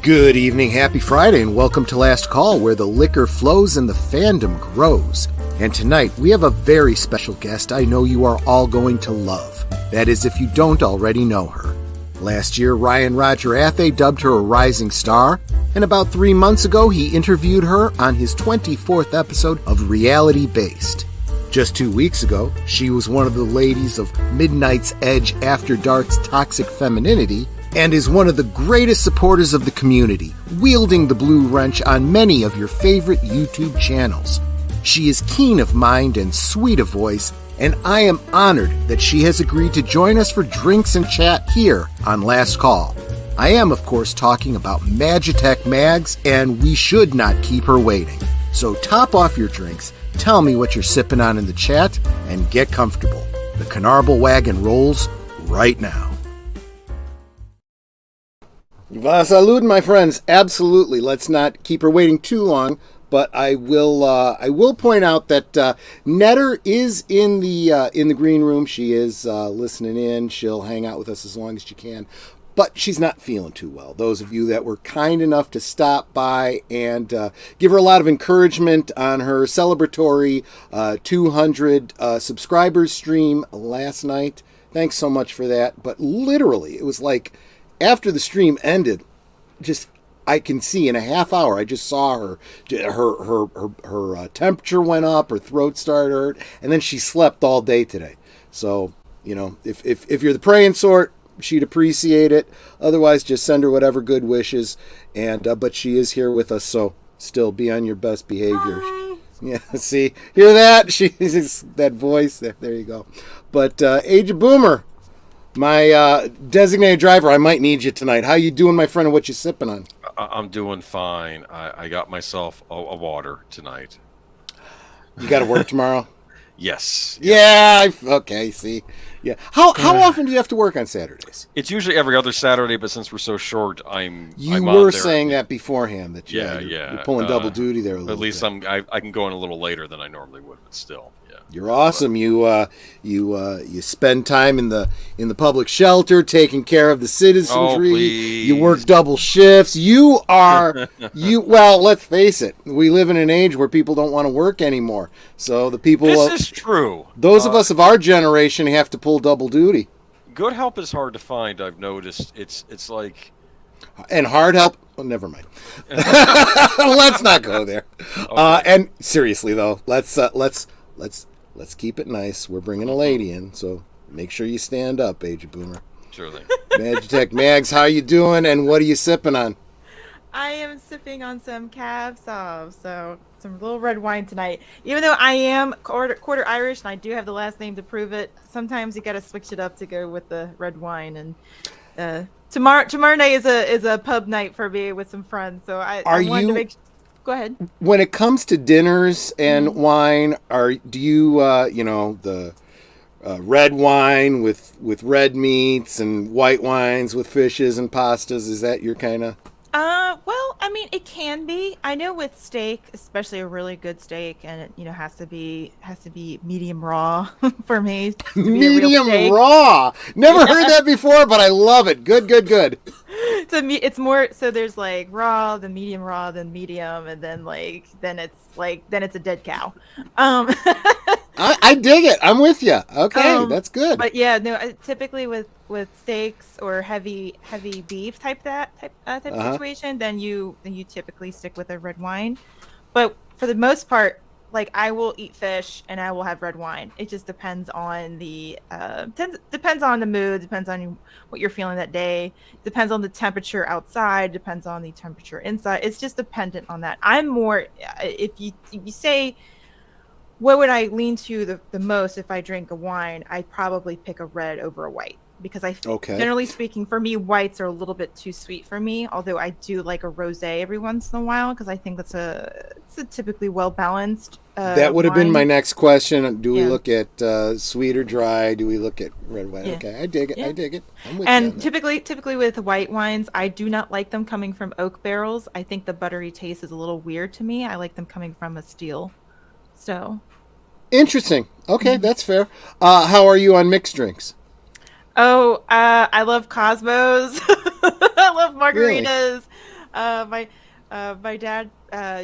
Good evening, happy Friday, and welcome to Last Call, where the liquor flows and the fandom grows. And tonight, we have a very special guest I know you are all going to love. That is, if you don't already know her. Last year, Ryan Roger Athay dubbed her a rising star, and about 3 months ago, he interviewed her on his 24th episode of Reality Based. Just 2 weeks ago, she was one of the ladies of Midnight's Edge After Dark's Toxic Femininity, and is one of the greatest supporters of the community, wielding the blue wrench on many of your favorite YouTube channels. She is keen of mind and sweet of voice, and I am honored that she has agreed to join us for drinks and chat here on Last Call. I am, of course, talking about Magitek Mags, and we should not keep her waiting. So top off your drinks, tell me what you're sipping on in the chat, and get comfortable. The Canarble Wagon rolls right now. Salud, my friends. Absolutely. Let's not keep her waiting too long. But I will point out that Netter is in the green room. She is listening in. She'll hang out with us as long as she can. But she's not feeling too well. Those of you that were kind enough to stop by and give her a lot of encouragement on her celebratory 200 subscribers stream last night. Thanks so much for that. But literally, it was like after the stream ended, just I can see in a half hour, I just saw her temperature went up, her throat started to hurt, and then she slept all day today. So, you know, if you're the praying sort, she'd appreciate it. Otherwise, just send her whatever good wishes. And but she is here with us, so still be on your best behavior. Hi. Yeah, see, hear that? She's that voice. There you go. But Age of Boomer, my designated driver, I might need you tonight. How you doing, my friend, and what you sipping on? I'm doing fine. I got myself a water tonight. You got to work tomorrow? Yes. Yeah. Okay. See. Yeah. How often do you have to work on Saturdays? It's usually every other Saturday, but since we're so short, I'm were out there. Saying that beforehand that you're pulling double duty there. At least bit. I can go in a little later than I normally would, but still. Yeah. You're awesome. But you spend time in the public shelter taking care of the citizenry. Oh, please. You work double shifts. You are well, let's face it. We live in an age where people don't want to work anymore. So the people This is true. Those of us of our generation have to pull double duty. Good help is hard to find, I've noticed. It's like and hard help. Well, never mind. Let's not go there. Okay. And seriously though, let's keep it nice. We're bringing a lady in, so make sure you stand up, Age of Boomer. Sure thing. Magitek Mags, how you doing, and what are you sipping on? I am sipping on some Cab Sauv, so some little red wine tonight. Even though I am quarter Irish and I do have the last name to prove it, sometimes you got to switch it up to go with the red wine. And tomorrow night is a pub night for me with some friends, so I wanted to make. Go ahead. When it comes to dinners and wine, do you the red wine with red meats and white wines with fishes and pastas? Is that your kind of? Well, I mean, it can be. I know with steak, especially a really good steak, and it has to be medium raw for me. Medium raw. Never heard that before, but I love it. Good. So it's more. So there's like raw, then medium raw, then medium, and then it's a dead cow. I dig it. I'm with you. Okay, that's good. But yeah, no. Typically with steaks or heavy beef type situation, then you typically stick with a red wine. But for the most part, like I will eat fish and I will have red wine. It just depends on the depends on the mood, depends on what you're feeling that day, depends on the temperature outside, depends on the temperature inside. It's just dependent on that. I'm more if you say what would I lean to the most if I drink a wine, I'd probably pick a red over a white. Because generally speaking, for me, whites are a little bit too sweet for me. Although I do like a rosé every once in a while because I think it's a typically well balanced. That would have been my next question. Do we look at sweet or dry? Do we look at red wine? Yeah. Okay, I dig it. Yeah. I dig it. I'm with you typically with white wines, I do not like them coming from oak barrels. I think the buttery taste is a little weird to me. I like them coming from a steel. So interesting. Okay, that's fair. How are you on mixed drinks? Oh, I love Cosmos. I love margaritas. My my dad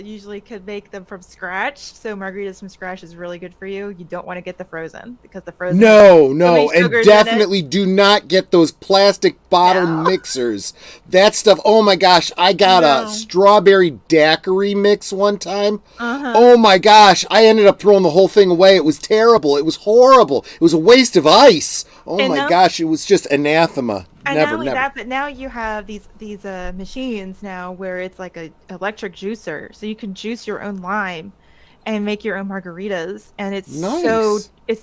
usually could make them from scratch. So margaritas from scratch is really good for you. You don't want to get the frozen because the frozen. No, has so many and sugars in it. definitely do not get those plastic bottle mixers. That stuff, oh my gosh, I got a strawberry daiquiri mix one time. Oh my gosh, I ended up throwing the whole thing away. It was terrible. It was horrible. It was a waste of ice. Oh my gosh, it was just anathema. And never, not only never. that, but now you have these machines now where it's like a electric juicer, so you can juice your own lime and make your own margaritas, and it's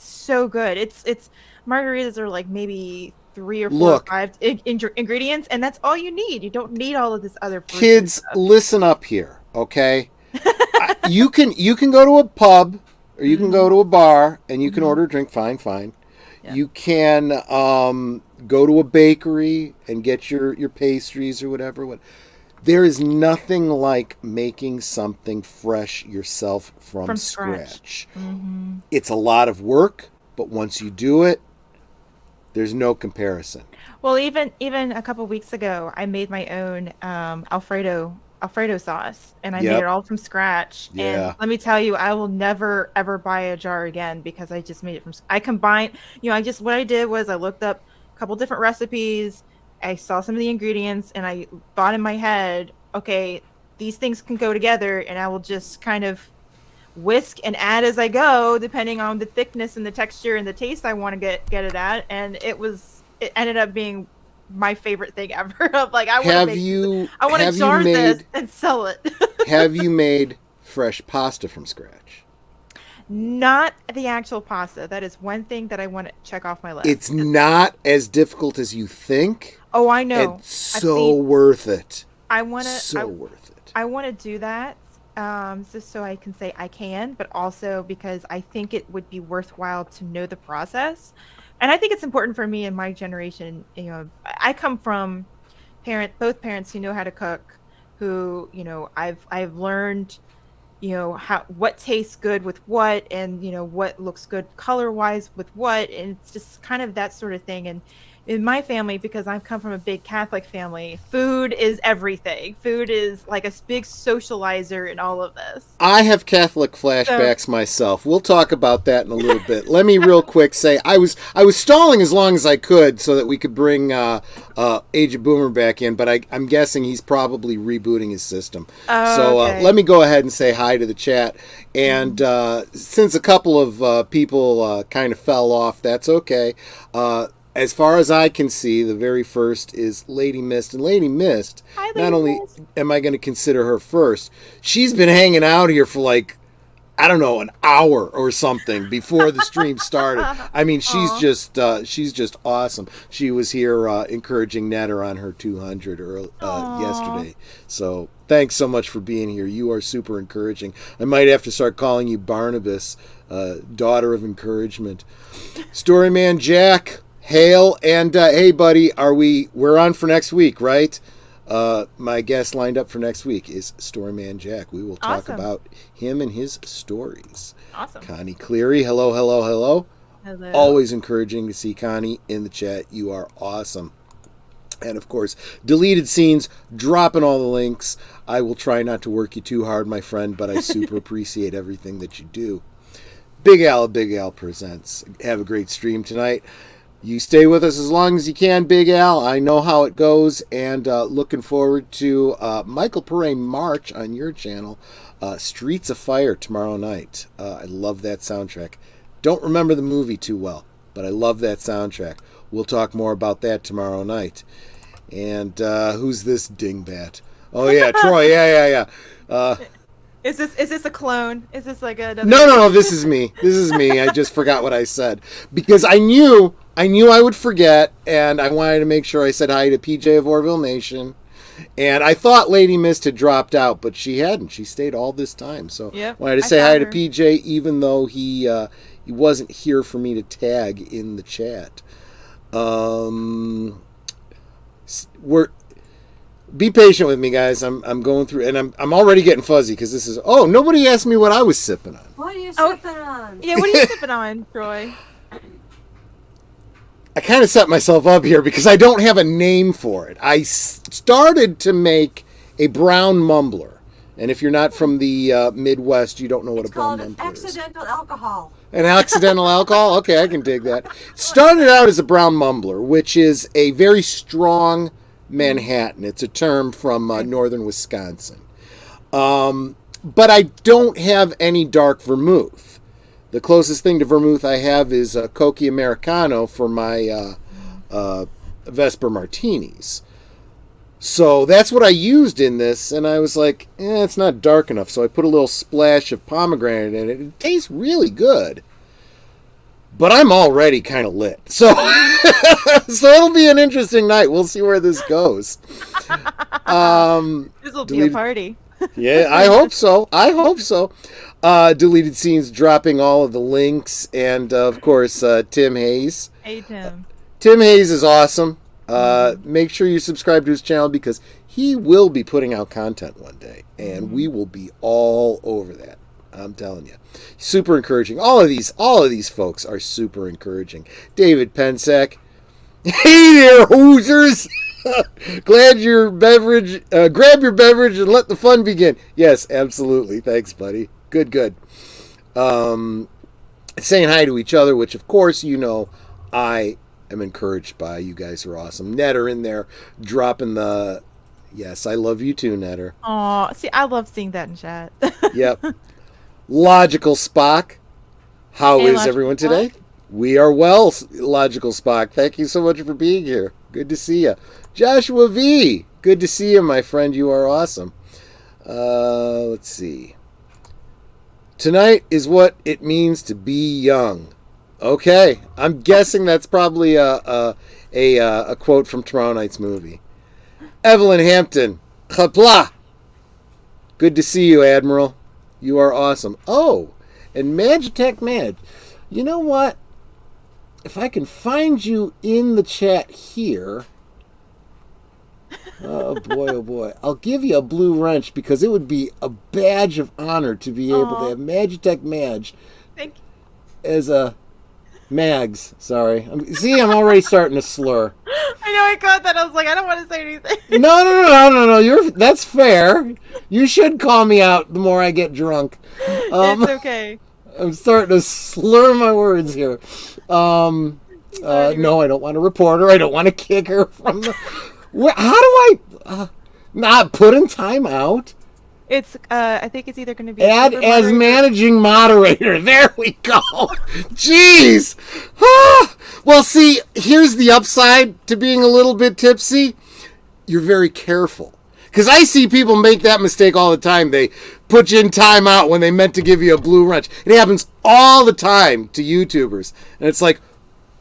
so good. It's margaritas are like maybe 3 or 4 or 5 ingredients, and that's all you need. You don't need all of this other fruit Kids, stuff. listen up here, okay? You can go to a pub or you can go to a bar and you can order a drink. Fine. Yeah. You can go to a bakery and get your pastries or whatever. There is nothing like making something fresh yourself from scratch. It's a lot of work, but once you do it, there's no comparison. Well, even a couple weeks ago, I made my own Alfredo sauce, and I made it all from scratch. And let me tell you, I will never ever buy a jar again because I just made it from. I combined, what I did was I looked up a couple different recipes. I saw some of the ingredients, and I thought in my head, okay, these things can go together, and I will just kind of whisk and add as I go, depending on the thickness and the texture and the taste I want to get it at. And it ended up being my favorite thing ever. Of like, I want to jar this and sell it. Have you made fresh pasta from scratch? Not the actual pasta. That is one thing that I want to check off my list. It's not as difficult as you think. Oh, I know. It's so worth it. Worth it. I want to do that just so I can say I can, but also because I think it would be worthwhile to know the process. And I think it's important for me in my generation. I come from both parents who know how to cook, who, I've learned, what tastes good with what, and, what looks good color-wise with what, and it's just kind of that sort of thing. And in my family, because I've come from a big Catholic family, food is everything. Food is like a big socializer in all of this. I have Catholic flashbacks myself. We'll talk about that in a little bit. Let me real quick say I was stalling as long as I could so that we could bring Age of Boomer back in, but I'm guessing he's probably rebooting his system. So let me go ahead and say hi to the chat. And since a couple of people kind of fell off, that's okay. As far as I can see, the very first is Lady Mist. And Lady Mist, not only am I going to consider her first, she's been hanging out here for an hour or something before the stream started. I mean, she's just awesome. She was here encouraging Netter on her 200 yesterday. So thanks so much for being here. You are super encouraging. I might have to start calling you Barnabas, daughter of encouragement. Storyman Jack. Hail, and hey buddy, we're on for next week, right? My guest lined up for next week is Storyman Jack. We will talk about him and his stories. Awesome. Connie Cleary, hello. Hello. Always encouraging to see Connie in the chat. You are awesome. And of course, deleted scenes, dropping all the links. I will try not to work you too hard, my friend, but I super appreciate everything that you do. Big Al Presents. Have a great stream tonight. You stay with us as long as you can, Big Al. I know how it goes, and looking forward to Michael Pere March on your channel. Streets of Fire tomorrow night. I love that soundtrack. Don't remember the movie too well, but I love that soundtrack. We'll talk more about that tomorrow night. And who's this dingbat? Oh yeah, Troy. Yeah. Is this a clone? Is this like another? No. This is me. I just forgot what I said because I knew I would forget, and I wanted to make sure I said hi to PJ of Orville Nation. And I thought Lady Mist had dropped out, but she hadn't. She stayed all this time. So I wanted to say hi to PJ, even though he wasn't here for me to tag in the chat. Be patient with me, guys. I'm going through, and I'm already getting fuzzy because this is. Oh, nobody asked me what I was sipping on. What are you sipping on? Yeah, what are you sipping on, Troy? I kind of set myself up here because I don't have a name for it. I started to make A brown mumbler. And if you're not from the Midwest, you don't know what a brown mumbler is. Accidental alcohol. An accidental alcohol? Okay, I can dig that. It started out as a brown mumbler, which is a very strong Manhattan. It's a term from northern Wisconsin. But I don't have any dark vermouth. The closest thing to vermouth I have is a Cochi Americano for my Vesper martinis. So that's what I used in this, and I was like, it's not dark enough. So I put a little splash of pomegranate in it. It tastes really good. But I'm already kind of lit. So, so it'll be an interesting night. We'll see where this goes. This will be a party. Yeah, I hope so. Deleted scenes dropping all of the links, and of course, Tim Hayes. Hey, Tim. Tim Hayes is awesome. Make sure you subscribe to his channel because he will be putting out content one day, and we will be all over that. I'm telling you, super encouraging. All of these folks are super encouraging. David Pensek, hey there, hosers! Glad your beverage. Grab your beverage and let the fun begin. Yes, absolutely. Thanks, buddy. Good. Saying hi to each other, which of course I am encouraged by. You guys are awesome. Netter in there dropping the yes, I love you too, Netter. Aw, see, I love seeing that in chat. Yep. Logical Spock. How is everyone today? We are well, Logical Spock. Thank you so much for being here. Good to see you. Joshua V. Good to see you, my friend. You are awesome. Let's see. Tonight is what it means to be young. Okay, I'm guessing that's probably a quote from tomorrow night's movie. Evelyn Hampton, Khapla. Good to see you, Admiral. You are awesome. Oh, and Magitek Mad. You know what? If I can find you in the chat here. Oh boy. I'll give you a blue wrench because it would be a badge of honor to be able to have Magitek Madge as a Mags. Sorry. I'm already starting to slur. I know, I got that. I was like, I don't want to say anything. No. That's fair. You should call me out the more I get drunk. It's okay. I'm starting to slur my words here. No, I don't want to report her. I don't want to kick her from the... How do I not put in time out? It's I think it's either going to be add as managing moderator. There we go. Jeez. Well, see, here's the upside to being a little bit tipsy. You're very careful. Because I see people make that mistake all the time. They put you in timeout when they meant to give you a blue wrench. It happens all the time to YouTubers. And it's like,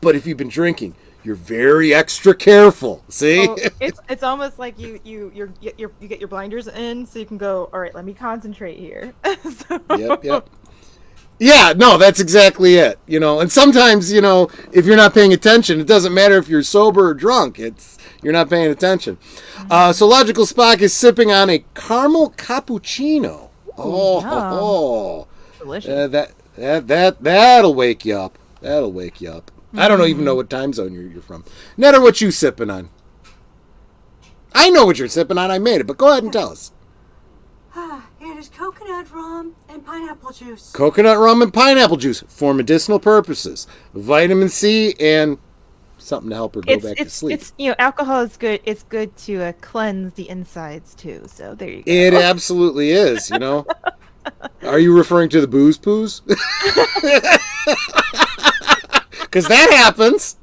but if you've been drinking, you're very extra careful. See? Oh, it's almost like you get your blinders in so you can go, all right, let me concentrate here. Yep. Yeah, no, that's exactly it. And sometimes, if you're not paying attention, it doesn't matter if you're sober or drunk. You're not paying attention. So Logical Spock is sipping on a caramel cappuccino. Oh. Delicious. That'll wake you up. I don't even know what time zone you're from. Netter, what you sipping on? I know what you're sipping on. I made it, but go ahead and tell us. It is coconut rum and pineapple juice. Coconut rum and pineapple juice for medicinal purposes. Vitamin C and something to help her go back to sleep. It's alcohol is good. It's good to cleanse the insides too. So there you go. It absolutely is. Are you referring to the booze poos? Because that happens.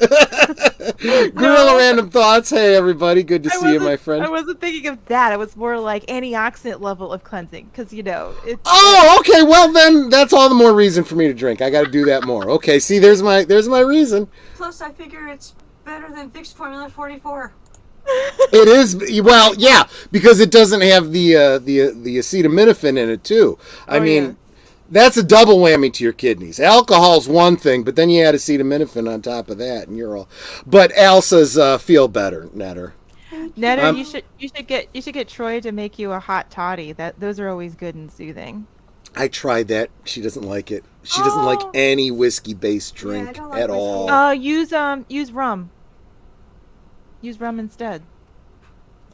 Gorilla Random Thoughts. Hey, everybody. Good to see you, my friend. I wasn't thinking of that. It was more like antioxidant level of cleansing. Because, it's... Oh, okay. Well, then that's all the more reason for me to drink. I got to do that more. Okay, see, there's my reason. Plus, I figure it's better than fixed formula 44. It is. Well, yeah, because it doesn't have the acetaminophen in it, too. I mean... Yeah. That's a double whammy to your kidneys. Alcohol's one thing, but then you add acetaminophen on top of that, and you're all. But Al says, "Feel better, Netter." Netter, you should get Troy to make you a hot toddy. Those are always good and soothing. I tried that. She doesn't like it. She doesn't like any whiskey-based drink at all. Use rum. Use rum instead.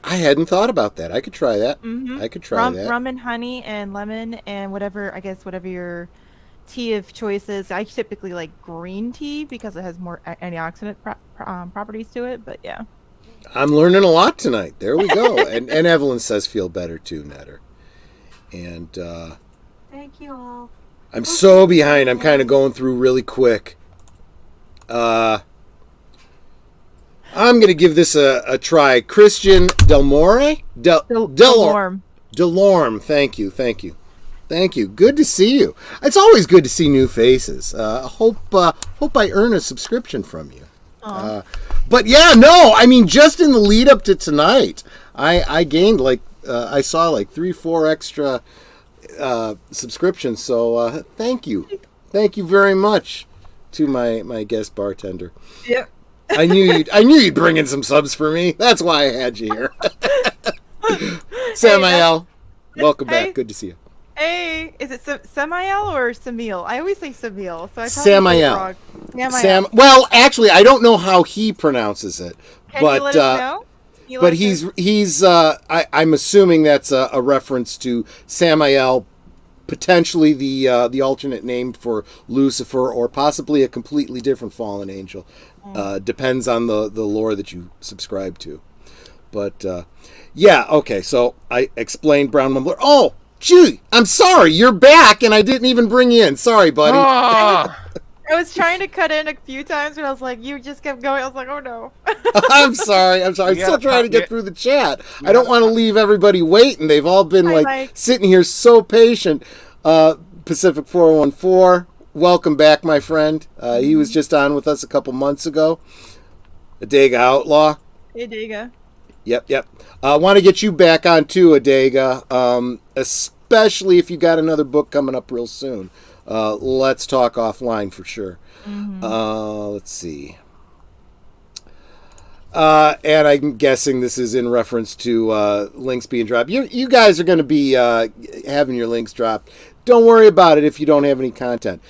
I hadn't thought about that. I could try that. Mm-hmm. I could try that. Rum and honey and lemon and whatever your tea of choice is. I typically like green tea because it has more antioxidant properties to it. But yeah, I'm learning a lot tonight. There we go. and Evelyn says feel better too, Netter. And Thank you all. I'm so behind. I'm kind of going through really quick. I'm going to give this a try. Christian Delorme? Delorme. Thank you. Good to see you. It's always good to see new faces. Hope I earn a subscription from you. But yeah, no, I mean, just in the lead up to tonight, I gained I saw 3-4 extra subscriptions. So thank you very much to my guest bartender. Yep. I knew you'd bring in some subs for me. That's why I had you here. Samael, welcome back. Good to see you. Hey, is it Samael or Samil? I always say Samil, so I probably Samael. say it wrong. Well, actually, I don't know how he pronounces it, Can you let us know? But he's I'm assuming that's a reference to Samael, potentially the alternate name for Lucifer, or possibly a completely different fallen angel. Depends on the lore that you subscribe to. But yeah, okay. So I explained Brown Mumbler. Oh, gee, I'm sorry, you're back, and I didn't even bring you in. Sorry, buddy. I was trying to cut in a few times, but I was like, you just kept going. I was like, oh no. I'm sorry. I'm still trying to get through the chat. I don't want to leave everybody waiting. They've all been sitting here so patient. Pacific 414, welcome back, my friend. He was just on with us a couple months ago. Adega Outlaw. Hey, Adega. Yep. I want to get you back on too, Adega, especially if you got another book coming up real soon. Let's talk offline for sure. Mm-hmm. Let's see. And I'm guessing this is in reference to links being dropped. You guys are going to be having your links dropped. Don't worry about it if you don't have any content.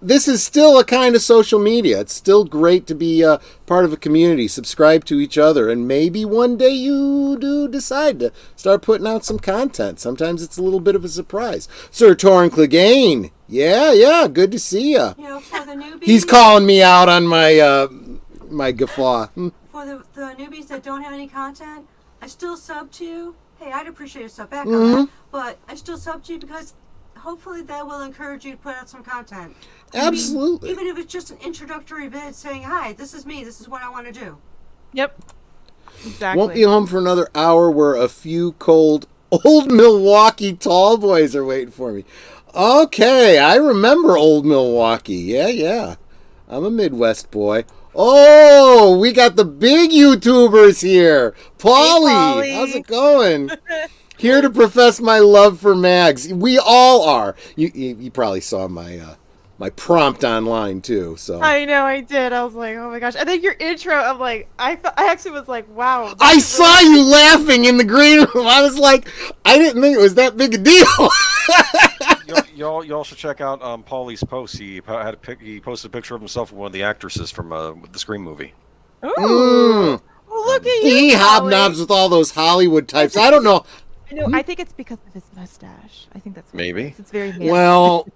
This is still a kind of social media. It's still great to be part of a community, subscribe to each other, and maybe one day you do decide to start putting out some content. Sometimes it's a little bit of a surprise. Sir Torrin Clegane, yeah, good to see you. For the newbies, he's calling me out on my guffaw. For the newbies that don't have any content, I still sub to you. Hey, I'd appreciate a sub back on that, but I still sub to you because hopefully that will encourage you to put out some content. Absolutely. Even if it's just an introductory vid saying, hi, this is me, this is what I want to do. Yep. Exactly. Won't be home for another hour where a few cold old Milwaukee tall boys are waiting for me. Okay, I remember old Milwaukee. Yeah. I'm a Midwest boy. Oh, we got the big YouTubers here. Paulie, how's it going? Here to profess my love for mags. We all are. You probably saw my prompt online too. So I know I did. I was like, oh my gosh. I think your intro. I'm like, I actually was like, wow. I saw you laughing in the green room. I was like, I didn't think it was that big a deal. Y'all should check out Paulie's post. He posted a picture of himself with one of the actresses from the Scream movie. Ooh. Well, look at you. He hobnobs with all those Hollywood types. I don't know. I think it's because of his mustache. I think that's what maybe. it is. It's very manly. Well,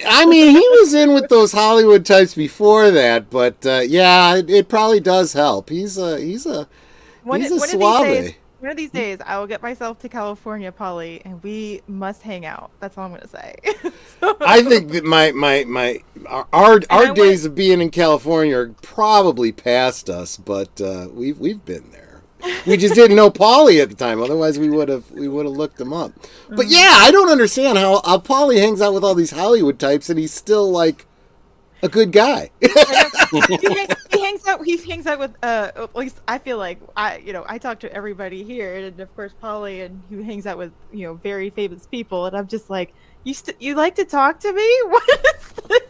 I mean, he was in with those Hollywood types before that, but yeah, it probably does help. He's a suave. One of these days, I will get myself to California, Polly, and we must hang out. That's all I'm gonna say. I think that our days of being in California are probably past us, but we've been there. We just didn't know Paulie at the time. Otherwise, we would have looked him up. But yeah, I don't understand how Paulie hangs out with all these Hollywood types, and he's still like a good guy. he hangs out with at least I feel like I talk to everybody here, and of course Paulie, and he hangs out with very famous people, and I'm just like, you like to talk to me? What is this?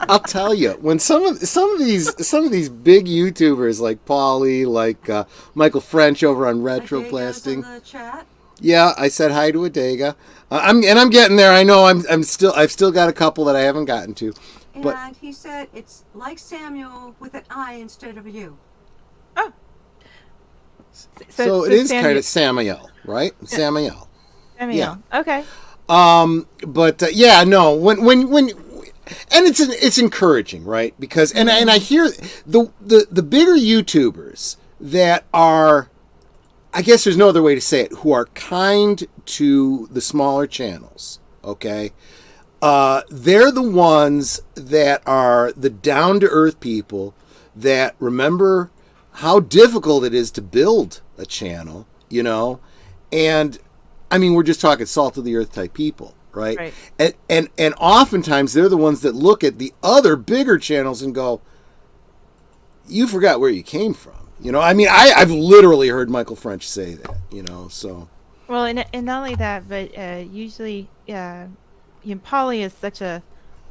I'll tell you, when some of these big YouTubers like Paulie, like Michael French over on Retroplasting. In the chat. Yeah, I said hi to Adega. I'm getting there. I know I've still got a couple that I haven't gotten to. But And he said it's like Samuel with an I instead of a U. Oh. So it is kind of Samael, right? Samael. Samuel. Okay. But yeah, no. When and it's encouraging, right? Because and I hear the bigger YouTubers that are, I guess there's no other way to say it, who are kind to the smaller channels. Okay. They're the ones that are the down-to-earth people that remember how difficult it is to build a channel, you know? And, I mean, we're just talking salt-of-the-earth type people, right? And oftentimes they're the ones that look at the other bigger channels and go, you forgot where you came from. You know, I mean, I've literally heard Michael French say that, you know, so... Well, and not only that, but usually... Paulie is such a,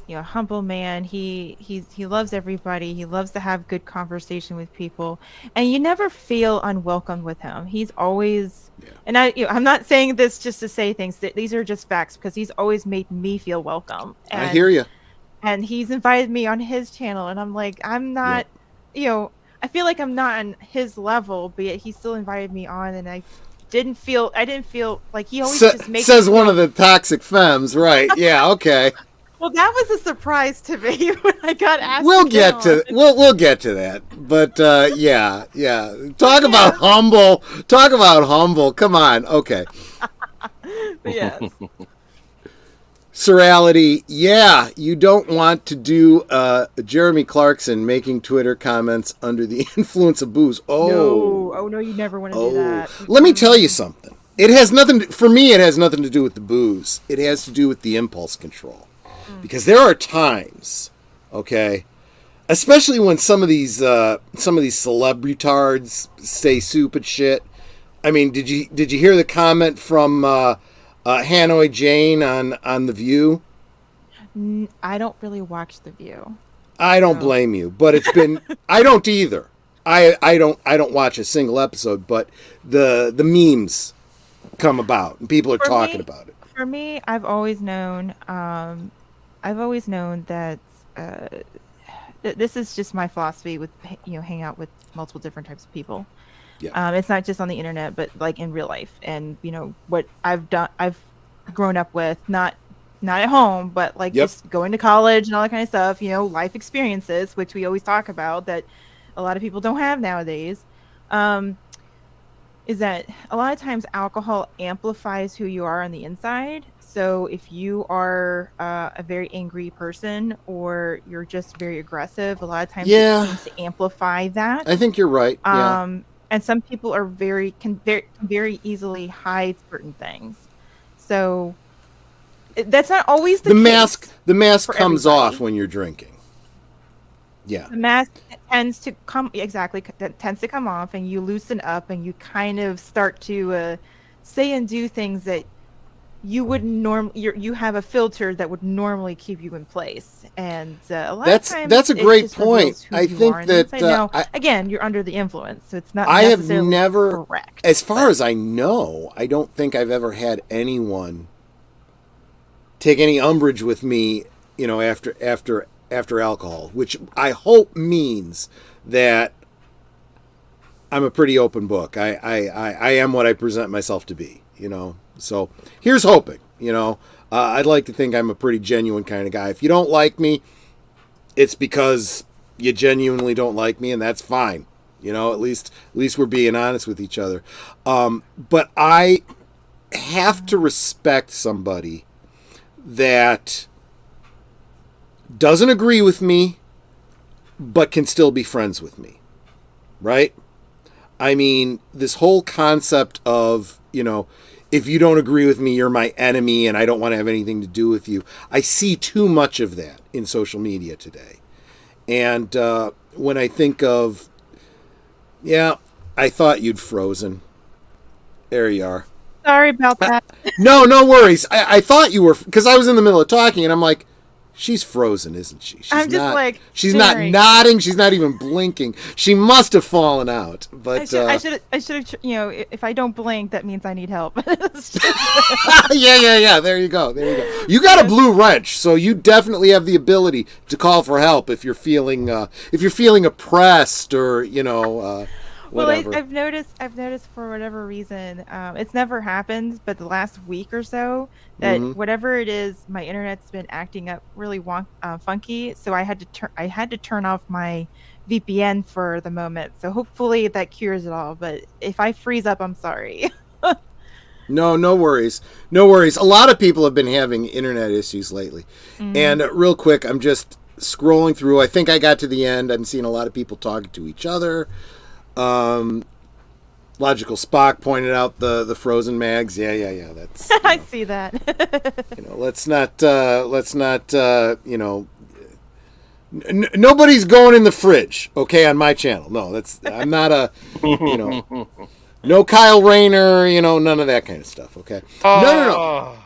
humble man. He loves everybody. He loves to have good conversation with people, and you never feel unwelcome with him. He's always, and I'm not saying this just to say things. These are just facts because he's always made me feel welcome. And, I hear you. And he's invited me on his channel, and I'm like, I'm not, I feel like I'm not on his level, but yet he still invited me on, and I didn't feel like he always just makes says one of the toxic femmes, right? Yeah, okay. Well, that was a surprise to me when I got asked. We'll get to that, but yeah. Talk about humble. Come on, okay. Yes. Surreality, yeah, you don't want to do Jeremy Clarkson making Twitter comments under the influence of booze. No, you never want to do that. Let me tell you something. It has nothing to do with the booze. It has to do with the impulse control. Because there are times, okay, especially when some of these celebritards say stupid shit. I mean, did you hear the comment from Hanoi Jane on The View? I don't really watch The View. I don't blame you, but it's been I don't either. I don't watch a single episode, but the memes come about and people are talking about it. For me, I've always known that this is just my philosophy with hanging out with multiple different types of people. Yeah. It's not just on the internet, but like in real life, and what I've grown up with, not at home, but like just going to college and all that kind of stuff. Life experiences, which we always talk about that a lot of people don't have nowadays. Is that a lot of times alcohol amplifies who you are on the inside. So if you are a very angry person or you're just very aggressive, a lot of times it seems to amplify that. I think you're right. And some people are can very easily hide certain things. So that's not always the case. The mask comes off when you're drinking. Yeah. The mask tends to come off, and you loosen up, and you kind of start to say and do things that you wouldn't normally. You have a filter that would normally keep you in place, and a lot of times that's a great point. I think that now, again, you're under the influence, so it's not. I have necessarily never, correct, as far as I know, I don't think I've ever had anyone take any umbrage with me, after alcohol, which I hope means that I'm a pretty open book. I am what I present myself to be, So here's hoping, I'd like to think I'm a pretty genuine kind of guy. If you don't like me, it's because you genuinely don't like me, and that's fine. At least we're being honest with each other. But I have to respect somebody that doesn't agree with me, but can still be friends with me, right? I mean, this whole concept of, if you don't agree with me, you're my enemy and I don't want to have anything to do with you. I see too much of that in social media today. And when I think of, I thought you'd frozen. There you are. Sorry about that. No worries. I thought you were, because I was in the middle of talking and I'm like, she's frozen, isn't she? She's staring. not nodding. She's not even blinking. She must have fallen out. But I should have. If I don't blink, that means I need help. Yeah. There you go. You got a blue wrench, so you definitely have the ability to call for help if you're feeling oppressed or Well, whatever. I've noticed for whatever reason, it's never happened, but the last week or so, that whatever it is, my internet's been acting up really funky. So I had to turn off my VPN for the moment. So hopefully that cures it all. But if I freeze up, I'm sorry. No worries. No worries. A lot of people have been having internet issues lately. And real quick, I'm just scrolling through. I think I got to the end. I'm seeing a lot of people talking to each other. Logical Spock pointed out the Frozen mags. Yeah. That's I see that. let's not nobody's going in the fridge, okay, on my channel. No, I'm not a no Kyle Rayner, none of that kind of stuff, okay? No.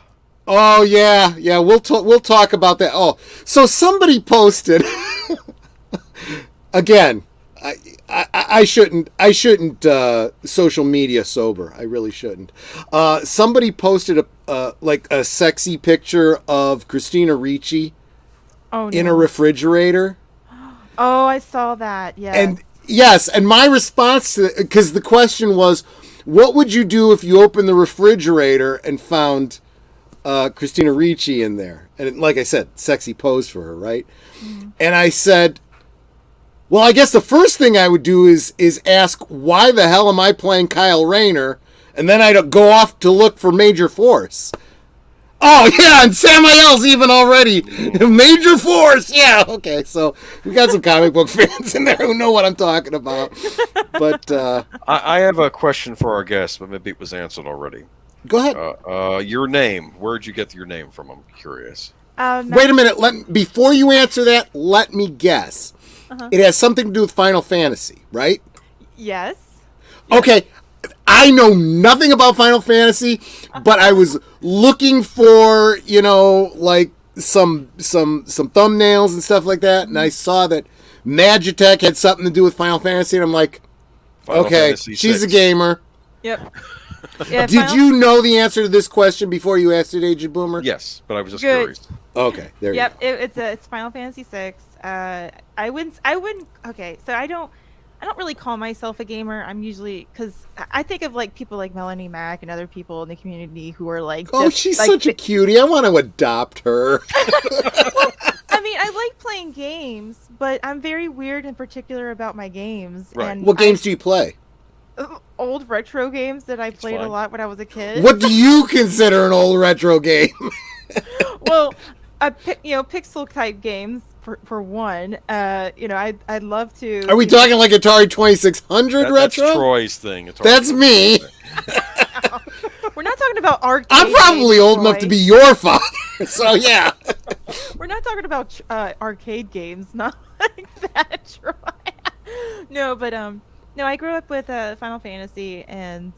Oh yeah, we'll talk about that. Oh, so somebody posted again. I shouldn't social media sober. I really shouldn't. Somebody posted a sexy picture of Christina Ricci in a refrigerator. Oh, I saw that. Yeah. And yes, and my response to because the question was, what would you do if you opened the refrigerator and found Christina Ricci in there? And like I said, sexy pose for her, right? And I said, well, I guess the first thing I would do is ask, why the hell am I playing Kyle Rayner? And then I'd go off to look for Major Force. Oh, yeah, and Samael's even already. Major Force, yeah. Okay, so we got some comic book fans in there who know what I'm talking about. But I have a question for our guest, but maybe it was answered already. Go ahead. Your name. Where'd you get your name from? I'm curious. Wait a minute. Before you answer that, let me guess. It has something to do with Final Fantasy, right? Yes. Okay. I know nothing about Final Fantasy, but I was looking for, like some thumbnails and stuff like that, and I saw that Magitek had something to do with Final Fantasy, and I'm like, okay, she's a gamer. Yep. Yeah, Did you know the answer to this question before you asked it, Agent Boomer? Yes, but I was just curious. Okay, there you go. Yep, it's Final Fantasy VI. I wouldn't. Okay, so I don't really call myself a gamer. I'm usually, because I think of like people like Melanie Mack and other people in the community who are like, oh, she's like, such a cutie. I want to adopt her. I mean, I like playing games, but I'm very weird and particular about my games. Right. And what games do you play? Old retro games that I played a lot when I was a kid. What do you consider an old retro game? Well, pixel type games for one. I'd love to. Are we talking like Atari 2600 retro? That's Troy's thing. That's me. We're not talking about arcade. I'm probably old enough to be your father, so yeah. We're not talking about arcade games, not like that, Troy. No, but no, I grew up with Final Fantasy, and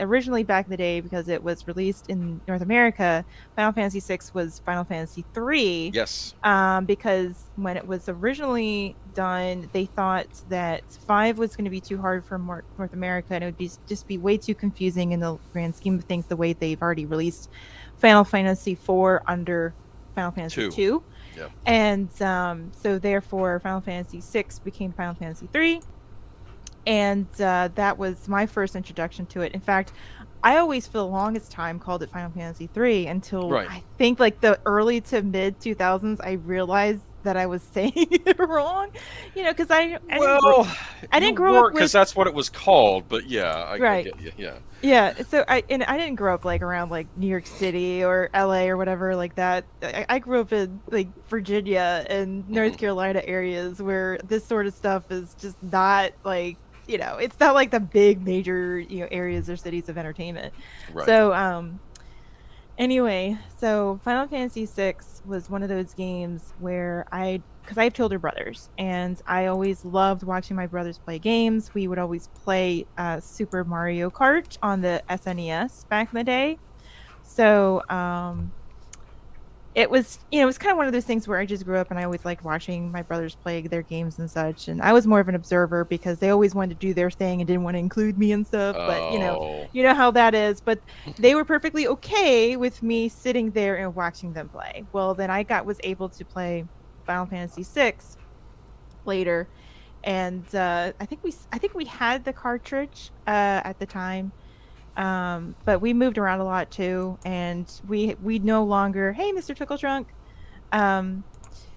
originally back in the day, because it was released in North America, Final Fantasy VI was Final Fantasy III. Yes. Because when it was originally done, they thought that 5 was going to be too hard for North America, and it would just be way too confusing in the grand scheme of things, the way they've already released Final Fantasy IV under Final Fantasy II. Yep. And so therefore, Final Fantasy VI became Final Fantasy III. And that was my first introduction to it. In fact, I always, for the longest time, called it Final Fantasy III until I think like the early to mid 2000s, I realized that I was saying it wrong. Because I didn't grow up with, because that's what it was called. But yeah, I get you. Yeah. Yeah. So I didn't grow up like around like New York City or LA or whatever like that. I grew up in like Virginia and North Carolina areas where this sort of stuff is just not like. It's not like the big major, areas or cities of entertainment. Right. So, anyway, so Final Fantasy VI was one of those games where because I have two older brothers, and I always loved watching my brothers play games. We would always play Super Mario Kart on the SNES back in the day. So, it was kind of one of those things where I just grew up and I always liked watching my brothers play their games and such. And I was more of an observer because they always wanted to do their thing and didn't want to include me and stuff. But, you know how that is. But they were perfectly okay with me sitting there and watching them play. Well, then I was able to play Final Fantasy VI later. and I think we had the cartridge at the time, but we moved around a lot too, and we no longer. Hey, Mr. Tickle Trunk.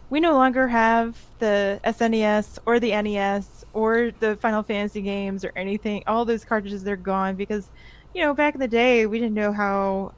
We no longer have the SNES or the NES or the Final Fantasy games or anything. All those cartridges, they're gone because, back in the day, we didn't know how,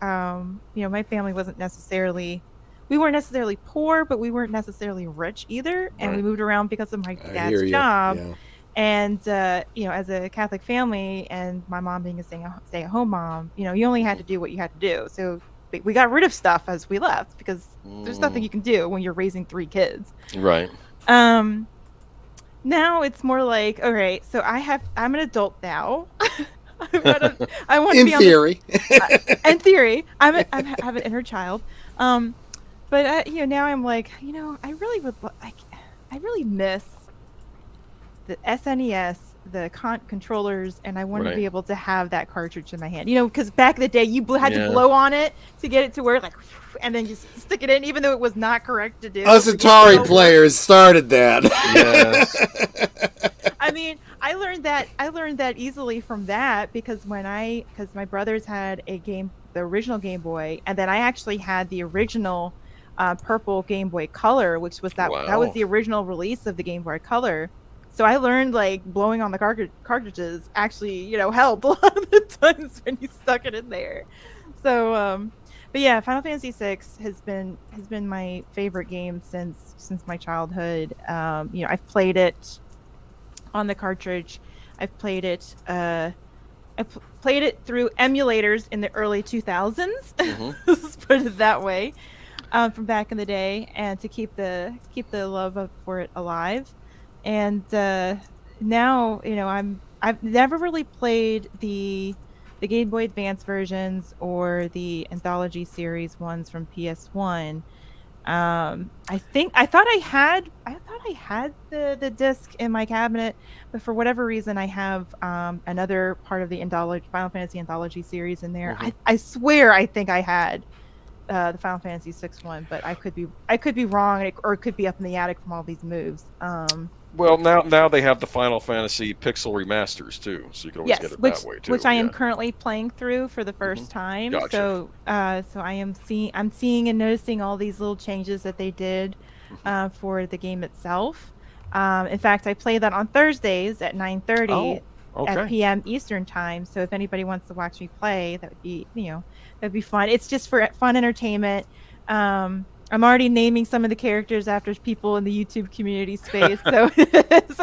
my family we weren't necessarily poor, but we weren't necessarily rich either. And we moved around because of my dad's job. Yeah. And, as a Catholic family and my mom being a stay-at-home mom, you only had to do what you had to do. So we got rid of stuff as we left because there's nothing you can do when you're raising 3 kids. Right. Now it's more like, all right, so I'm an adult now. I want to in be theory. In theory, I have an inner child. But now I'm like, I really would I really miss the SNES, the controllers, and I want to be able to have that cartridge in my hand. Because back in the day, you had to blow on it to get it to work, and then just stick it in, even though it was not correct to do. Us Atari players started that. Yes. I mean, I learned that easily from that because because my brothers had the original Game Boy, and then I actually had the original purple Game Boy Color, which was that was the original release of the Game Boy Color. So I learned blowing on the cartridges actually, helped a lot of the times when you stuck it in there. So, but yeah, Final Fantasy VI has been my favorite game since my childhood. I've played it on the cartridge. I've played it. Played it through emulators in the early 2000s. Let's put it that way, from back in the day, and to keep the love for it alive. And now, I've never really played the Game Boy Advance versions or the Anthology series ones from PS1. I thought I had the disc in my cabinet, but for whatever reason, I have another part of the Final Fantasy Anthology series in there. I swear I think I had the Final Fantasy VI one, but I could be wrong, or it could be up in the attic from all these moves. Well, now they have the Final Fantasy Pixel remasters too, so you can always get it that way too. Which I am currently playing through for the first time. Gotcha. So I'm seeing and noticing all these little changes that they did for the game itself. In fact, I play that on Thursdays at 9:30 at p.m. Eastern time. So if anybody wants to watch me play, that would be that'd be fun. It's just for fun entertainment. I'm already naming some of the characters after people in the YouTube community space, so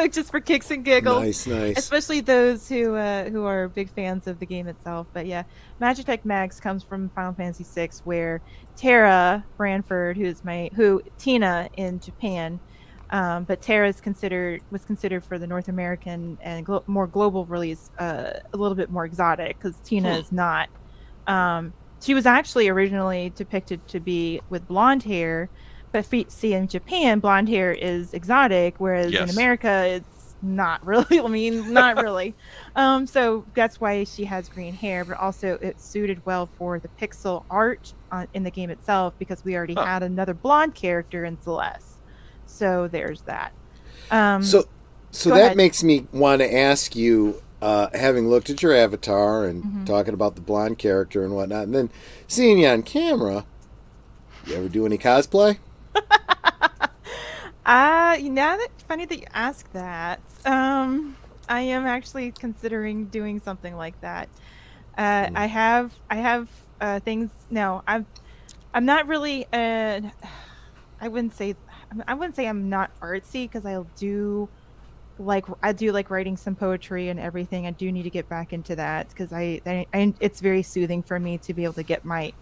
just for kicks and giggles. Nice. Especially those who are big fans of the game itself. But yeah, Magitek Mags comes from Final Fantasy VI, where Tara Branford, who Tina in Japan, but Tara was considered for the North American and more global release, a little bit more exotic because Tina is not. She was actually originally depicted to be with blonde hair, but see, in Japan, blonde hair is exotic, whereas in America, it's not really. I mean, not really. So that's why she has green hair, but also it suited well for the pixel art in the game itself because we already had another blonde character in Celeste. So there's that. So that makes me want to ask you. Having looked at your avatar and talking about the blonde character and whatnot, and then seeing you on camera, you ever do any cosplay? Funny that you ask that. I am actually considering doing something like that. I have things. No, I'm not really. I wouldn't say I'm not artsy because I do like writing some poetry and everything. I do need to get back into that because it's very soothing for me to be able to get my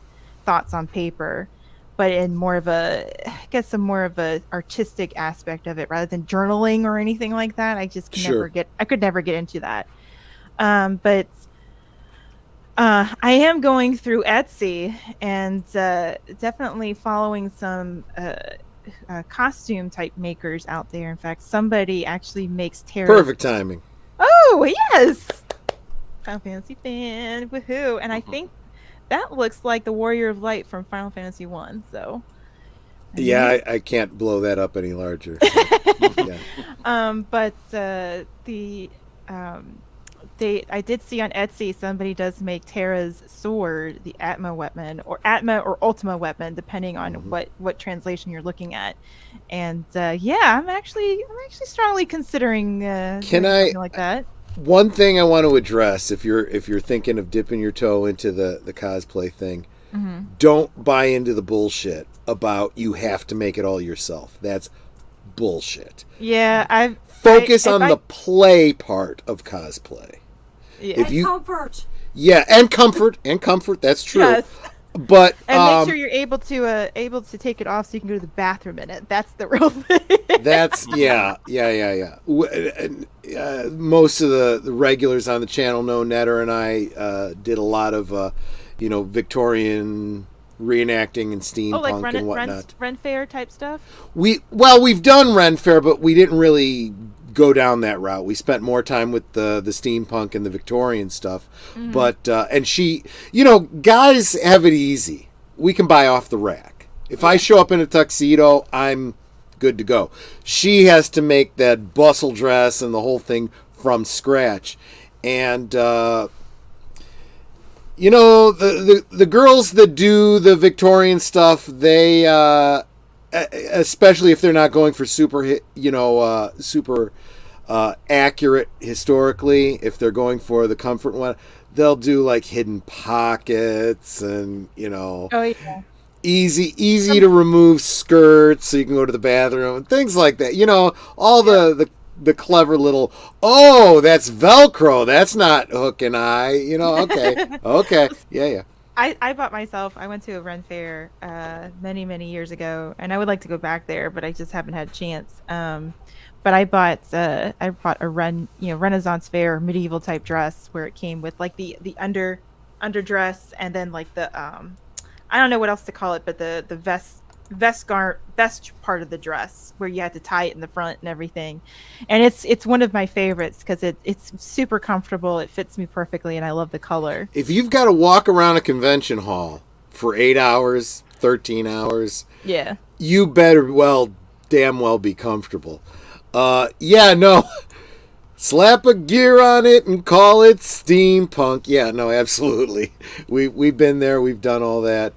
thoughts on paper, but in more of a artistic aspect of it rather than journaling or anything like that. I just could never get into that. But I am going through Etsy and definitely following some costume type makers out there. In fact, somebody actually makes Tara. Perfect timing. Oh yes, Final Fantasy fan, woohoo! And I think that looks like the Warrior of Light from Final Fantasy 1. So Yeah, I can't blow that up any larger. So, yeah. I did see on Etsy somebody does make Tara's sword, the Atma weapon, or Atma or Ultima weapon, depending on what translation you're looking at. And I'm actually strongly considering something like that. One thing I want to address, if you're thinking of dipping your toe into the cosplay thing, don't buy into the bullshit about you have to make it all yourself. That's bullshit. Yeah, focus on the play part of cosplay. Yeah. If And comfort. Yeah, and comfort. That's true. Yes. But make sure you're able to take it off so you can go to the bathroom in it. That's the real thing. That's yeah. Most of the regulars on the channel know Netter and I did a lot of Victorian reenacting and steampunk and whatnot. Ren Fair type stuff. We've done Ren Fair, but we didn't really go down that route. We spent more time with the steampunk and the Victorian stuff. But and she, guys have it easy. We can buy off the rack. If I show up in a tuxedo, I'm good to go. She has to make that bustle dress and the whole thing from scratch. And the girls that do the Victorian stuff, they especially if they're not going for super accurate historically, if they're going for the comfort one, they'll do like hidden pockets and easy to remove skirts so you can go to the bathroom and things like that. All the clever little, that's Velcro, that's not hook and eye. Okay, yeah. I bought myself. I went to a Ren Fair many years ago, and I would like to go back there, but I just haven't had a chance. But I bought a Renaissance Fair medieval type dress where it came with like the underdress and then like the I don't know what else to call it, but the vest part of the dress where you had to tie it in the front and everything. And it's one of my favorites because it's super comfortable. It fits me perfectly, and I love the color. If you've got to walk around a convention hall for 8 hours, 13 hours, yeah, you better damn well be comfortable. Slap a gear on it and call it steampunk. Yeah, no, absolutely. We've been there. We've done all that.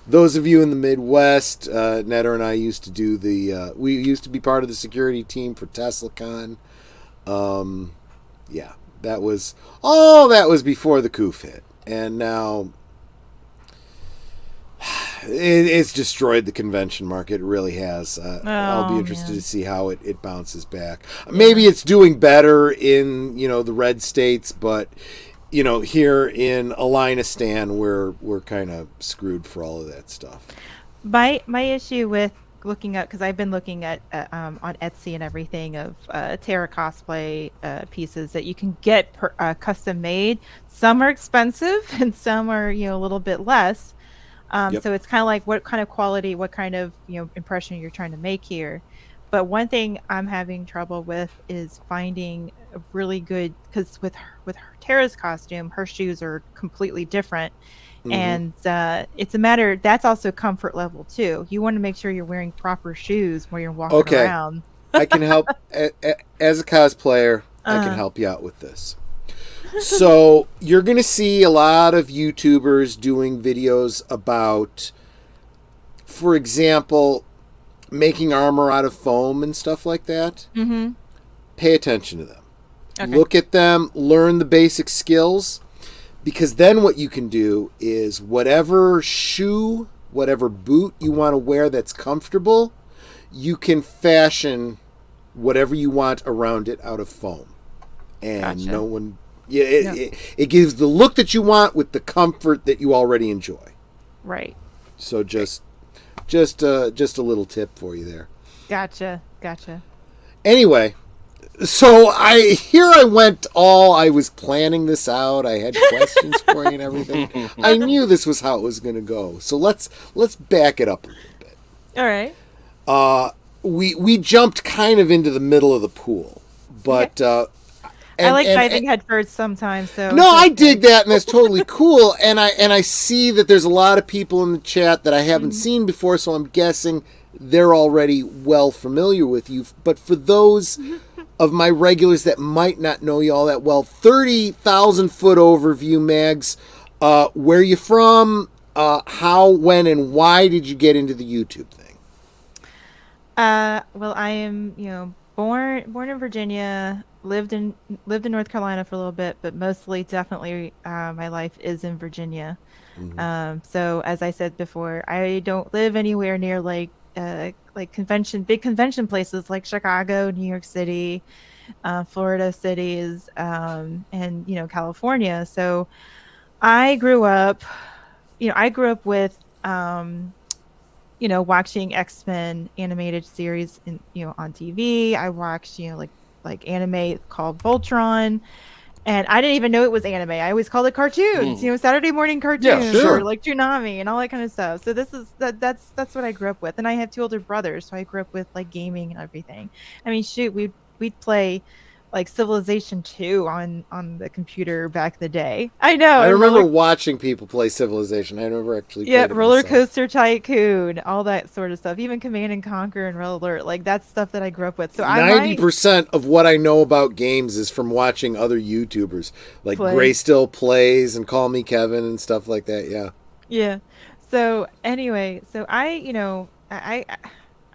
Those of you in the Midwest, Netter and I used to do we used to be part of the security team for TeslaCon. That was before the coof hit. And now it's destroyed the convention market. It really has. I'll be interested to see how it bounces back. Maybe it's doing better in, the red states, but here in Alinistan, we're kind of screwed for all of that stuff. My issue with looking up, because I've been looking at on Etsy and everything of Terra cosplay pieces that you can get custom made. Some are expensive and some are a little bit less. So it's kind of like what kind of quality, what kind of impression you're trying to make here. But one thing I'm having trouble with is finding a really good, because with Tara's costume, her shoes are completely different. And it's a matter, that's also comfort level too. You want to make sure you're wearing proper shoes when you're walking around. I can help as a cosplayer. I can help you out with this. So you're going to see a lot of YouTubers doing videos about, for example, making armor out of foam and stuff like that. Pay attention to them. Okay. Look at them, learn the basic skills, because then what you can do is whatever shoe, whatever boot you want to wear that's comfortable, you can fashion whatever you want around it out of foam. And no one... it gives the look that you want with the comfort that you already enjoy. Right. So just a little tip for you there. Gotcha. Anyway, so I was planning this out. I had questions for you and everything. I knew this was how it was going to go. So let's back it up a little bit. All right. We jumped kind of into the middle of the pool, but I like diving headfirst sometimes. So no, I dig that, and that's totally cool. And I see that there's a lot of people in the chat that I haven't seen before, so I'm guessing they're already well familiar with you. But for those of my regulars that might not know you all that well, 30,000 foot overview, Mags. Where you from? How, when, and why did you get into the YouTube thing? Well, I am, born in Virginia, lived in North Carolina for a little bit, but mostly definitely my life is in Virginia. So as I said before, I don't live anywhere near big convention places like Chicago, New York City, Florida cities, and California. So I grew up with watching X-Men animated series on TV. I watched like anime called Voltron, and I didn't even know it was anime. I always called it cartoons, Saturday morning cartoons, or like Toonami and all that kind of stuff. So that's what I grew up with. And I have 2 older brothers, so I grew up with like gaming and everything. I mean, shoot, we'd play like Civilization 2 on the computer back in the day. I know. I remember watching people play Civilization. I never actually played it Roller myself. Coaster Tycoon, all that sort of stuff. Even Command and Conquer and Red Alert, like that's stuff that I grew up with. So 90% of what I know about games is from watching other YouTubers, like Gray Still Plays and Call Me Kevin and stuff like that. Yeah. Yeah. So anyway, so I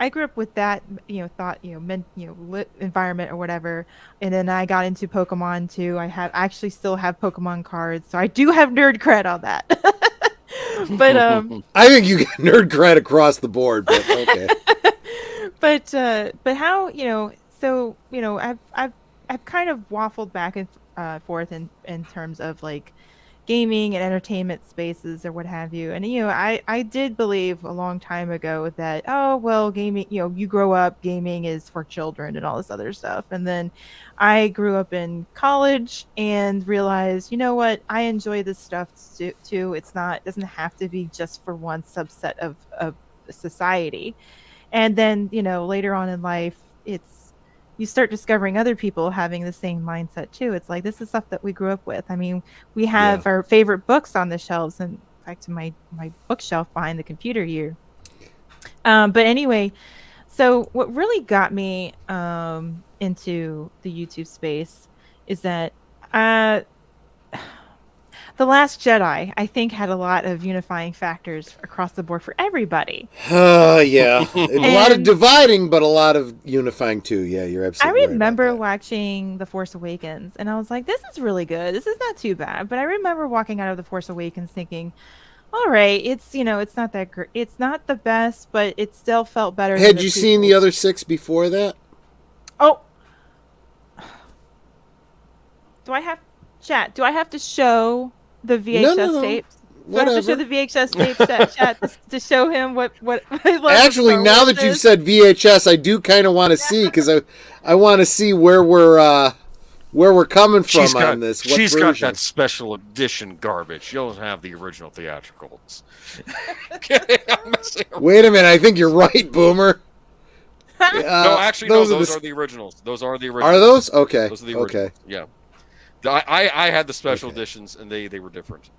grew up with that, lit environment or whatever, and then I got into Pokemon too. I actually still have Pokemon cards, so I do have nerd cred on that. But I think you get nerd cred across the board, but okay. but how so I've kind of waffled back and forth in terms of like gaming and entertainment spaces or what have you. And I did believe a long time ago that gaming, you grow up, gaming is for children and all this other stuff. And then I grew up in college and realized, what, I enjoy this stuff too. It doesn't have to be just for one subset of society. And then later on in life, you start discovering other people having the same mindset too. It's like, this is stuff that we grew up with. I mean, we have our favorite books on the shelves, and back to my bookshelf behind the computer here. But anyway, so what really got me into the YouTube space is that The Last Jedi, I think, had a lot of unifying factors across the board for everybody. Yeah. A lot of dividing, but a lot of unifying too. Yeah, you're absolutely right. I remember watching The Force Awakens, and I was like, this is really good. This is not too bad. But I remember walking out of The Force Awakens thinking, all right, it's not that great. It's not the best, but it still felt better. Had you seen the other 6 before that? Oh. Do I have to show the VHS tapes? Do I have to show the VHS tapes chat to show him what I love? Actually, now that you've said VHS, I do kind of want to see, because I want to see where we're coming from on this. She's got that special edition garbage. You'll have the original theatricals. Wait a minute, I think you're right, Boomer. No, actually, those are the originals. Those are the originals. Are those? Okay. Those are the originals. Okay. Yeah. I had the special editions, and they were different.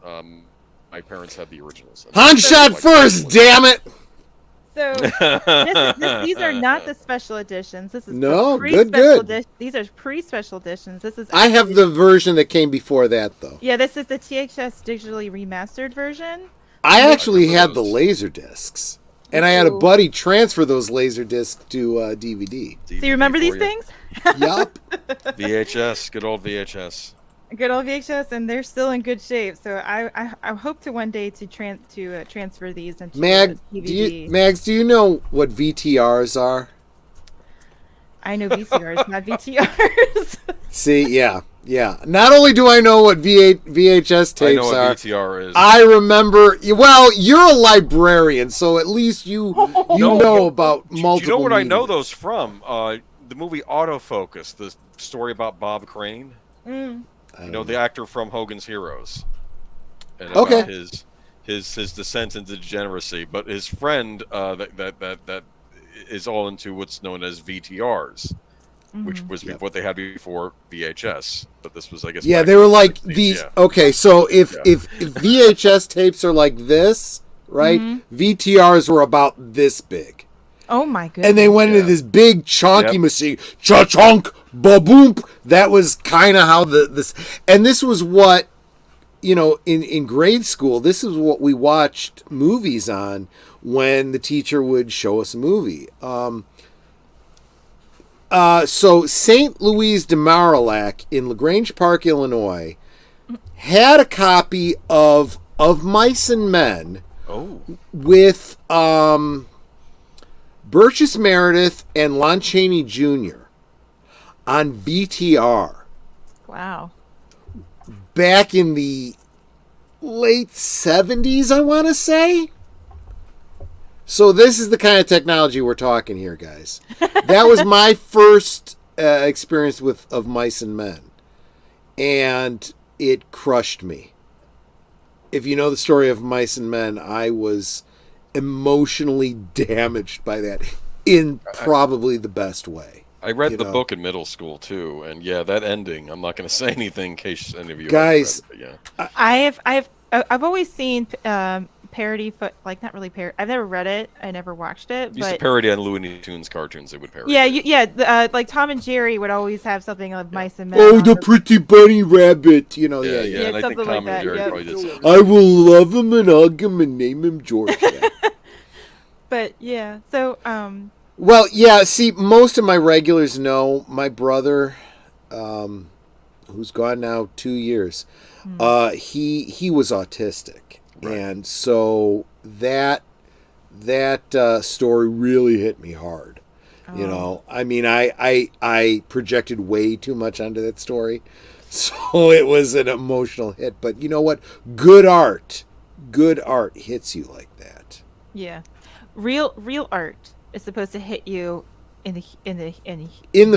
My parents had the originals. Han shot first, damn it! So these are not the special editions. This is good. These are pre-special editions. I have the version that came before that, though. Yeah, this is the THS digitally remastered version. I actually had the laser discs, and I had a buddy transfer those laser discs to DVD. So you remember these things? Yup. VHS, good old VHS. Good old VHS, and they're still in good shape. So I hope to one day to transfer these into DVD. Mags, do you know what VTRs are? I know VCRs, not VTRs. See, yeah. Not only do I know what VHS tapes are, I know what VTR is. I remember. Well, you're a librarian, so at least you know about multiple. Do you know what media. I know those from? The movie Autofocus, the story about Bob Crane. The actor from Hogan's Heroes. And about his descent into degeneracy, but his friend that is all into what's known as VTRs. which was what they had before VHS. But this was, I guess, they were like these. Yeah. Okay, so if VHS tapes are like this, right? VTRs were about this big. Oh my goodness! And they went into this big chonky machine, cha-chonk, ba-boom. That was kind of how this, and this was what, in grade school. This is what we watched movies on when the teacher would show us a movie. So St. Louis de Marillac in LaGrange Park, Illinois, had a copy of Mice and Men with Burgess Meredith and Lon Chaney Jr. on VTR. Wow. Back in the late 70s, I want to say. So this is the kind of technology we're talking here, guys. That was my first experience of Mice and Men. And it crushed me. If you know the story of Mice and Men, I was emotionally damaged by that in probably the best way. I read the book in middle school too, and that ending. I'm not going to say anything in case any of you guys. I've always seen parody, not really parody. I've never read it. I never watched it. Used to parody on Looney Tunes cartoons. They would parody. Like Tom and Jerry would always have something of Mice and Men. Oh, the pretty bunny rabbit. And I think Tom and Jerry probably did something. I will love him and hug him and name him George. But so see, most of my regulars know my brother, who's gone now 2 years. He was autistic. Right. And so that story really hit me hard. I mean, I projected way too much onto that story, so it was an emotional hit. But you know what? Good art hits you like that. Yeah, real art is supposed to hit you in the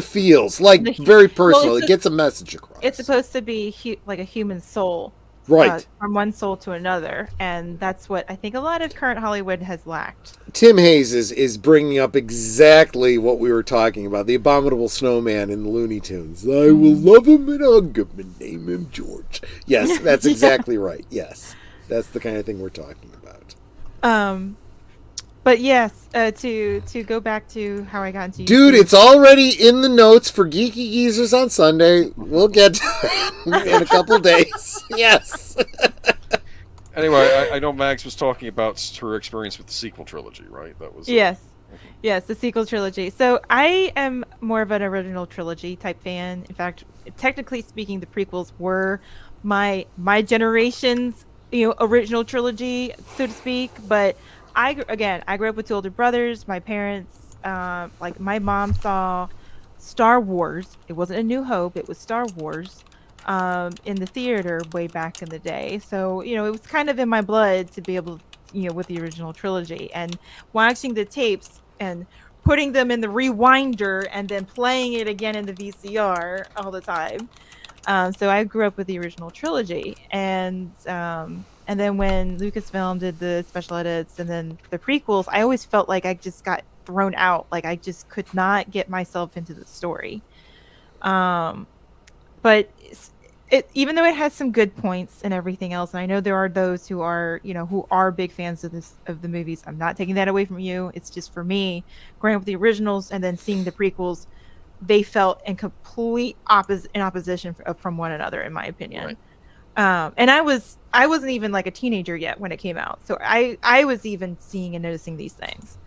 feels, very personal. It gets a message across. It's supposed to be like a human soul. Right. From one soul to another. And that's what I think a lot of current Hollywood has lacked. Tim Hayes is bringing up exactly what we were talking about. The Abominable Snowman in the Looney Tunes. I will love him and hug him and name him George. Yes, that's exactly right. Yes. That's the kind of thing we're talking about. But yes, to go back to how I got into YouTube. Dude, it's already in the notes for Geeky Geezers on Sunday. We'll get to that in a couple days. Yes. Anyway, I know Mags was talking about her experience with the sequel trilogy, right? That was Yes, the sequel trilogy. So I am more of an original trilogy type fan. In fact, technically speaking, the prequels were my generation's original trilogy, so to speak. But I grew up with two older brothers. My parents, my mom saw Star Wars. It wasn't A New Hope. It was Star Wars in the theater way back in the day. So, it was kind of in my blood to be able to, with the original trilogy. And watching the tapes and putting them in the rewinder and then playing it again in the VCR all the time. So I grew up with the original trilogy. And then when Lucasfilm did the special edits and then the prequels, I always felt like I just got thrown out. Like I just could not get myself into the story. But even though it has some good points and everything else, and I know there are those who are, who are big fans of the movies. I'm not taking that away from you. It's just for me, growing up with the originals and then seeing the prequels, they felt in complete opposition from one another, in my opinion. Right. And I wasn't even like a teenager yet when it came out, so I was even seeing and noticing these things.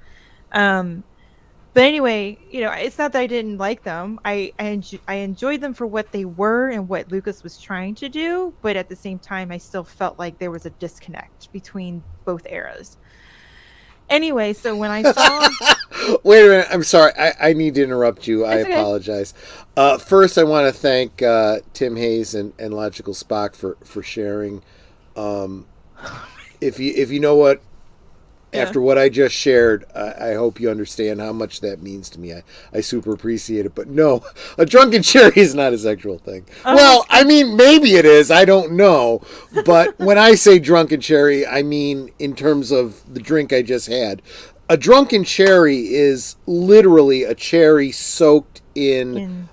But anyway, it's not that I didn't like them. I enjoyed them for what they were and what Lucas was trying to do, but at the same time, I still felt like there was a disconnect between both eras. Anyway, so when I saw... Wait a minute. I'm sorry. I need to interrupt you. I apologize. First, I want to thank Tim Hayes and Logical Spock for sharing. If you know what, after what I just shared, I hope you understand how much that means to me. I super appreciate it. But no, a drunken cherry is not a sexual thing. Well, I mean, maybe it is. I don't know. But when I say drunken cherry, I mean in terms of the drink I just had. A drunken cherry is literally a cherry soaked in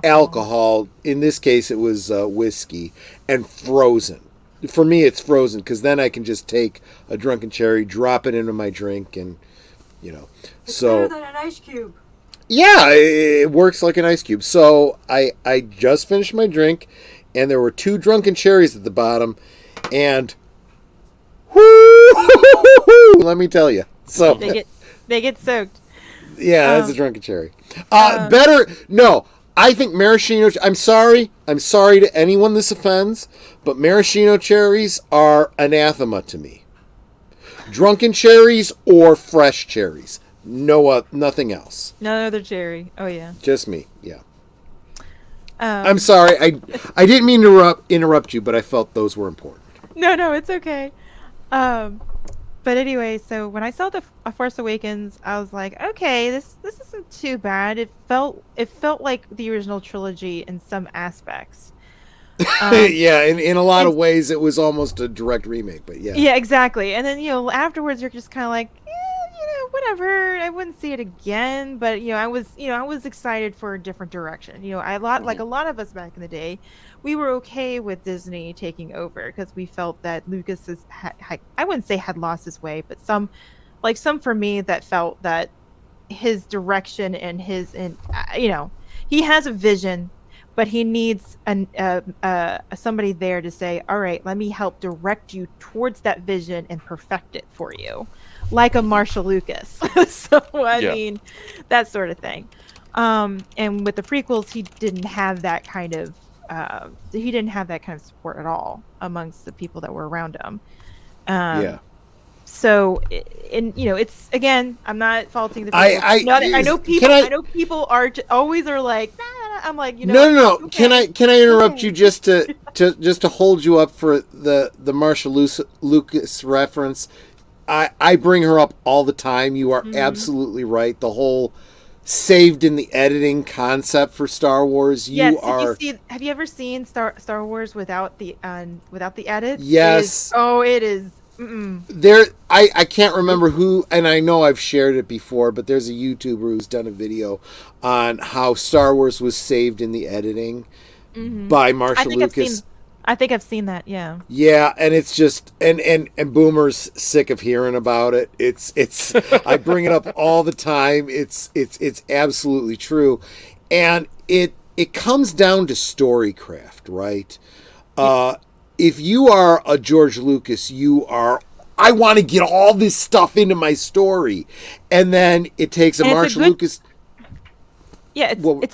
alcohol. In this case, it was whiskey and frozen. For me, it's frozen because then I can just take a drunken cherry, drop it into my drink, and It's so better than an ice cube. yeah, it works like an ice cube. So I just finished my drink, and there were 2 drunken cherries at the bottom, and whoo, let me tell you. So they get soaked. yeah, that's a drunken cherry. Better no. I think maraschino. I'm sorry to anyone this offends, but maraschino cherries are anathema to me. Drunken cherries or fresh cherries. No, nothing else. No other cherry. Oh yeah. Just me. Yeah. I'm sorry. I didn't mean to interrupt you, but I felt those were important. No, it's okay. But anyway, so when I saw the Force Awakens, I was like, okay, this isn't too bad. It felt like the original trilogy in some aspects. Yeah, in a lot of ways, it was almost a direct remake. But yeah. Yeah, exactly. And then afterwards, you're just kind of like, whatever. I wouldn't see it again. But I was excited for a different direction. Like a lot of us back in the day, we were okay with Disney taking over because we felt that Lucas I wouldn't say had lost his way, but some for me that felt that his direction and he has a vision, but he needs somebody there to say, all right, let me help direct you towards that vision and perfect it for you, like a Marshall Lucas. So I mean, that sort of thing. And with the prequels, he didn't have that kind of support at all amongst the people that were around him. So, it's, again, I'm not faulting the people. I know people always are like, nah. I'm like, No. Okay. Can I interrupt you just to hold you up for the Marshall Lucas reference? I bring her up all the time. You are absolutely right. The whole saved in the editing concept for Star Wars. Have you ever seen Star Wars without the edits? Yes. It is. There, I can't remember who, and I know I've shared it before, but there's a YouTuber who's done a video on how Star Wars was saved in the editing by Marshall Lucas. I think I've seen that. Yeah. Yeah, and it's just and Boomer's sick of hearing about it. It's I bring it up all the time. It's absolutely true, and it comes down to storycraft, right? If you are a George Lucas, I want to get all this stuff into my story, and then it takes a Marshall Lucas. Yeah, it's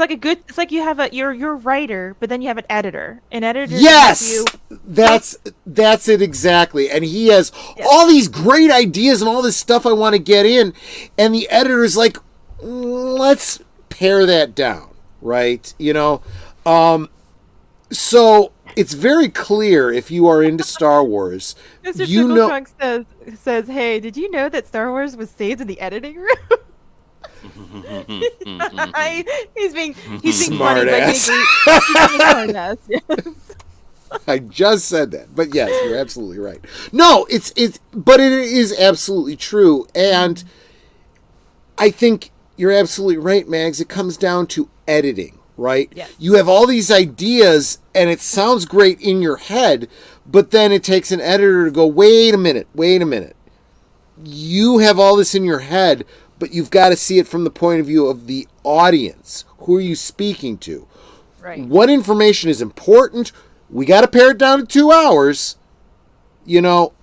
like you have you're a writer, but then you have an editor. An editor. Yes, that's it exactly. And he has all these great ideas and all this stuff I want to get in, and the editor's like, let's pare that down, right? So it's very clear if you are into Star Wars. Mr. Trunk says, "Hey, did you know that Star Wars was saved in the editing room?" he's being smart funny, ass. But he's being a smart ass. Yes. I just said that, but yes, you're absolutely right. No, but it is absolutely true, and I think you're absolutely right, Mags. It comes down to editing, right? Yes. You have all these ideas, and it sounds great in your head, but then it takes an editor to go, wait a minute. You have all this in your head, but you've got to see it from the point of view of the audience. Who are you speaking to? Right. What information is important? We got to pare it down to 2 hours. It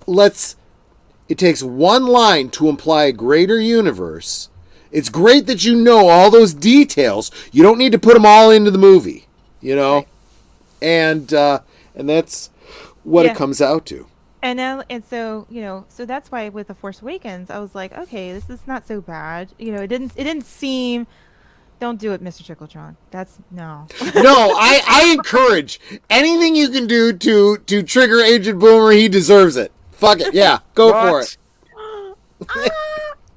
takes one line to imply a greater universe. It's great that you know all those details. You don't need to put them all into the movie, Right. And that's what it comes out to. And so that's why with The Force Awakens, I was like, okay, this is not so bad. It didn't seem. Don't do it, Mr. Chickletron. That's no. No, I encourage anything you can do to trigger Agent Boomer. He deserves it. Fuck it, yeah, go for it.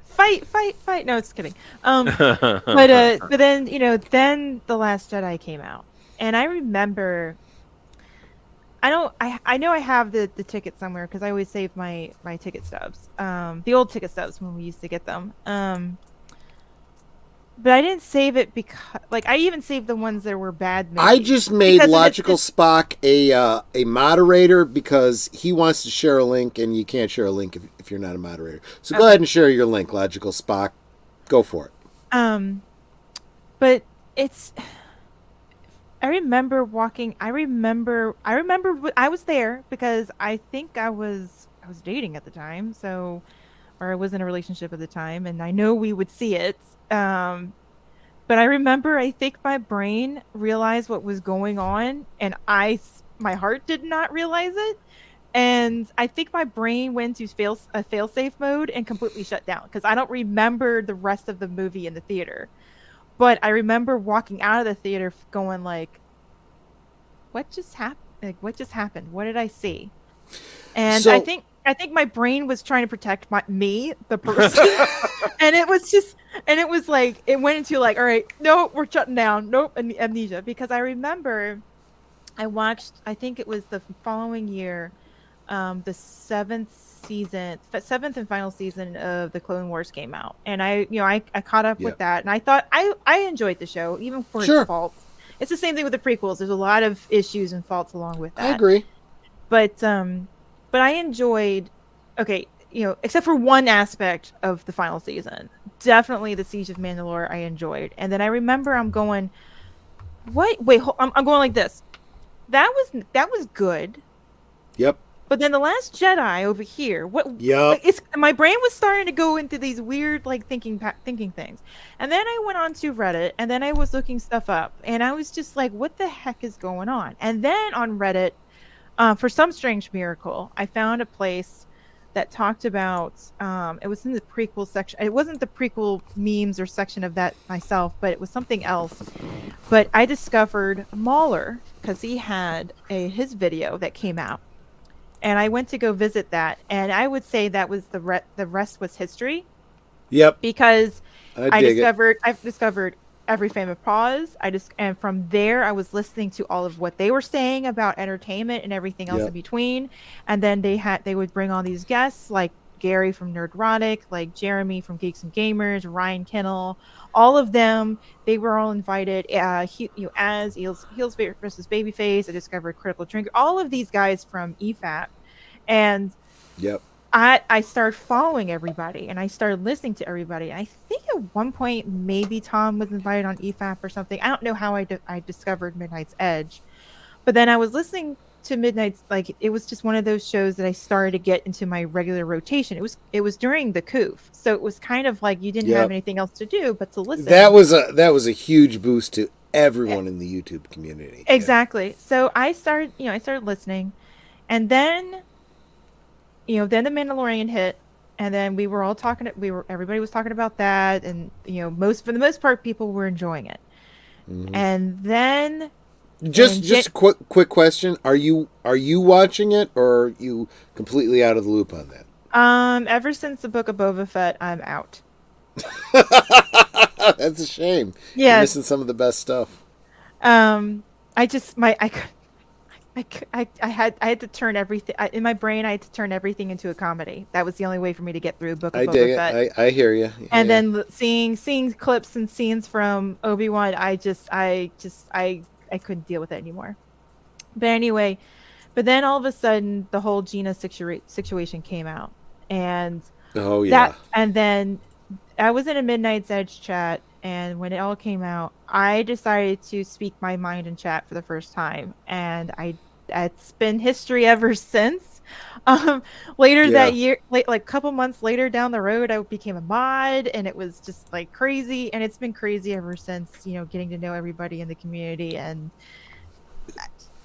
Fight! No, it's kidding. But then then The Last Jedi came out, and I remember. I know I have the ticket somewhere because I always save my ticket stubs. The old ticket stubs when we used to get them. But I didn't save it because, like, I even saved the ones that were bad movies. I just made Logical Spock a moderator because he wants to share a link, and you can't share a link if you're not a moderator. So go ahead and share your link, Logical Spock. Go for it. But it's. I remember walking. I remember. I was there because I think I was dating at the time, so, or I was in a relationship at the time, and I know we would see it. But I remember, I think my brain realized what was going on, and my heart did not realize it. And I think my brain went into fail-safe mode and completely shut down because I don't remember the rest of the movie in the theater. But I remember walking out of the theater going like, what just happened? Like, what just happened? What did I see? And I think my brain was trying to protect me, the person. And it was like, it went into like, all right, no, we're shutting down. Nope, amnesia. Because I remember I watched, I think it was the following year, the seventh and final season of the Clone Wars came out. And I caught up with that. And I thought I enjoyed the show, even for its faults. It's the same thing with the prequels. There's a lot of issues and faults along with that. I agree. But I enjoyed, except for one aspect of the final season. Definitely the Siege of Mandalore I enjoyed. And then I remember I'm going, what? Wait, I'm going like this. That was good. Yep. But then The Last Jedi over here, my brain was starting to go into these weird like thinking things. And then I went on to Reddit, and then I was looking stuff up, and I was just like, what the heck is going on? And then on Reddit, for some strange miracle, I found a place that talked about, it was in the prequel section. It wasn't the prequel memes or section of that myself, but it was something else. But I discovered Mauler because he had his video that came out. And I went to go visit that, and I would say that was the rest was history. Yep. Because I've discovered every frame of pause. And from there I was listening to all of what they were saying about entertainment and everything else in between. And then they would bring on these guests like Gary from Nerdrotic, like Jeremy from Geeks and Gamers, Ryan Kennel, all of them. They were all invited. As Heels versus Babyface, I discovered Critical Drinker, all of these guys from EFAP, and I started following everybody, and I started listening to everybody. I think at one point maybe Tom was invited on EFAP or something. I don't know how I discovered Midnight's Edge, but then I was listening to Midnight's, like, it was just one of those shows that I started to get into my regular rotation. It was during the COOF, so it was kind of like you didn't have anything else to do but to listen. That was a huge boost to everyone in the YouTube community. Exactly. So I started listening, and then then The Mandalorian hit, and then we were all talking. Everybody was talking about that, and for the most part, people were enjoying it. Mm-hmm. And then. Just quick question: Are you watching it, or are you completely out of the loop on that? Ever since the Book of Boba Fett, I'm out. That's a shame. Yeah, you're missing some of the best stuff. I had to turn everything in my brain. I had to turn everything into a comedy. That was the only way for me to get through Book of Boba Fett. I hear you. And then seeing clips and scenes from Obi-Wan, I couldn't deal with it anymore. But anyway, then all of a sudden the whole Gina situation came out, and and then I was in a Midnight's Edge chat, and when it all came out, I decided to speak my mind in chat for the first time, and it's been history ever since. That year, like a couple months later down the road, I became a mod, and it was just like crazy, and it's been crazy ever since, getting to know everybody in the community. And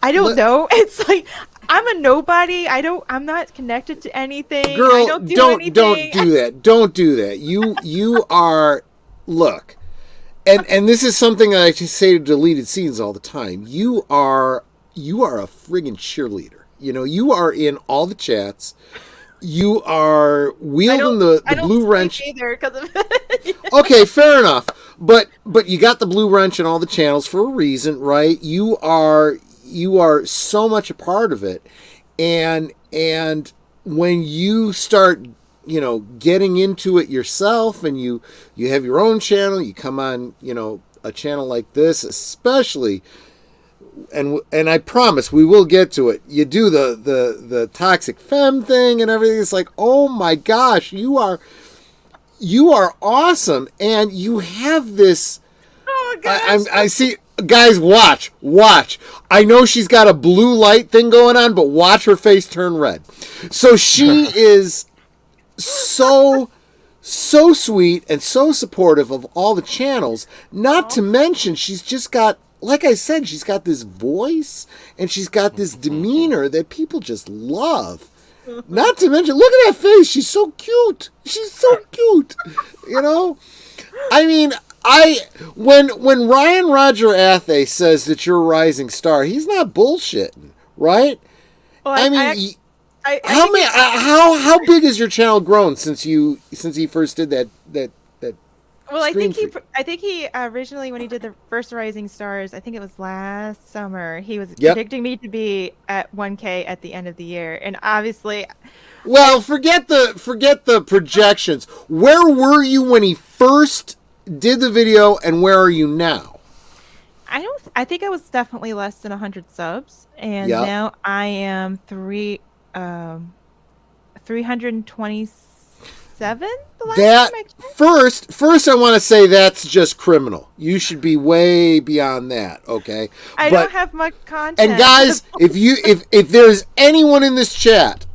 I don't know, it's like I'm a nobody. I'm not connected to anything. Girl, I don't do anything. Don't do that. You are, look, and this is something I say to deleted scenes all the time. You are a friggin' cheerleader. You are in all the chats. You are wielding the blue wrench. Either because of it. Okay, fair enough. But you got the blue wrench in all the channels for a reason, right? You are so much a part of it, and when you start getting into it yourself, and you have your own channel, you come on, a channel like this, especially, and I promise we will get to it. You do the toxic femme thing and everything. It's like, oh my gosh, you are awesome, and you have this. Oh gosh. I see. Guys, watch. I know she's got a blue light thing going on, but watch her face turn red. So she is so sweet and so supportive of all the channels. Not to mention, she's just got, like I said, she's got this voice and she's got this demeanor that people just love. Not to mention, look at that face. She's so cute. I mean, when Ryan Roger Athay says that you're a rising star, he's not bullshitting, right? Well, how big has your channel grown since he first did that? Well, I think he originally, when he did the first Rising Stars, I think it was last summer, he was predicting me to be at 1K at the end of the year, and obviously. Well, forget the projections. Where were you when he first did the video, and where are you now? I think I was definitely less than 100 subs, and now I am 327. First, I want to say that's just criminal. You should be way beyond that. Okay, I don't have much content. And guys, if there's anyone in this chat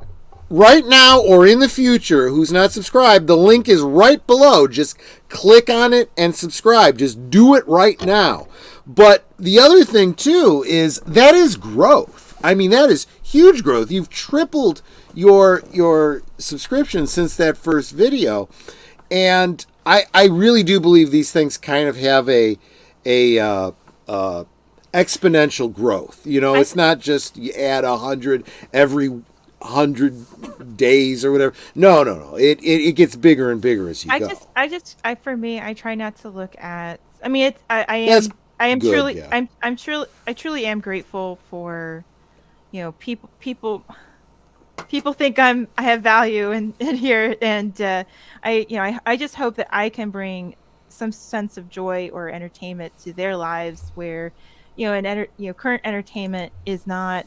right now or in the future who's not subscribed, the link is right below. Just click on it and subscribe. Just do it right now. But the other thing too is that is growth. I mean, that is huge growth. You've tripled your subscription since that first video, and I really do believe these things kind of have a exponential growth. It's not just you add 100 every 100 days or whatever. No. It gets bigger and bigger as you go. For me, I try not to look at. I mean, I truly am grateful for, people think I have value in here, and I just hope that I can bring some sense of joy or entertainment to their lives where, current entertainment is not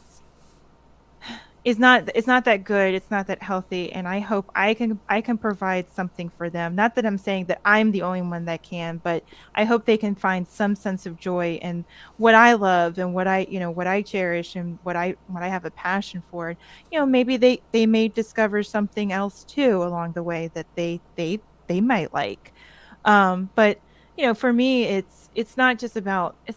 that good, it's not that healthy, and I hope I can provide something for them. Not that I'm saying that I'm the only one that can, but I hope they can find some sense of joy in what I love and what I cherish and what I have a passion for. Maybe they may discover something else too along the way that they might like. But for me, it's not just about the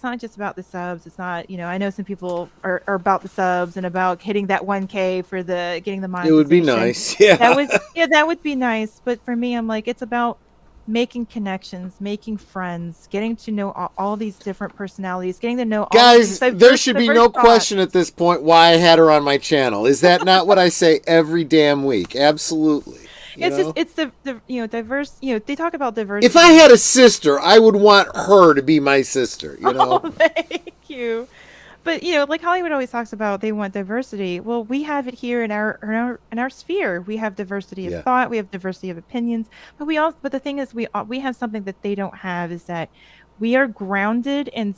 subs. It's not, I know some people are about the subs and about hitting that 1K for getting the monetization. It would be nice. Yeah. That would be nice. But for me, I'm like, it's about making connections, making friends, getting to know all these different personalities, getting to know all guys. There should be no question at this point why I had her on my channel. Is that not what I say every damn week? Absolutely. It's the diverse. They talk about diversity. If I had a sister, I would want her to be my sister. Oh, thank you. But like Hollywood always talks about, they want diversity. Well, we have it here in our sphere. We have diversity of thought. We have diversity of opinions. But But the thing is, we have something that they don't have. Is that we are grounded and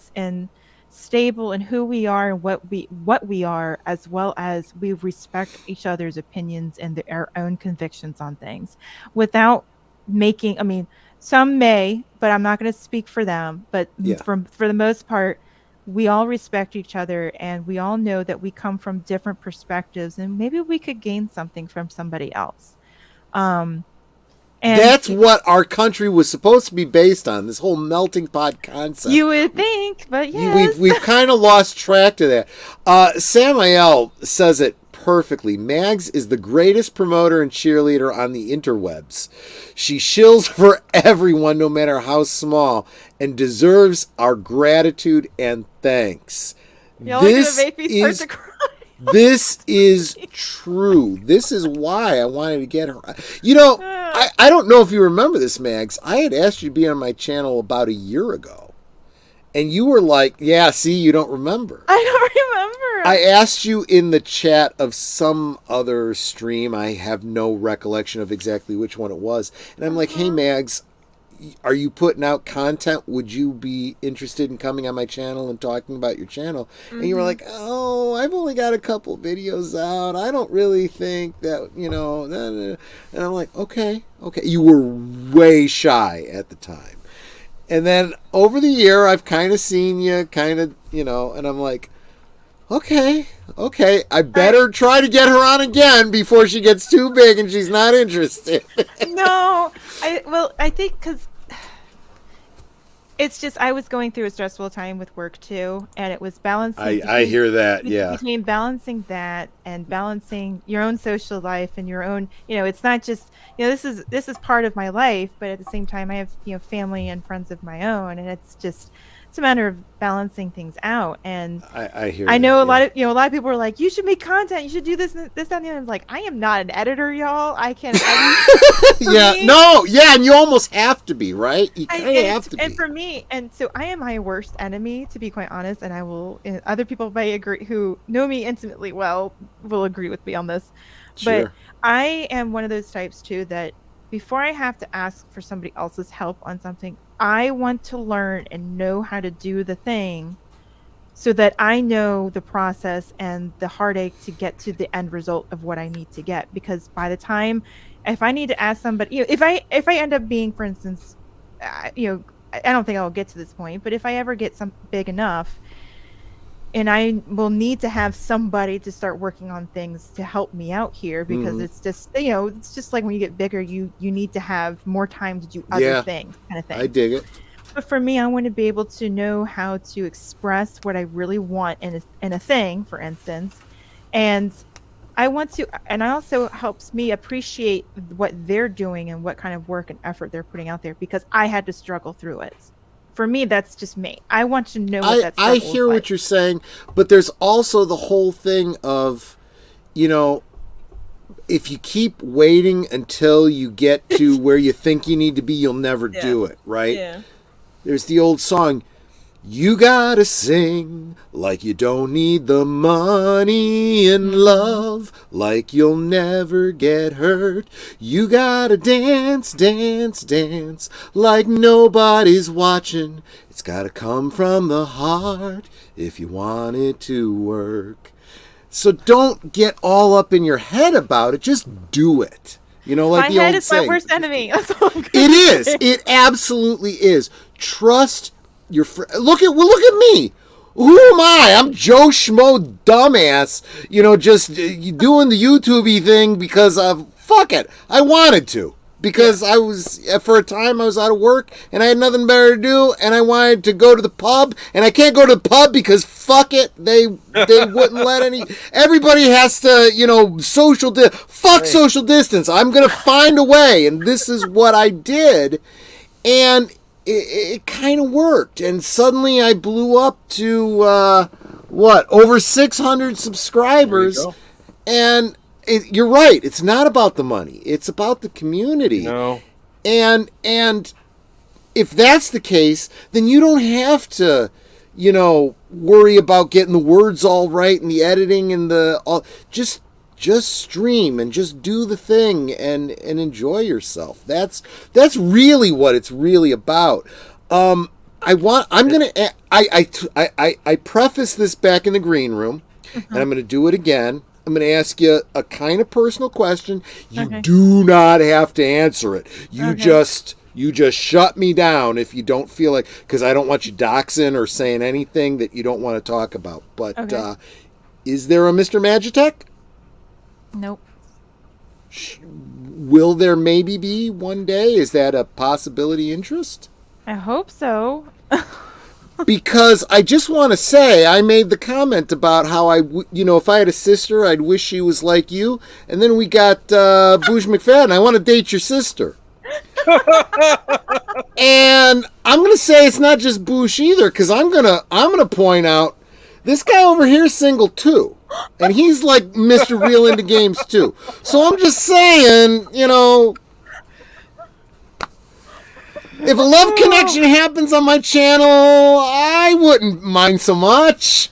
stable in who we are and what we are, as well as we respect each other's opinions and our own convictions on things, without making. I mean, some may, but I'm not going to speak for them. But for the most part, we all respect each other, and we all know that we come from different perspectives, and maybe we could gain something from somebody else. And that's what our country was supposed to be based on, this whole melting pot concept. You would think, but yes. We've kind of lost track to that. Samael says it perfectly. Mags is the greatest promoter and cheerleader on the interwebs. She shills for everyone, no matter how small, and deserves our gratitude and thanks. Y'all are going to make me start to cry. This is true. This is why I wanted to get her. I don't know if you remember this, Mags. I had asked you to be on my channel about a year ago. And you were like, yeah, see, you don't remember. I don't remember. I asked you in the chat of some other stream. I have no recollection of exactly which one it was. And I'm like, hey, Mags, are you putting out content? Would you be interested in coming on my channel and talking about your channel? And you were like, oh, I've only got a couple videos out. I don't really think that, And I'm like, okay. You were way shy at the time. And then over the year, I've kind of seen you and I'm like, okay. I better try to get her on again before she gets too big and she's not interested. No, I think because it's just I was going through a stressful time with work too, and it was balancing. I hear that, yeah. Between balancing that and balancing your own social life and your own, it's not just, this is part of my life, but at the same time I have, family and friends of my own, and it's a matter of balancing things out. And I hear. I know a lot of people are like, you should make content, you should do this, that, and the other. I'm like, I am not an editor, y'all. I can't. And you almost have to be, right? You kind of have to be. And for me, and so I am my worst enemy, to be quite honest. And I will. And other people may agree, who know me intimately well, will agree with me on this. Sure. But I am one of those types too that before I have to ask for somebody else's help on something, I want to learn and know how to do the thing so that I know the process and the heartache to get to the end result of what I need to get. Because by the time, if I need to ask somebody, if I end up being, for instance, I don't think I'll get to this point, but if I ever get some big enough, and I will need to have somebody to start working on things to help me out here, because it's just, it's just like when you get bigger, you need to have more time to do other things, kind of thing. I dig it. But for me, I want to be able to know how to express what I really want in a thing, for instance. And I want to, and it also helps me appreciate what they're doing and what kind of work and effort they're putting out there, because I had to struggle through it. For me, that's just me. I want to know what I hear what you're saying, but there's also the whole thing of, if you keep waiting until you get to where you think you need to be, you'll never do it, right? Yeah. There's the old song, you gotta sing like you don't need the money and love like you'll never get hurt. You gotta dance, dance, dance like nobody's watching. It's gotta come from the heart if you want it to work. So don't get all up in your head about it. Just do it. Like my the head old is saying. my worst enemy. That's all I'm It is. It absolutely is. Trust your friend. Look at me. Who am I? I'm Joe Schmo dumbass. Just doing the YouTube-y thing because fuck it. I wanted to. Because I was, for a time, I was out of work and I had nothing better to do, and I wanted to go to the pub, and I can't go to the pub because fuck it, they wouldn't let everybody has to, social distance. I'm going to find a way, and this is what I did, and it kind of worked, and suddenly I blew up to, over 600 subscribers, and you're right. It's not about the money. It's about the community. No. And if that's the case, then you don't have to, worry about getting the words all right and the editing and just stream and just do the thing and enjoy yourself. That's really what it's really about. I preface this back in the green room, and I'm going to do it again. I'm going to ask you a kind of personal question. You do not have to answer it. You just shut me down if you don't feel like, because I don't want you doxing or saying anything that you don't want to talk about. But is there a Mr. Magitek? Nope. Will there maybe be one day? Is that a possibility interest? I hope so. Because I just want to say, I made the comment about how if I had a sister, I'd wish she was like you. And then we got Boosh McFadden. I want to date your sister. And I'm going to say it's not just Boosh either, because I'm gonna point out this guy over here is single too. And he's like Mr. Real into games too. So I'm just saying, if a love connection happens on my channel, I wouldn't mind so much.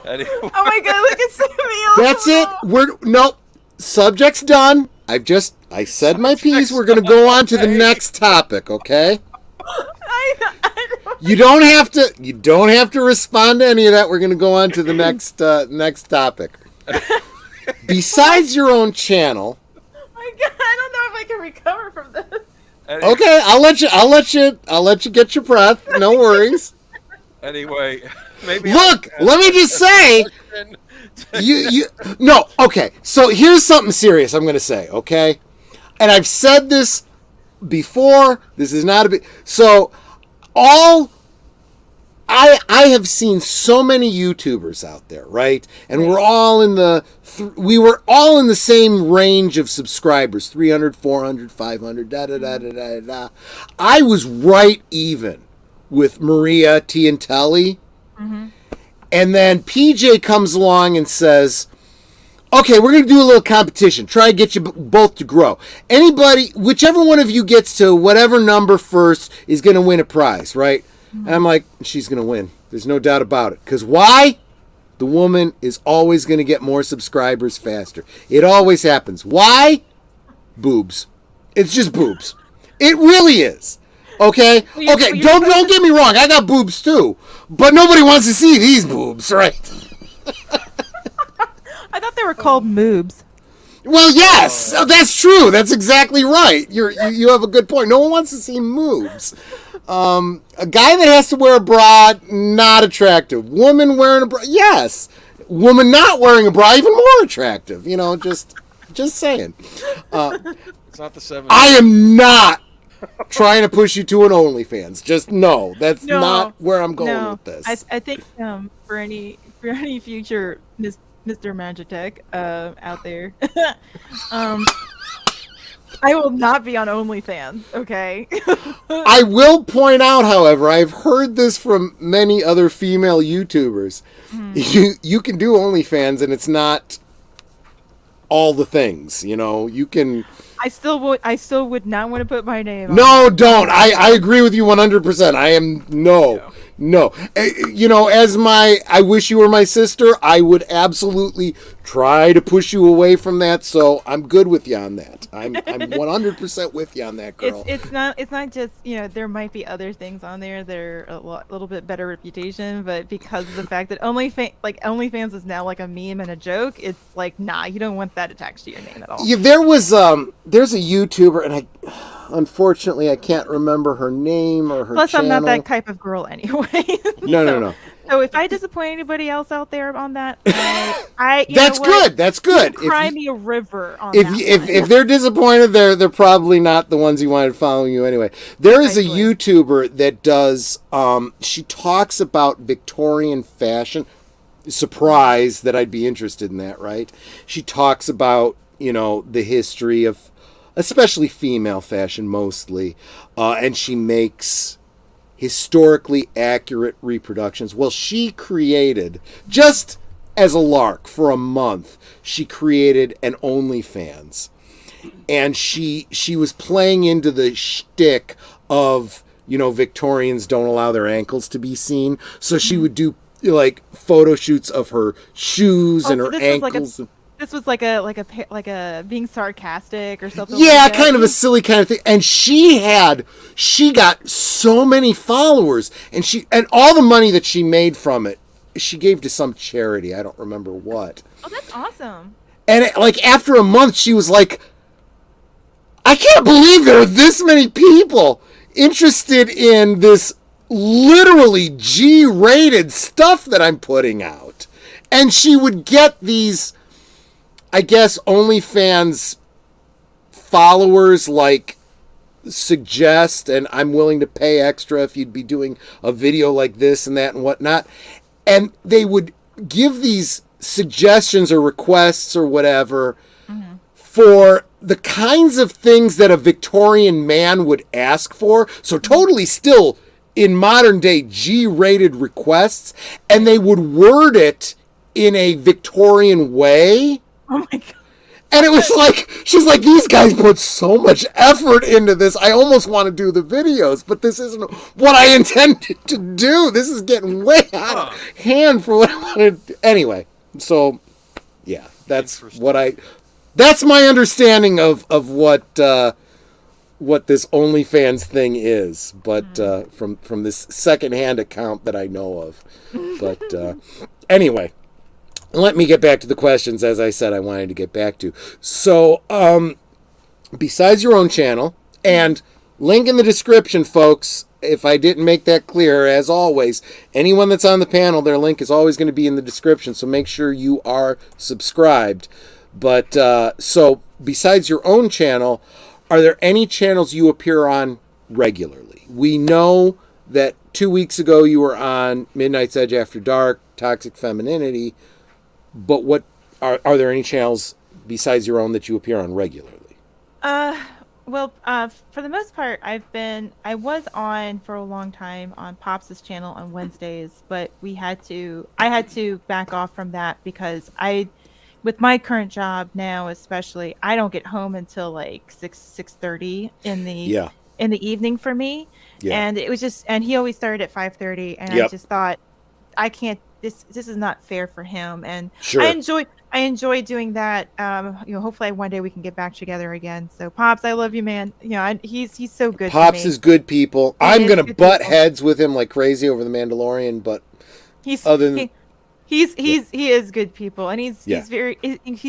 Anyway. Oh my god, look at Samuel. That's it. Nope. Subject's done. I said my piece. We're going to go on to the next topic, okay? I don't. You don't have to respond to any of that. We're going to go on to the next topic. Besides your own channel. Oh my god, I don't know if I can recover from this. Okay, I'll let you get your breath. No worries. Anyway, maybe. Look, let me just say. No, okay. So here's something serious I'm going to say, okay? And I've said this before. This is not a big. So I have seen so many YouTubers out there, right? And we're all we were all in the same range of subscribers, 300, 400, 500, da. I was right even with Maria Tiantelli. Mm-hmm. And then PJ comes along and says, okay, we're going to do a little competition. Try to get you both to grow. Whichever one of you gets to whatever number first is going to win a prize, right? And I'm like, she's going to win. There's no doubt about it. Because why? The woman is always going to get more subscribers faster. It always happens. Why? Boobs. It's just boobs. It really is. Okay? Okay, don't get me wrong. I got boobs too. But nobody wants to see these boobs, right? I thought they were called moobs. Well, yes, that's true. That's exactly right. You have a good point. No one wants to see moobs. A guy that has to wear a bra, not attractive. Woman wearing a bra, yes. Woman not wearing a bra, even more attractive. Just saying. It's not the 70s. I am not trying to push you to an OnlyFans. Just no, that's not where I'm going with this. I think for any future Mr. Magitek out there, I will not be on OnlyFans, okay? I will point out, however, I've heard this from many other female YouTubers. You can do OnlyFans and it's not all the things, you can... I still would not want to put my name on No, don't. I agree with you 100%. I am no. I wish you were my sister, I would absolutely try to push you away from that, so I'm good with you on that. I'm 100% with you on that, girl. It's not just, there might be other things on there that are a little bit better reputation, but because of the fact that OnlyFans is now like a meme and a joke, it's like, nah, you don't want that attached to your name at all. Yeah, there's a YouTuber, and unfortunately I can't remember her name or her Plus, channel. I'm not that type of girl anyway. No. So if I disappoint anybody else out there on that, That's good. That's good. You cry me a river on if that. If they're disappointed, they're probably not the ones you wanted following you anyway. There is a YouTuber that does. She talks about Victorian fashion. Surprised that I'd be interested in that, right? She talks about the history of, especially female fashion, mostly, and she makes historically accurate reproductions. Well, she created, just as a lark for a month, she created an OnlyFans. And she was playing into the shtick of, Victorians don't allow their ankles to be seen. So she would do photo shoots of her shoes and her ankles. This was like a being sarcastic or something. Yeah, like that. kind of a silly kind of thing. And she got so many followers, and all the money that she made from it, she gave to some charity. I don't remember what. Oh, that's awesome. And after a month, she was like, I can't believe there are this many people interested in this literally G-rated stuff that I'm putting out. And she would get these, I guess, OnlyFans followers suggest, and I'm willing to pay extra if you'd be doing a video like this and that and whatnot. And they would give these suggestions or requests or whatever for the kinds of things that a Victorian man would ask for. So totally still in modern day G-rated requests, and they would word it in a Victorian way. Oh my god. And it was like, she's like, these guys put so much effort into this. I almost want to do the videos, but this isn't what I intended to do. This is getting way out of hand for what I wanted to do. Anyway, so, yeah, that's my understanding of what this OnlyFans thing is, but from this secondhand account that I know of. But anyway. Let me get back to the questions, as I said I wanted to get back to. So, besides your own channel, and link in the description, folks, if I didn't make that clear, as always, anyone that's on the panel, their link is always going to be in the description, so make sure you are subscribed. But, so, besides your own channel, are there any channels you appear on regularly? We know that 2 weeks ago you were on Midnight's Edge After Dark, Toxic Femininity. But what are there any channels besides your own that you appear on regularly? Well, for the most part, I was on for a long time on Pops' channel on Wednesdays, but I had to back off from that because with my current job now, especially, I don't get home until like 6:30 in the evening for me. Yeah. And it was and he always started at 5:30, and I just thought, I can't. This is not fair for him, and sure. I enjoy doing that. Hopefully one day we can get back together again. So Pops, I love you, man. He's so good. Pops is good people. I'm gonna butt heads with him like crazy over the Mandalorian, but he is good people, and he's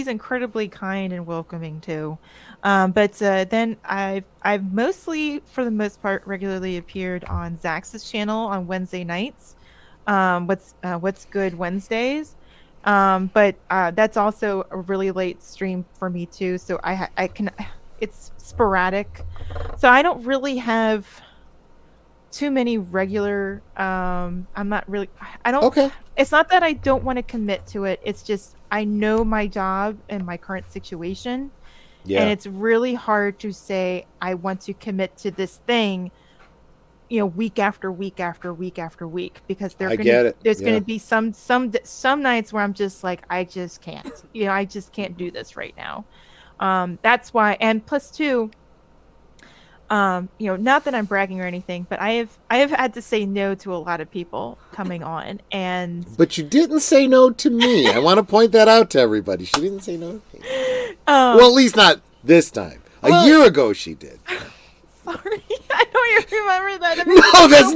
incredibly kind and welcoming too. But then I've mostly, for the most part, regularly appeared on Zax's channel on Wednesday nights. What's Good Wednesdays, but that's also a really late stream for me too. So it's sporadic. So I don't really have too many regular. I'm not really. I don't. Okay. It's not that I don't want to commit to it. It's just I know my job and my current situation, and it's really hard to say I want to commit to this thing. Week after week after week after week, because there's going to be some nights where I'm just like, I just can't, I just can't do this right now. That's why, and plus two, not that I'm bragging or anything, but I have had to say no to a lot of people coming on, but you didn't say no to me. I want to point that out to everybody. She didn't say no to me. Well, at least not this time. A year ago she did. Sorry, I don't even remember that. No, that's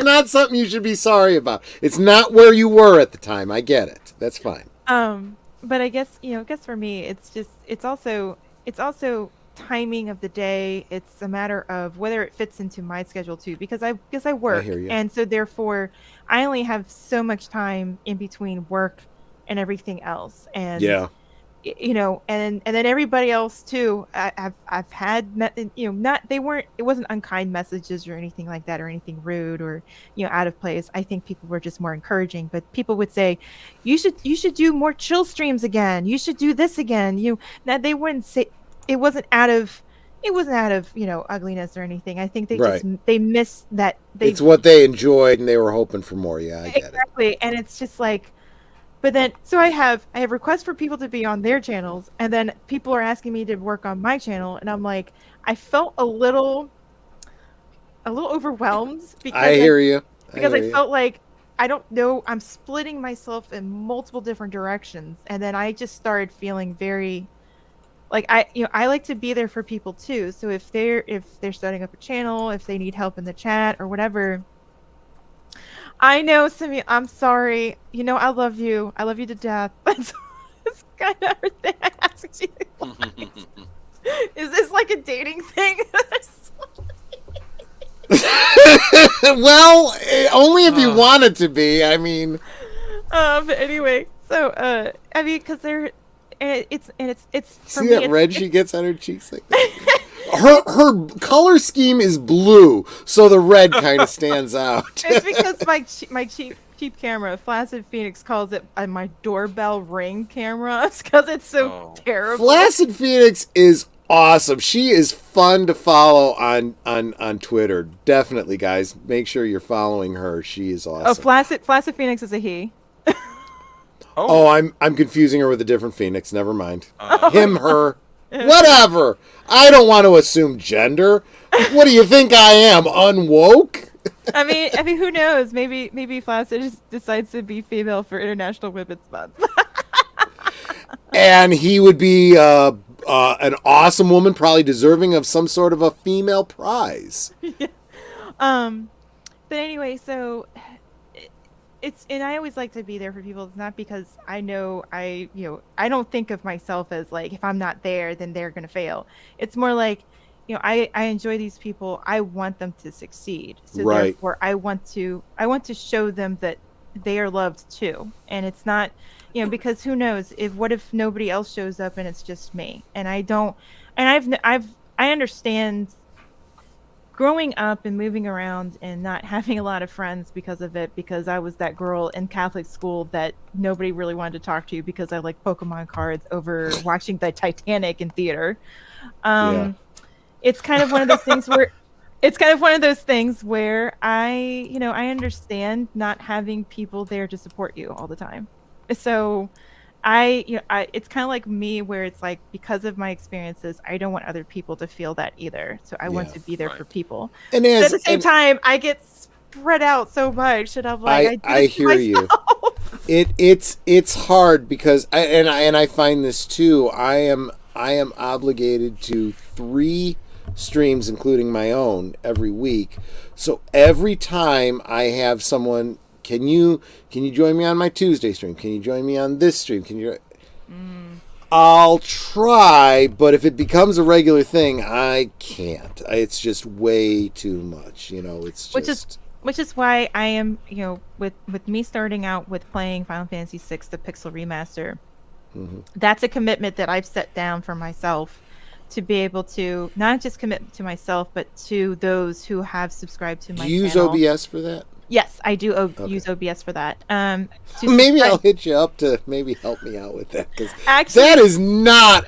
not something you should be sorry about. It's not where you were at the time. I get it. That's fine. But I guess for me, it's also timing of the day. It's a matter of whether it fits into my schedule too, because I work, and so therefore I only have so much time in between work and everything else, and and then everybody else too. I've had it wasn't unkind messages or anything like that, or anything rude or out of place. I think people were just more encouraging, but people would say, you should do more chill streams again. You should do this again. They wouldn't say it wasn't out of ugliness or anything. I think they missed that. It's what they enjoyed and they were hoping for more. Yeah, I get it. Exactly, and it's just like. But then, so I have requests for people to be on their channels, and then people are asking me to work on my channel, and I'm like, I felt a little overwhelmed because I felt like I don't know, I'm splitting myself in multiple different directions, and then I just started feeling very like I like to be there for people too. So if they're starting up a channel, if they need help in the chat or whatever. I know, Simi. I'm sorry. I love you. I love you to death. It's kind of everything I ask you. Is this like a dating thing? Well, only if you want it to be. I mean. But anyway, so because it's see that red she gets on her cheeks like that. Her color scheme is blue, so the red kind of stands out. It's because my cheap camera, Flaccid Phoenix, calls it my doorbell ring camera. It's because it's so terrible. Flaccid Phoenix is awesome. She is fun to follow on Twitter. Definitely, guys, make sure you're following her. She is awesome. Oh, Flaccid Phoenix is a he. Oh, I'm confusing her with a different Phoenix. Never mind. Him, her, whatever. I don't want to assume gender. What do you think I am, unwoke? I mean, who knows? Maybe Flaccid just decides to be female for International Women's Month. And he would be an awesome woman, probably deserving of some sort of a female prize. Yeah. But anyway, so it's, and I always like to be there for people. It's not because I know I don't think of myself as like, if I'm not there, then they're gonna fail. It's more like, I enjoy these people. I want them to succeed. So therefore, I want to show them that they are loved too. And it's not, because who knows what if nobody else shows up and it's just me? And I understand growing up and moving around and not having a lot of friends because of it, because I was that girl in Catholic school that nobody really wanted to talk to because I like Pokemon cards over watching the Titanic in theater. It's kind of one of those things where I understand not having people there to support you all the time. So it's kind of like me, where it's like, because of my experiences, I don't want other people to feel that either. So I want to be there for people. And at the same time, I get spread out so much, and I'm like, I hear you. It's hard because I find this too. I am obligated to 3 streams, including my own, every week. So every time I have someone, can you join me on my Tuesday stream? Can you join me on this stream? I'll try, but if it becomes a regular thing, I can't. It's just way too much. Which is why I am, with me starting out with playing Final Fantasy VI, the Pixel Remaster. Mm-hmm. That's a commitment that I've set down for myself, to be able to not just commit to myself, but to those who have subscribed to my channel. Do you use OBS for that? Yes, I do use OBS for that. Maybe I'll hit you up to maybe help me out with that, because that is not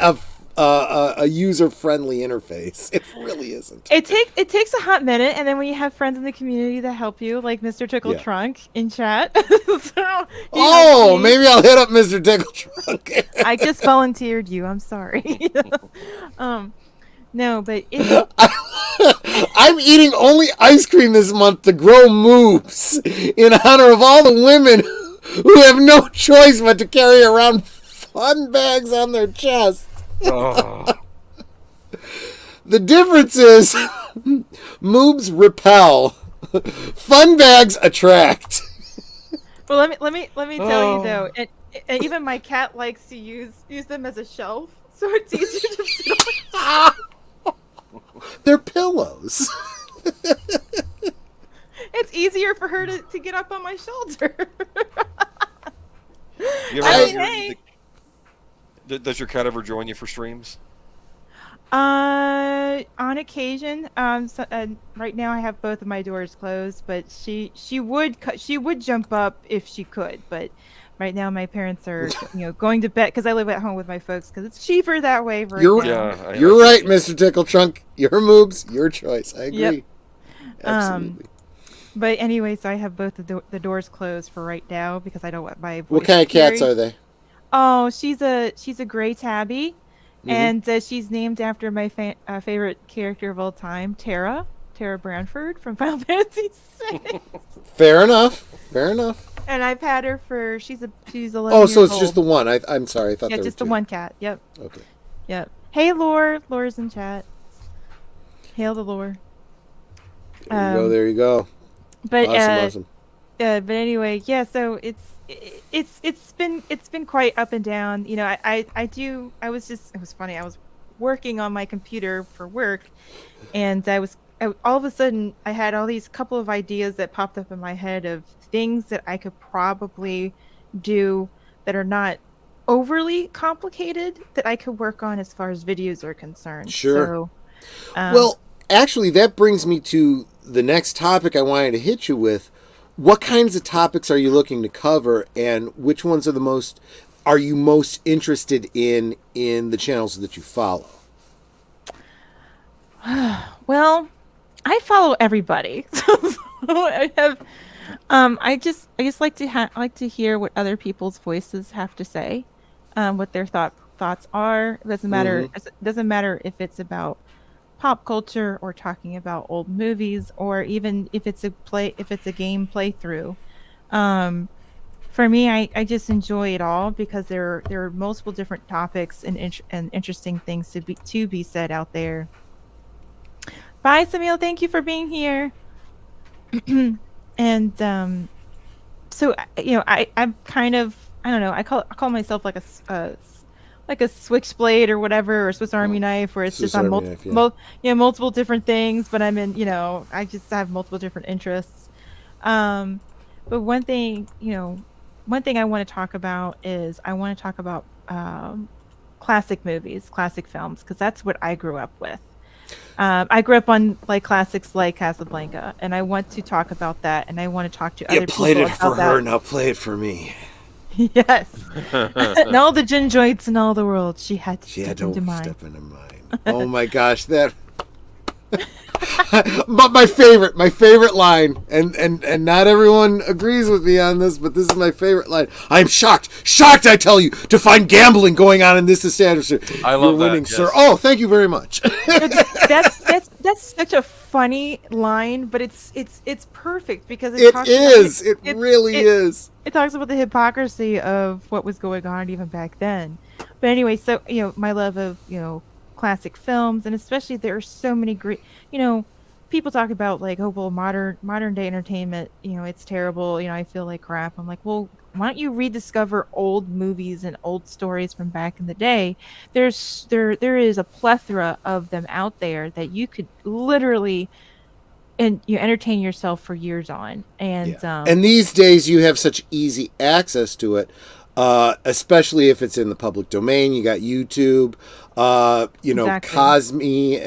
a user-friendly interface. It really isn't. It takes a hot minute, and then when you have friends in the community that help you, like Mr. Tickle Trunk in chat. So, maybe I'll hit up Mr. Tickle Trunk. I just volunteered you. I'm sorry. No, but I'm eating only ice cream this month to grow moves in honor of all the women who have no choice but to carry around fun bags on their chest. Oh. The difference is moobs repel, fun bags attract. Well, let me tell you though, and even my cat likes to use them as a shelf, so it's easier to sit on. They're pillows. It's easier for her to get up on my shoulder. Does your cat ever join you for streams? On occasion. Right now I have both of my doors closed, but she would jump up if she could. But right now my parents are going to bed, because I live at home with my folks, because it's cheaper that way. You're right, Mr. Tickle Trunk. Your moves, your choice. I agree. Yep. Absolutely. But anyway, so I have both the doors closed for right now, because I don't want my voice. What kind of cats are they? Oh, she's a gray tabby, and she's named after my favorite character of all time, Terra Branford from Final Fantasy VI. Fair enough. And I've had her for she's 11 Oh, so years it's old. Just the one. I'm sorry. I thought there just the one cat. Yep. Okay. Yep. Hey, Lore. Lore's in chat. Hail the Lore. There you go. But awesome. But anyway, yeah. So it's been quite up and down. It was funny. I was working on my computer for work, and all of a sudden I had all these couple of ideas that popped up in my head of things that I could probably do that are not overly complicated, that I could work on as far as videos are concerned. Sure. So, well, actually, that brings me to the next topic I wanted to hit you with. What kinds of topics are you looking to cover, and which ones are you most interested in the channels that you follow? Well, I follow everybody. So I have I just like to like to hear what other people's voices have to say, what their thoughts are. It doesn't matter if it's about pop culture or talking about old movies or even if it's a game playthrough. Um, for me, I just enjoy it all because there are multiple different topics and and interesting things to be said out there. Bye, Samuel. Thank you for being here. And so I'm kind of, I don't know, I call myself like like a switchblade or whatever, or Swiss Army knife, where it's Swiss just on Army knife, yeah. multiple different things, but I'm in, I just have multiple different interests. But one thing I want to talk about is I want to talk about classic movies, classic films, because that's what I grew up with. I grew up on like classics like Casablanca, and I want to talk about that, and I want to talk to other people played it about for that. her, now play it for me. Yes. And all the gin joints in all the world, she had to step into mine. Step into mine. Oh my gosh, that. But my favorite line, and not everyone agrees with me on this, but this is my favorite line. I'm shocked, I tell you, to find gambling going on in this establishment. I love You're winning, that, sir. yes. Oh, thank you very much. That's such a funny line, but it's perfect because it really is. It talks about the hypocrisy of what was going on even back then. But anyway, so my love of classic films, and especially there are so many great, people talk about like, oh well, modern day entertainment, it's terrible, I feel like crap. I'm like, well, why don't you rediscover old movies and old stories from back in the day? There is a plethora of them out there that you could literally and you entertain yourself for years on. And and these days you have such easy access to it, especially if it's in the public domain. You got YouTube, Exactly.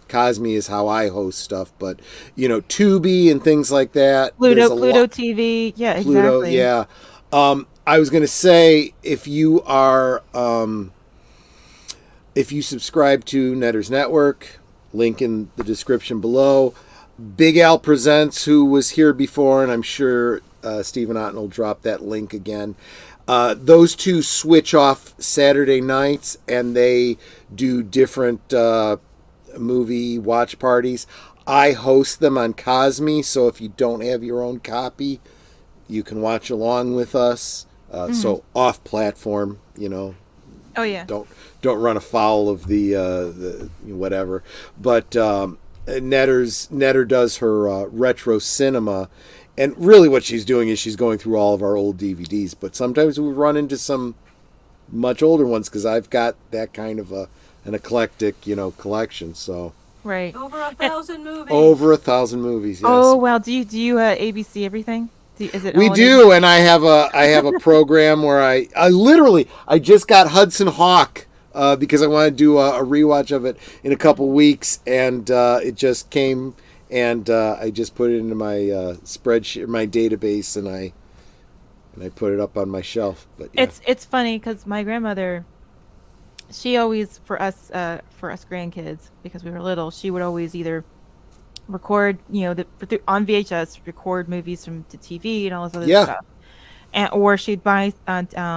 Cosme is how I host stuff, but Tubi and things like that. Pluto TV, yeah, Pluto, exactly. yeah. I was gonna say, if you are if you subscribe to Netter's Network, link in the description below. Big Al Presents, who was here before, and I'm sure Stephen Otten will drop that link again. Those two switch off Saturday nights, and they do different movie watch parties. I host them on Cosme, so if you don't have your own copy, you can watch along with us. So off platform, Oh yeah. Don't run afoul of the whatever. But Netter does her retro cinema, and really what she's doing is she's going through all of our old DVDs. But sometimes we run into some much older ones because I've got that kind of an eclectic collection. So Right. Over 1,000 movies. over 1,000 movies. Yes. Oh well, do you ABC everything? Is it We all in do, and I have a program where I just got Hudson Hawk because I want to do a rewatch of it in a couple weeks, and it just came, and I just put it into my spreadsheet, my database, and I put it up on my shelf. But yeah. It's funny because my grandmother, she always for us grandkids, because we were little, she would always either record on VHS, record movies from the TV and all this other stuff, or she'd buy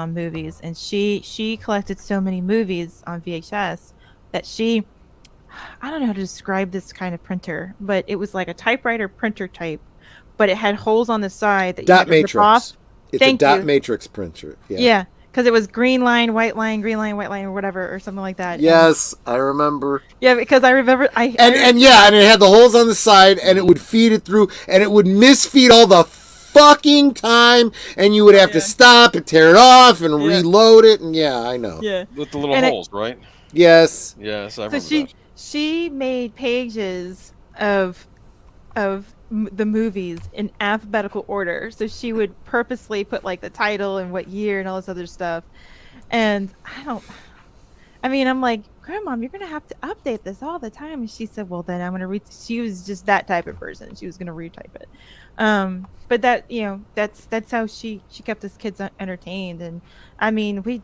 movies, and she collected so many movies on VHS that I don't know how to describe this kind of printer, but it was like a typewriter printer type, but it had holes on the side that you had to rip off. It's a dot matrix printer. Yeah, because it was green line, white line, green line, white line, or whatever, or something like that. Yes, I remember. Yeah, because I remember and it had the holes on the side, and it would feed it through, and it would misfeed all the fucking time, and you would have to stop and tear it off and reload it, and I know. Yeah. With the little holes, right? Yes. Yes, I remember So that. she made pages of the movies in alphabetical order, so she would purposely put like the title and what year and all this other stuff. And I'm like, Grandma, you're gonna have to update this all the time. And she said, well, then I'm gonna read. She was just that type of person. She was gonna retype it. But that that's how she kept us kids entertained. And I mean, we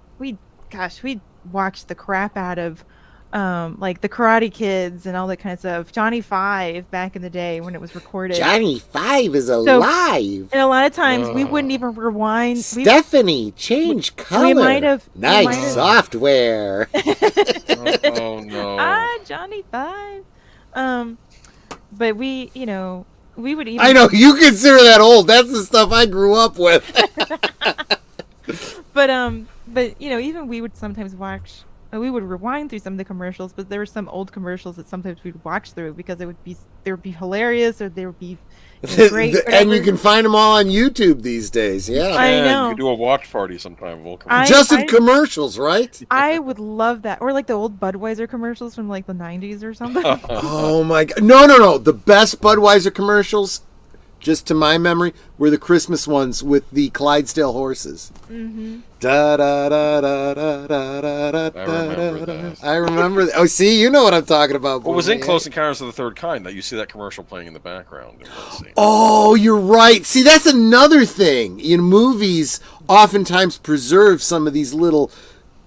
watched the crap out of like the Karate Kids and all that kind of stuff. Johnny Five back in the day when it was recorded. Johnny Five is alive. And a lot of times we wouldn't even rewind. Stephanie, change color. We might have nice software. Oh no. Johnny Five. But we, we would even. I know you consider that old. That's the stuff I grew up with. But even we would sometimes watch. We would rewind through some of the commercials, but there were some old commercials that sometimes we'd watch through because they would be hilarious or they would be great. And you can find them all on YouTube these days. Yeah, I know. You can do a watch party sometime. Just in commercials, right? I would love that, or like the old Budweiser commercials from like the '90s or something. Oh my God! No! The best Budweiser commercials, just to my memory, were the Christmas ones with the Clydesdale horses. Mm-hmm. Da da da da da da da da. I remember that. Oh, see, you know what I'm talking about. What was in Close Encounters of the Third Kind that you see that commercial playing in the background? Oh, you're right. See, that's another thing. In movies, oftentimes preserve some of these little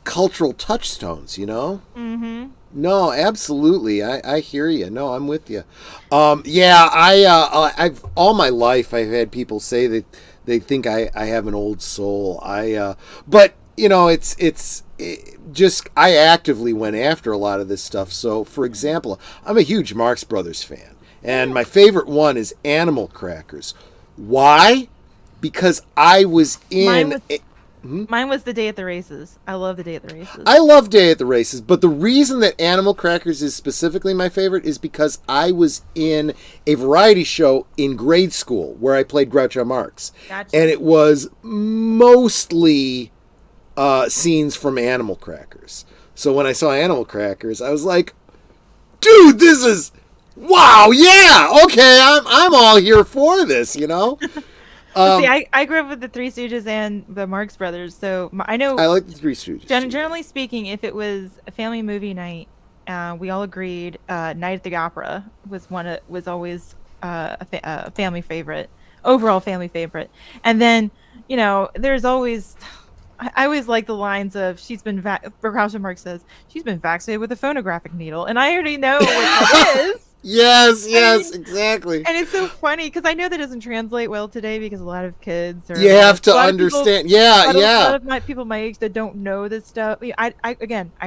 cultural touchstones. Mm-hmm. No, absolutely. I hear you. No, I'm with you. I've all my life I've had people say that they think I have an old soul. But it's just I actively went after a lot of this stuff. So, for example, I'm a huge Marx Brothers fan, and my favorite one is Animal Crackers. Why? Because I was in. Mine was The Day at the Races. I love The Day at the Races. I love Day at the Races, but the reason that Animal Crackers is specifically my favorite is because I was in a variety show in grade school where I played Groucho Marx. Gotcha. And it was mostly scenes from Animal Crackers. So when I saw Animal Crackers, I was like, dude, this is... Wow, yeah, okay, I'm all here for this, See, I grew up with the Three Stooges and the Marx Brothers, so I know. I like the Three Stooges. Generally speaking, if it was a family movie night, we all agreed Night at the Opera was always a family favorite, overall family favorite. And then there's always. I always like the lines of Groucho Marx says she's been vaccinated with a phonographic needle, and I already know what that is. Yes, exactly. And it's so funny because I know that doesn't translate well today because a lot of kids you have to understand. A lot of people my age that don't know this stuff. I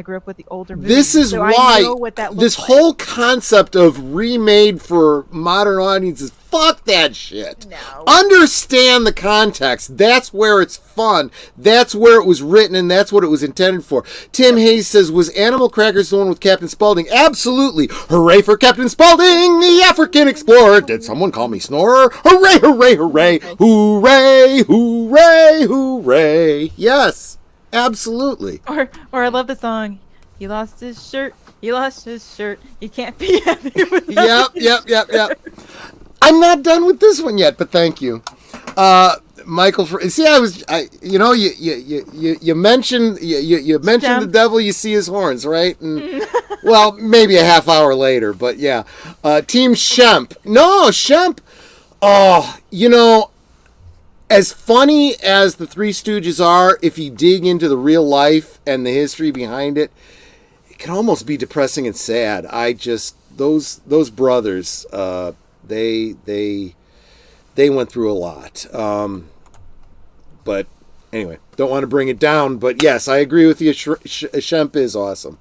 grew up with the older movies. This is so why I know what that this like. whole concept of remade for modern audiences, fuck that shit. No. Understand the context. That's where it's fun. That's where it was written, and that's what it was intended for. Tim Hayes says, was Animal Crackers the one with Captain Spaulding? Absolutely. Hooray for Captain Spaulding, the African explorer. Did someone call me Snorer? Hooray, hooray, hooray. Hooray, hooray, hooray. Yes, absolutely. Or I love the song, he lost his shirt, you can't be happy with Yep. I'm not done with this one yet, but thank you. Michael, you mentioned the devil, you see his horns, right? And well, maybe a half hour later, but yeah. Team Shemp. No, Shemp. Oh, as funny as the Three Stooges are, if you dig into the real life and the history behind it, it can almost be depressing and sad. Those brothers, they went through a lot. But anyway, don't want to bring it down. But yes, I agree with you. Shemp is awesome.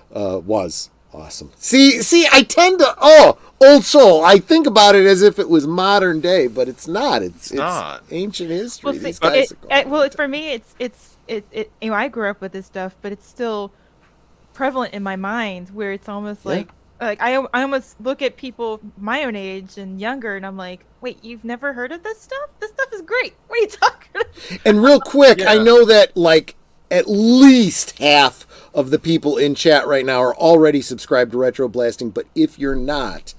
Was awesome. See, I tend to old soul. I think about it as if it was modern day, but it's not. It's not ancient history. Well, These guys for me, I grew up with this stuff, but it's still prevalent in my mind, where it's almost like I almost look at people my own age and younger, and I'm like, wait, you've never heard of this stuff? This stuff is great. What are you talking about? And real quick, I know that at least half of the people in chat right now are already subscribed to Retro Blasting, but if you're not,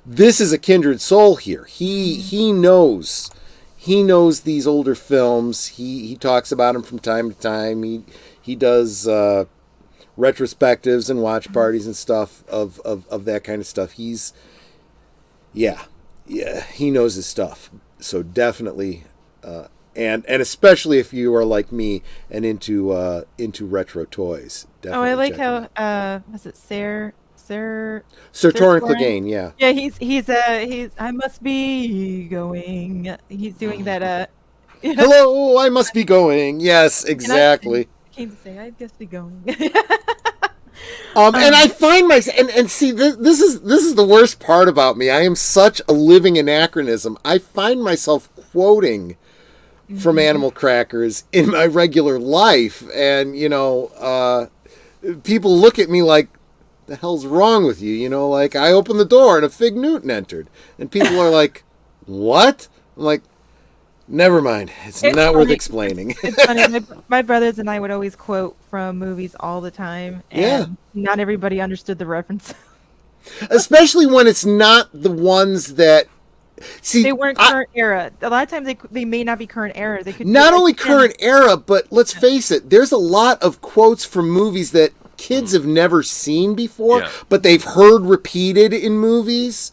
this is a kindred soul here. He knows these older films. He talks about them from time to time. He does retrospectives and watch parties and stuff of that kind of stuff. He knows his stuff. So definitely and especially if you are like me and into retro toys. Definitely I like check them out. how was it Sir Torrin Clegane, yeah. Yeah, he's I must be going. He's doing that Hello, I must be going. Yes, exactly. I came to say I must be going. And I find myself, and see, this is the worst part about me. I am such a living anachronism. I find myself quoting from Animal Crackers in my regular life, and people look at me like, "The hell's wrong with you?" Like I opened the door and a Fig Newton entered, and people are like, "What?" I'm like, never mind. It's not funny. worth explaining. It's funny. My brothers and I would always quote from movies all the time, and not everybody understood the reference. Especially when it's not the ones that... See, they weren't current era. A lot of times they may not be current era. They could not only current era, but let's face it, there's a lot of quotes from movies that kids have never seen before, but they've heard repeated in movies,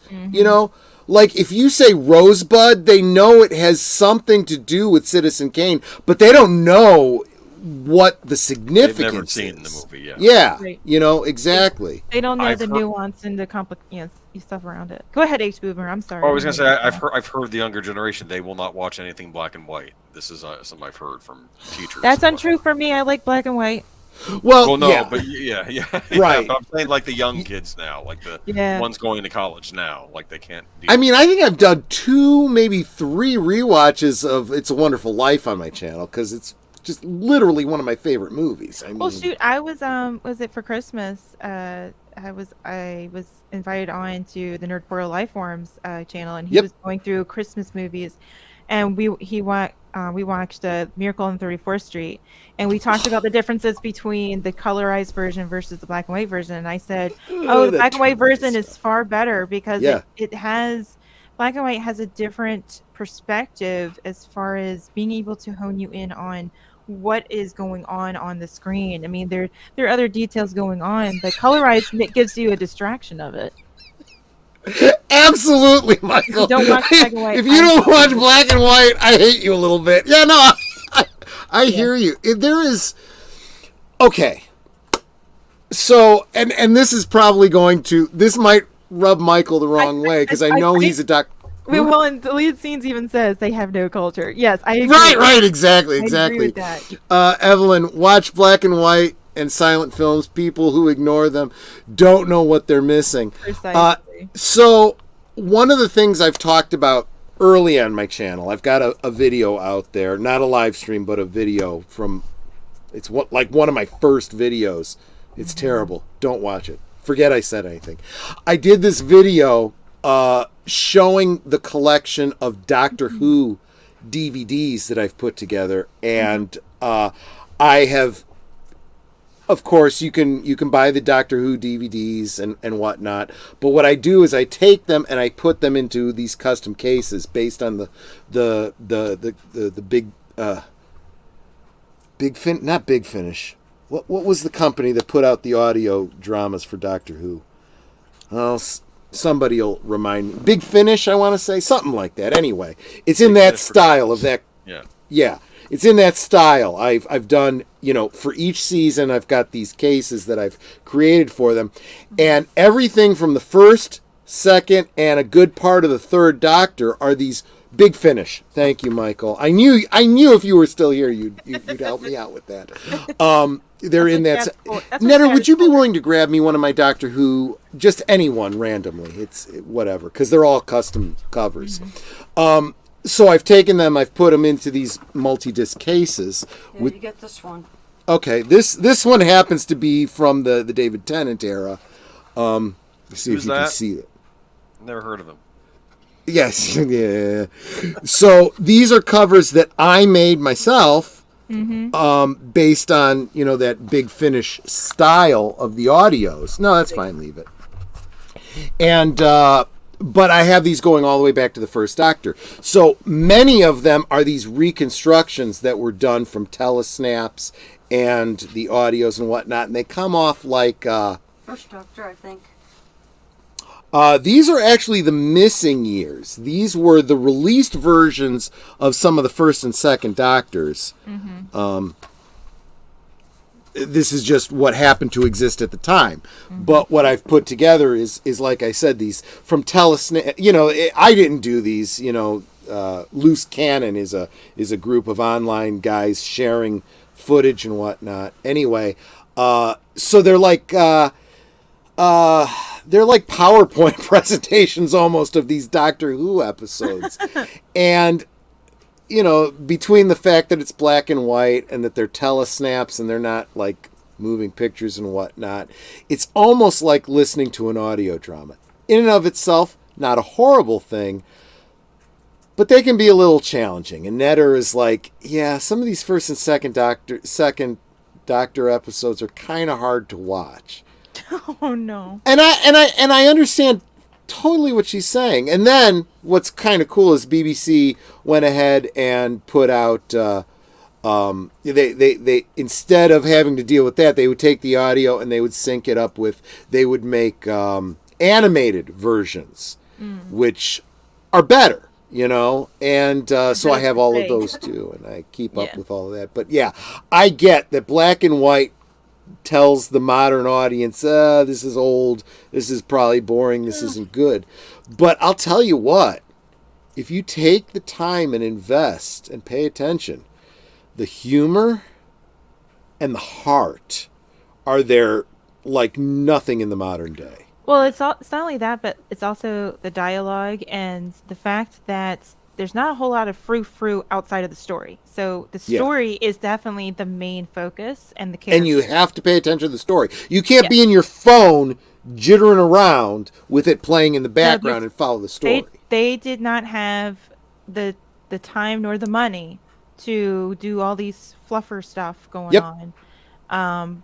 Like, if you say Rosebud, they know it has something to do with Citizen Kane, but they don't know what the significance They've never is. seen the movie, Right. Exactly. They don't know the nuance and the stuff around it. Go ahead, H. Boomer. I'm sorry. I was going to say, I've heard the younger generation, they will not watch anything black and white. This is something I've heard from teachers. That's untrue for me. I like black and white. Well, no, but yeah. Right. But I'm saying like the young kids now, like the ones going to college now, like they can't. I mean, I think I've done 2, maybe 3 rewatches of It's a Wonderful Life on my channel because it's just literally one of my favorite movies. I mean, well, shoot, I was it for Christmas? I was invited on to the Nerd Portal Lifeforms channel, and he was going through Christmas movies, and we watched Miracle on 34th Street, and we talked about the differences between the colorized version versus the black and white version. And I said, the black and white version is far better because it has black and white has a different perspective as far as being able to hone you in on what is going on the screen. I mean, there are other details going on, but colorized gives you a distraction of it. Absolutely, Michael. If you don't watch black and white, if you don't watch black and white, I hate you a little bit. Yeah, no, I hear you. There is... Okay. So, and this is probably going to... This might rub Michael the wrong way, because I know he's a doc... Well, and deleted scenes even says they have no culture. Yes, I agree. Right, exactly. I agree with that. Evelyn, watch black and white and silent films. People who ignore them don't know what they're missing. Precisely. So, one of the things I've talked about early on my channel, I've got a video out there, not a live stream, but a video from, it's like one of my first videos. It's terrible. Don't watch it. Forget I said anything. I did this video showing the collection of Doctor Who DVDs that I've put together, and I have, of course, you can buy the Doctor Who DVDs and whatnot, but what I do is I take them and I put them into these custom cases based on the not Big Finish. What was the company that put out the audio dramas for Doctor Who? Oh, somebody will remind me. Big Finish, I want to say. Something like that. Anyway, it's in that style of that. Yeah. It's in that style. I've done, for each season, I've got these cases that I've created for them. And everything from the first, second, and a good part of the third Doctor are these Big Finish. Thank you, Michael. I knew if you were still here, you'd help me out with that. They're in that. Netter, would you be willing to grab me one of my Doctor Who, just anyone randomly? It's whatever, because they're all custom covers. So I've taken them, I've put them into these multi-disc cases. You get this one. Okay, this one happens to be from the David Tennant era. Let's see if you can see it. Never heard of him. Yes, yeah. So these are covers that I made myself. Based on, that Big Finish style of the audios. No, that's fine, leave it. And, but I have these going all the way back to the first Doctor. So many of them are these reconstructions that were done from telesnaps and the audios and whatnot, and they come off like... First Doctor, I think. These are actually the missing years. These were the released versions of some of the first and second Doctors. This is just what happened to exist at the time. But what I've put together is like I said, these from Telesnap. I didn't do these. Loose Cannon is a group of online guys sharing footage and whatnot. Anyway, so they're like PowerPoint presentations almost of these Doctor Who episodes. And between the fact that it's black and white and that they're telesnaps and they're not like moving pictures and whatnot, it's almost like listening to an audio drama. In and of itself, not a horrible thing, but they can be a little challenging. And Netter is like, yeah, some of these first and second Doctor episodes are kind of hard to watch. Oh no. And I understand totally what she's saying. And then what's kind of cool is BBC went ahead and put out they instead of having to deal with that, they would take the audio and they would sync it up with, they would make animated versions, which are better. And so I have all of those too, and I keep up with all of that. But yeah, I get that black and white tells the modern audience, this is old, this is probably boring, this isn't good. But I'll tell you what, if you take the time and invest and pay attention, the humor and the heart are there like nothing in the modern day. Well, it's not only that, but it's also the dialogue and the fact that there's not a whole lot of frou-frou outside of the story. So the story is definitely the main focus and the character. And you have to pay attention to the story. You can't be in your phone jittering around with it playing in the background and follow the story. They did not have the time nor the money to do all these fluffer stuff going on.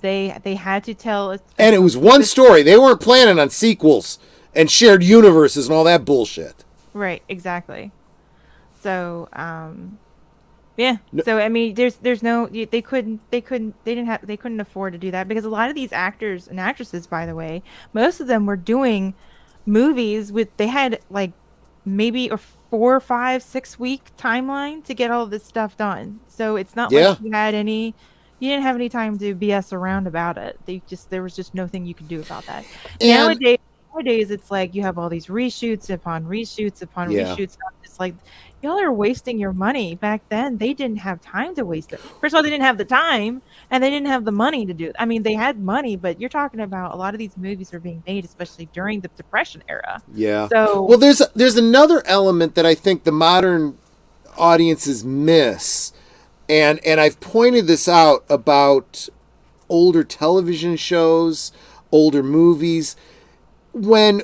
They had to tell... And it was one story. They weren't planning on sequels and shared universes and all that bullshit. Right, exactly. So, So I mean, there's no, they couldn't afford to do that, because a lot of these actors and actresses, by the way, most of them were doing movies they had like maybe a 4, 5, 6 week timeline to get all of this stuff done. So it's not like you didn't have any time to BS around about it. There was just nothing you could do about that. And nowadays it's like you have all these reshoots upon reshoots upon reshoots. It's like, y'all are wasting your money. Back then, they didn't have time to waste it. First of all, they didn't have the time, and they didn't have the money to do it. I mean, they had money, but you're talking about a lot of these movies are being made, especially during the Depression era. Yeah. So, well, there's another element that I think the modern audiences miss, and I've pointed this out about older television shows, older movies. When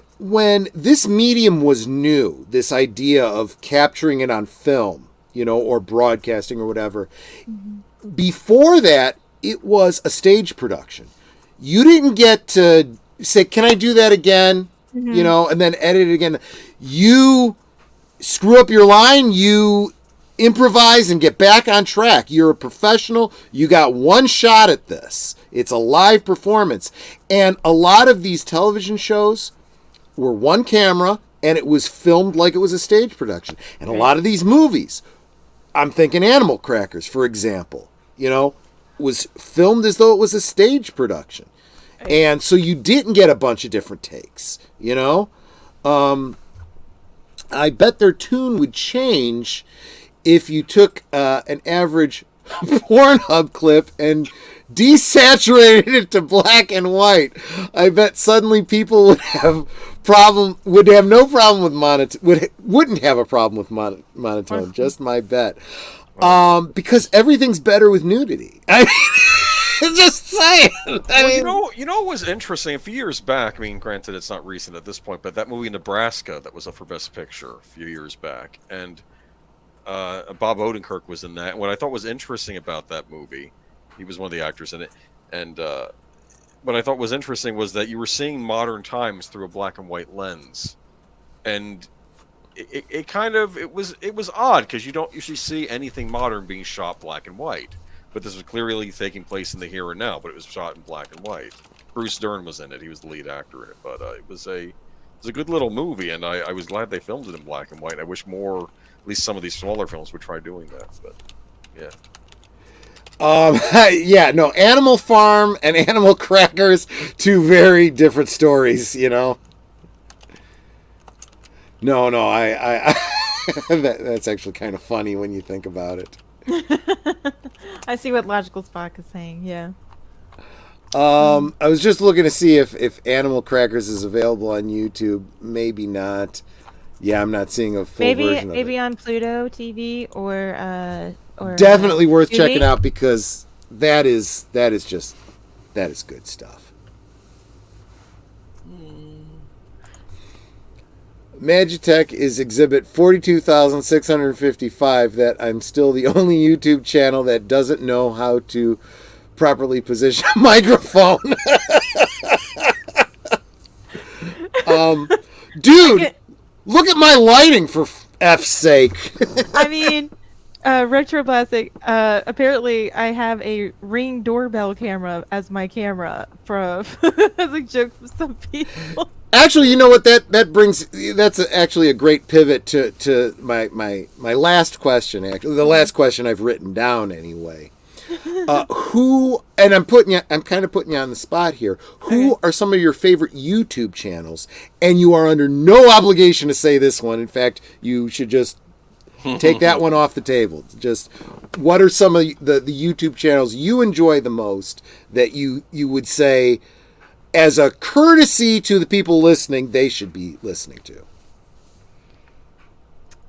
this medium was new, this idea of capturing it on film, or broadcasting or whatever, before that, it was a stage production. You didn't get to say, can I do that again? And then edit it again. You screw up your line, you improvise and get back on track. You're a professional. You got one shot at this. It's a live performance. And a lot of these television shows were one camera, and it was filmed like it was a stage production. And a lot of these movies, I'm thinking Animal Crackers, for example, was filmed as though it was a stage production. And so you didn't get a bunch of different takes, I bet their tune would change if you took an average Pornhub clip and desaturated it to black and white. I bet suddenly people would have no problem with wouldn't have a problem with monotone. Just my bet. Because everything's better with nudity. I mean, just saying. You know what was interesting? A few years back, I mean, granted it's not recent at this point, but that movie Nebraska that was up for Best Picture a few years back, and Bob Odenkirk was in that. What I thought was interesting about that movie, he was one of the actors in it, and what I thought was interesting was that you were seeing modern times through a black and white lens, and it was odd because you don't usually see anything modern being shot black and white, but this was clearly taking place in the here and now, but it was shot in black and white. Bruce Dern was in it; he was the lead actor in it, but it It's a good little movie, and I was glad they filmed it in black and white. I wish more, at least some of these smaller films, would try doing that. But yeah. Yeah, no, Animal Farm and Animal Crackers, two very different stories, you know. No, I that's actually kind of funny when you think about it. I see what Logical Spock is saying. Yeah. I was just looking to see if Animal Crackers is available on YouTube. Maybe not. Yeah, I'm not seeing a full version of it. Maybe on Pluto TV or definitely worth Tubi? checking out because that is good stuff. Magitek is exhibit 42,655 that I'm still the only YouTube channel that doesn't know how to properly position a microphone. Dude, look at my lighting for F's sake. I mean, Retro Plastic, apparently I have a Ring doorbell camera as my camera as a joke for some people. Actually, you know what that brings? That's actually a great pivot to my last question. Actually, the last question I've written down anyway. Who? And I'm kind of putting you on the spot here. Who are some of your favorite YouTube channels? And you are under no obligation to say this one. In fact, you should just take that one off the table. Just what are some of the YouTube channels you enjoy the most that you would say, as a courtesy to the people listening, they should be listening to?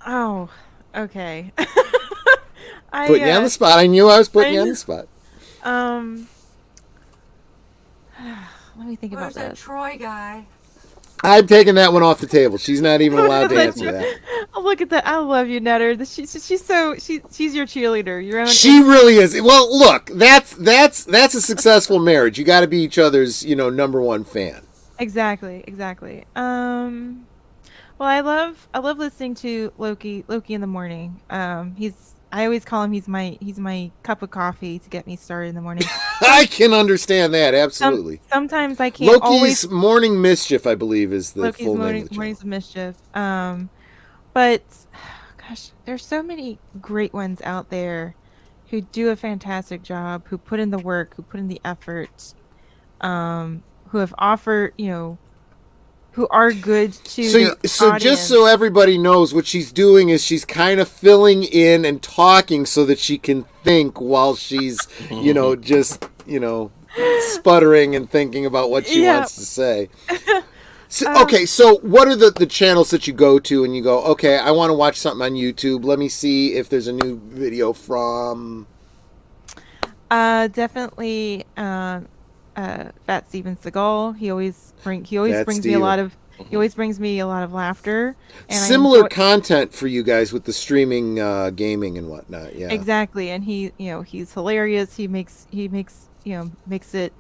Oh, okay. Putting you on the spot. I knew I was putting you on the spot. Let me think about Where's that this. Troy guy? I'm taking that one off the table. She's not even allowed to answer that. Oh, look at that! I love you, Netter. She's your cheerleader. You're She really is. Well, look, that's a successful marriage. You got to be each other's, number one fan. Exactly. Well, I love listening to Loki in the morning. I always call him he's my cup of coffee to get me started in the morning. I can understand that, absolutely. Sometimes I can't Loki's Morning Mischief, I believe, is the Loki's full name of the Mornings of Mischief. But gosh, there's so many great ones out there who do a fantastic job, who put in the work, who put in the effort, who have offered, who are good to so audience. Just so everybody knows, what she's doing is she's kind of filling in and talking so that she can think while she's sputtering and thinking about what she wants to say. So what are the channels that you go to and you go, okay, I want to watch something on YouTube, let me see if there's a new video from... Definitely Fat Steven Seagal. He always brings me a lot of laughter. And similar content for you guys with the streaming gaming and whatnot. Yeah, exactly. And he's hilarious. He makes it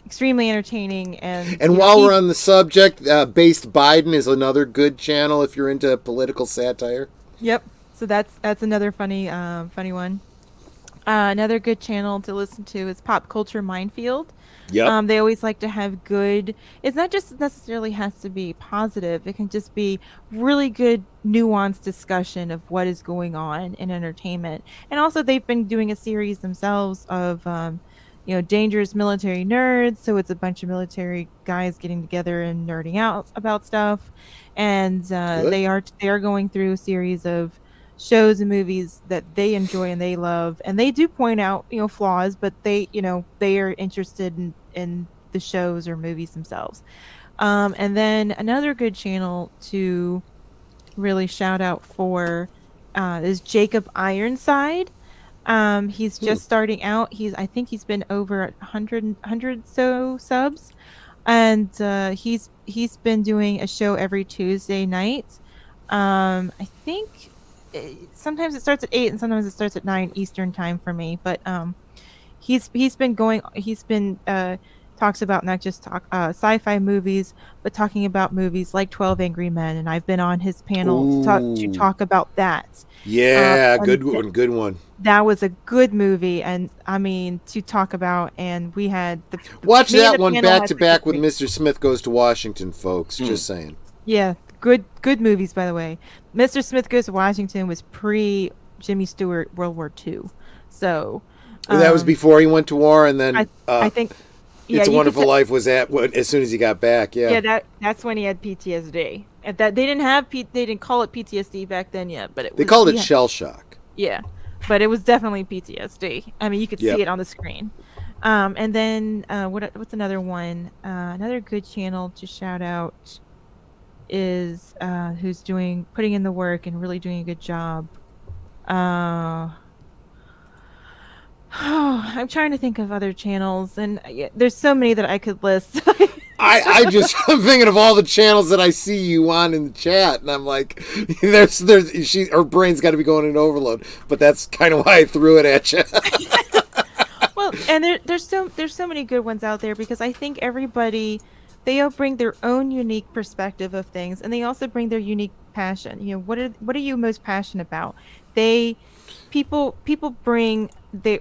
extremely entertaining. And while we're on the subject, Based Biden is another good channel if you're into political satire. Yep. So that's another funny one. Another good channel to listen to is Pop Culture Minefield. Yep. They always like to have good. It's not just necessarily has to be positive. It can just be really good, nuanced discussion of what is going on in entertainment. And also, they've been doing a series themselves of, dangerous military nerds. So it's a bunch of military guys getting together and nerding out about stuff. And they are going through a series of shows and movies that they enjoy and they love, and they do point out flaws, but they are interested in the shows or movies themselves. And then another good channel to really shout out for is Jacob Ironside. He's just starting out. I think he's been over 100 so subs, and he's been doing a show every Tuesday night. I think sometimes it starts at 8 and sometimes it starts at 9 Eastern time for me, but he's been talks about not just sci-fi movies, but talking about movies like 12 Angry Men, and I've been on his panel to talk about that. Yeah, good one. That was a good movie, and I mean to talk about, and we had watch that one back to back with Mr. Smith Goes to Washington, folks. Just saying. Yeah, good movies, by the way. Mr. Smith Goes to Washington was pre Jimmy Stewart World War II, so That was before he went to war, and then I think It's a Wonderful Life was as soon as he got back. Yeah, yeah, that's when he had PTSD. At that they didn't call it PTSD back then yet, but they called it shell shock. Yeah, but it was definitely PTSD. I mean, you could see it on the screen. And then what's another one? Another good channel to shout out is who's putting in the work and really doing a good job. I'm trying to think of other channels, and there's so many that I could list. I'm thinking of all the channels that I see you on in the chat, and I'm like, her brain's got to be going in overload. But that's kind of why I threw it at you. Well, and there's so many good ones out there, because I think everybody, they all bring their own unique perspective of things, and they also bring their unique passion. You know, what are you most passionate about? People bring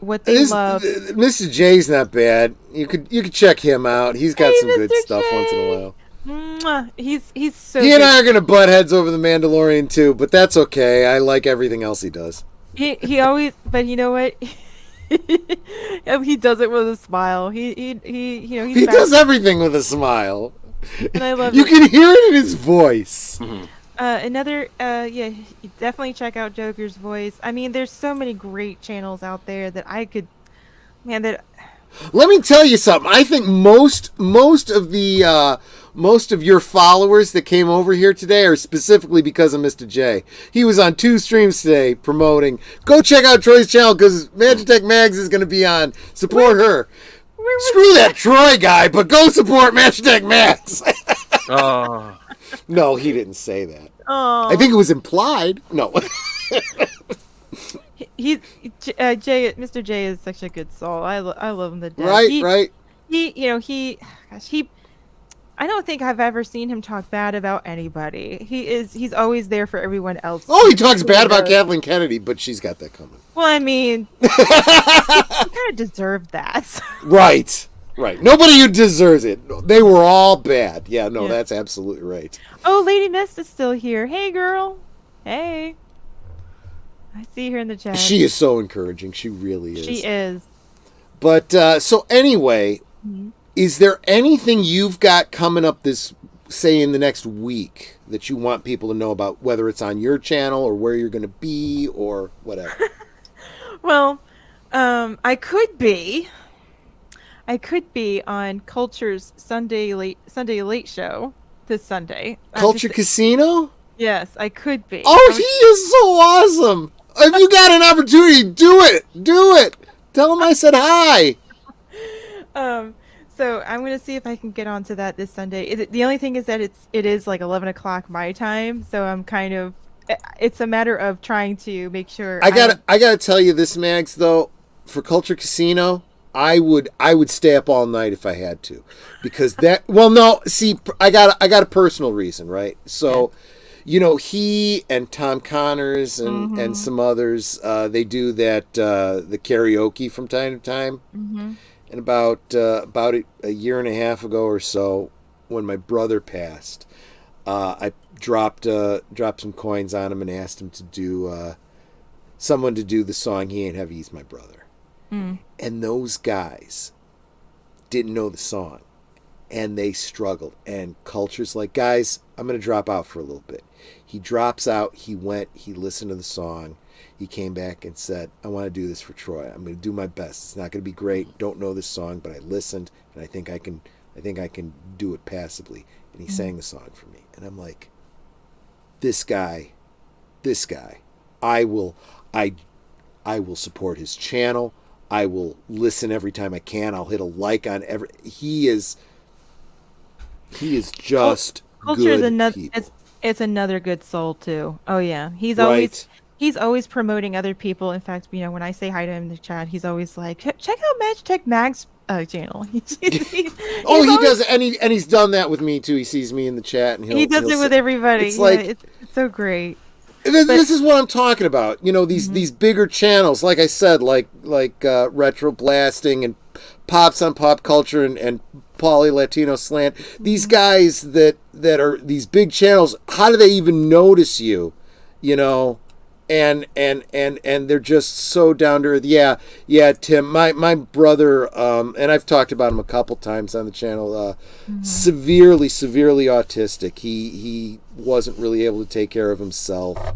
what they love. Mr. J's not bad. You could check him out. He's got some good stuff once in a while. Mwah. He's so. He and I are gonna butt heads over the Mandalorian too, but that's okay. I like everything else he does. He always, but you know what? He does it with a smile. He does everything with a smile. And I love you can hear it in his voice. Mm-hmm. Definitely check out Joker's Voice. I mean, there's so many great channels out there that I could, Let me tell you something. I think most of your followers that came over here today are specifically because of Mr. J. He was on 2 streams today promoting. Go check out Troy's channel because Magitek Mags is going to be on. Support her. Screw that Troy guy, but go support Magitek Mags. Oh. No, he didn't say that. Oh. I think it was implied. No. Mr. J is such a good soul. I love him to death. Right. I don't think I've ever seen him talk bad about anybody. He's always there for everyone else. Oh, he talks bad about Kathleen Kennedy, but she's got that coming. Well, I mean, he kind of deserved that. Right. Nobody who deserves it. They were all bad. Yeah, no, that's absolutely right. Oh, Lady Mist is still here. Hey, girl. Hey. I see her in the chat. She is so encouraging. She really is. She is. But, so anyway, is there anything you've got coming up in the next week that you want people to know about, whether it's on your channel or where you're going to be or whatever? Well, I could be on Culture's Sunday late show this Sunday. Culture Casino? Yes, I could be. Oh, he is so awesome. If you got an opportunity, do it. Tell him I said hi. So I'm going to see if I can get onto that this Sunday. The only thing is that it is like 11 o'clock my time, so I'm kind of, it's a matter of trying to make sure. I gotta tell you this, Mags, though, for Culture Casino, I would stay up all night if I had to, because that. Well, no, see, I got a personal reason, right? So, he and Tom Connors and some others, they do that the karaoke from time to time. Mm-hmm. And about a year and a half ago or so, when my brother passed, I dropped some coins on him and asked him to do someone to do the song "He Ain't Heavy, He's My Brother." And those guys didn't know the song, and they struggled. And Culture's like, guys, I'm going to drop out for a little bit. He drops out. He listened to the song. He came back and said, I want to do this for Troy. I'm going to do my best. It's not going to be great. Don't know this song, but I listened, and I think I can do it passably. And he sang the song for me. And I'm like, this guy, I will support his channel. I will listen every time I can. I'll hit a like on every. He is just Culture good is another. people. It's another good soul too. Oh yeah, he's always promoting other people. In fact, when I say hi to him in the chat, he's always like, check out Magitek Mag's channel. He does, and he's done that with me too. He sees me in the chat, and he does it with everybody. It's it's so great. This is what I'm talking about. These bigger channels, like I said, like Retro Blasting and Pops on Pop Culture and Poly Latino Slant, these guys that are these big channels, how do they even notice you? You know, and they're just so down to earth. Yeah, Tim, my brother, and I've talked about him a couple times on the channel, severely autistic. He wasn't really able to take care of himself,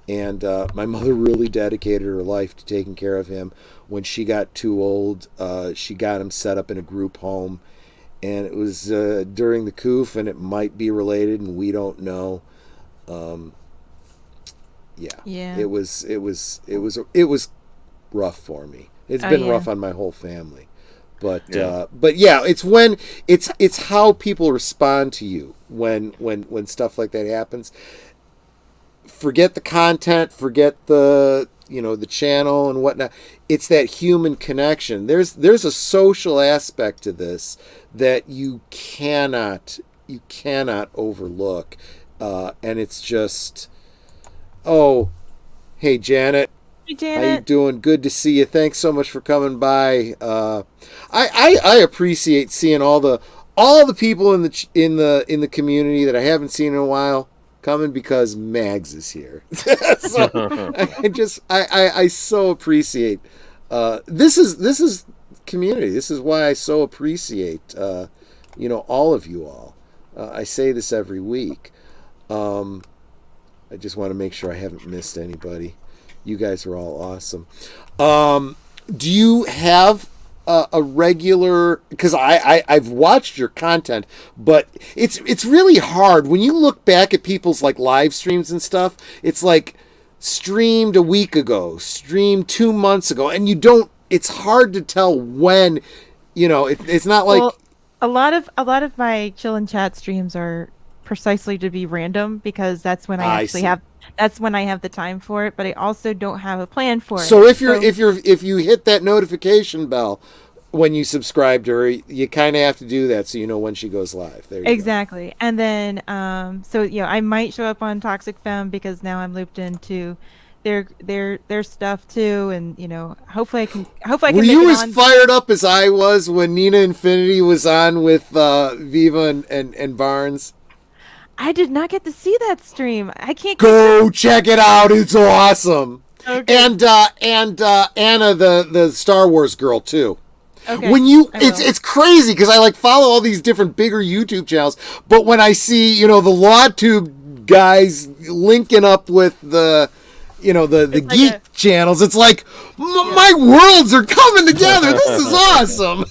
and my mother really dedicated her life to taking care of him. When she got too old, she got him set up in a group home, and it was during the coof, and it might be related, and we don't know. Yeah. It was rough for me. It's been rough on my whole family. But yeah, it's how people respond to you when stuff like that happens. Forget the content, forget the channel and whatnot. It's that human connection. There's a social aspect to this that you cannot overlook, and it's just, oh, hey Janet. Hey Janet. How you doing? Good to see you. Thanks so much for coming by. I appreciate seeing all the people in the community that I haven't seen in a while coming because Mags is here. So I so appreciate this is community. This is why I so appreciate all of you all. I say this every week. I just want to make sure I haven't missed anybody. You guys are all awesome. Do you have a regular? Because I've watched your content, but it's really hard when you look back at people's like live streams and stuff. It's like streamed a week ago, streamed 2 months ago, and you don't. It's hard to tell when. It's not like a lot of my chill and chat streams are precisely to be random because that's when I actually have. That's when I have the time for it, but I also don't have a plan for it. So if you hit that notification bell when you subscribe to her, you kind of have to do that so you know when she goes live. There you exactly. Go. And then I might show up on Toxic Femme because now I'm looped into their stuff too, and hopefully I can. Were you as fired up as I was when Nina Infinity was on with Viva and Barnes? I did not get to see that stream. I can't go check it out. It's awesome. Okay. And Anna, the Star Wars girl too. Okay. When it's crazy because I follow all these different bigger YouTube channels, but when I see the LawTube guys linking up with the geek channels, it's like my worlds are coming together. This is awesome.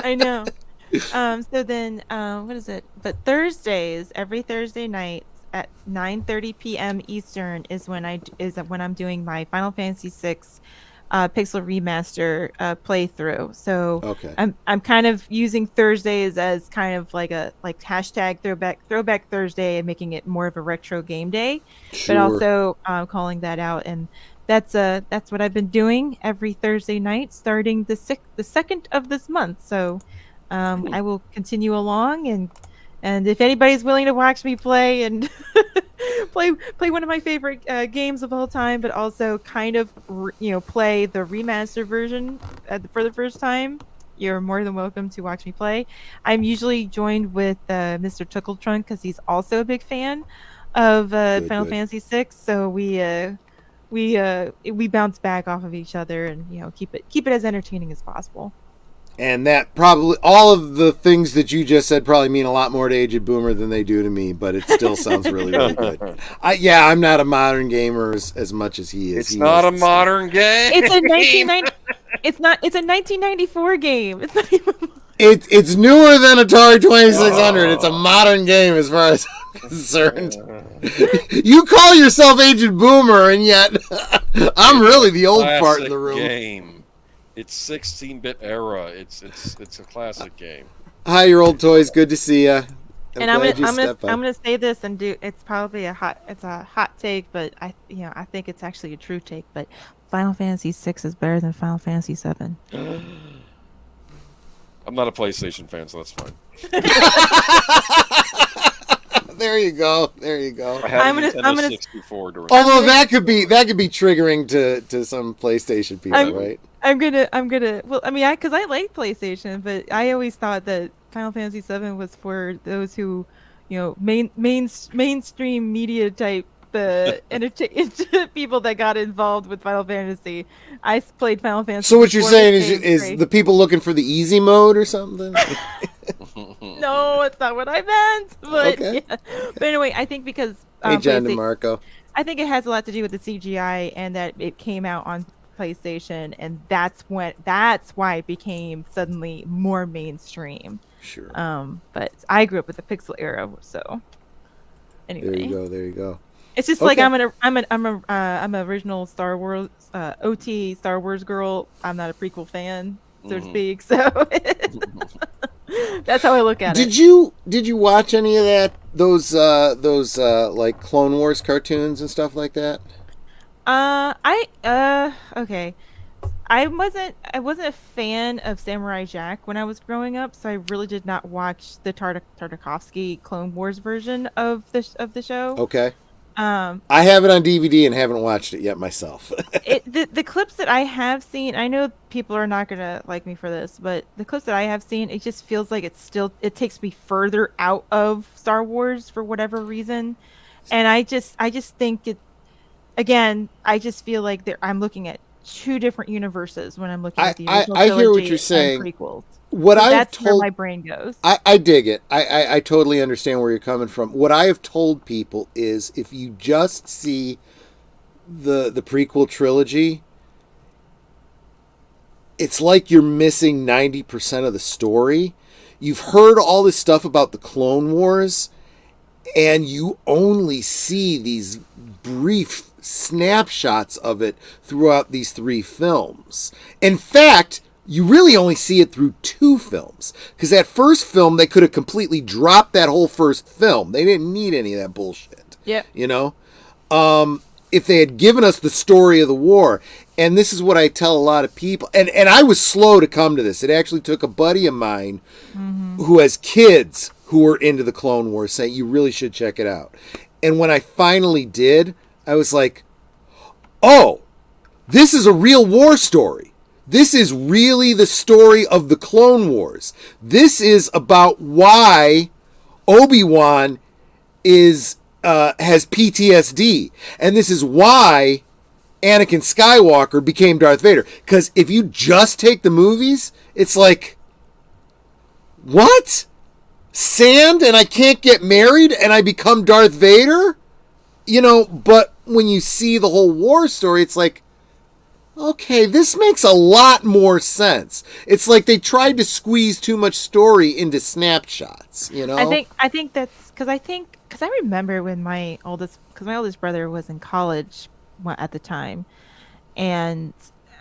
I know. So then, what is it? But Thursdays, every Thursday night at 9:30 p.m. Eastern is when I'm doing my Final Fantasy VI Pixel Remaster playthrough. So okay. I'm kind of using Thursdays as kind of like a hashtag throwback Thursday and making it more of a retro game day, sure. But also calling that out, and that's what I've been doing every Thursday night starting the 2nd of this month. So. I will continue along, and if anybody's willing to watch me play and play one of my favorite games of all time, but also kind of play the remastered version for the first time, you're more than welcome to watch me play. I'm usually joined with Mr. Tuckletrunk because he's also a big fan of Final Fantasy VI, so we bounce back off of each other and keep it as entertaining as possible. And that probably, all of the things that you just said probably mean a lot more to Aged Boomer than they do to me, but it still sounds really, really good. I'm not a modern gamer as much as he is. It's not a modern game. It's a It's a 1994 game. It's not even. It's newer than Atari 2600. It's a modern game as far as I'm concerned. You call yourself Aged Boomer, and yet I'm really the old part in the room. Game. It's 16-bit era. It's a classic game. Hi, your old toys. Good to see you. I'm gonna say this and do. It's probably a hot take, but I think it's actually a true take. But Final Fantasy VI is better than Final Fantasy VII. I'm not a PlayStation fan, so that's fine. There you go. I'm gonna 64 during although that could be triggering to some PlayStation people, right? I'm gonna. Well, I mean, because I like PlayStation, but I always thought that Final Fantasy VII was for those who, mainstream media type people that got involved with Final Fantasy. Played Final Fantasy. So what you're before saying it became is great. the people looking for the easy mode or something? No, it's not what I meant. But Okay. yeah. But anyway, I think because Hey, John DeMarco. I think it has a lot to do with the CGI and that it came out on PlayStation, and that's why it became suddenly more mainstream. Sure. But I grew up with the pixel era, so anyway. There you go. It's just like I'm an original Star Wars OT Star Wars girl. I'm not a prequel fan, so to speak. So that's how I look at it. Did you watch any of that? Those like Clone Wars cartoons and stuff like that? Okay. I wasn't a fan of Samurai Jack when I was growing up, so I really did not watch the Tartakovsky Clone Wars version of the show. Okay. I have it on DVD and haven't watched it yet myself. The clips that I have seen, I know people are not gonna like me for this, but the clips that I have seen, it just feels like it takes me further out of Star Wars for whatever reason, and I just think it. Again, I just feel like I'm looking at two different universes when I'm looking at the original I hear what trilogy you're saying. and prequels. That's where my brain goes. I dig it. I totally understand where you're coming from. What I have told people is if you just see the prequel trilogy, it's like you're missing 90% of the story. You've heard all this stuff about the Clone Wars, and you only see these brief snapshots of it throughout these 3 films. In fact, you really only see it through 2 films, because that first film they could have completely dropped that whole first film. They didn't need any of that bullshit. Yeah. If they had given us the story of the war, and this is what I tell a lot of people, and I was slow to come to this. It actually took a buddy of mine who has kids who were into the Clone Wars saying you really should check it out. And when I finally did, I was like, oh, this is a real war story. This is really the story of the Clone Wars. This is about why Obi-Wan has PTSD. And this is why Anakin Skywalker became Darth Vader. Because if you just take the movies, it's like, what? Sand and I can't get married and I become Darth Vader? But when you see the whole war story, it's like, okay, this makes a lot more sense. It's like they tried to squeeze too much story into snapshots, I think that's because I remember when my oldest brother was in college at the time, and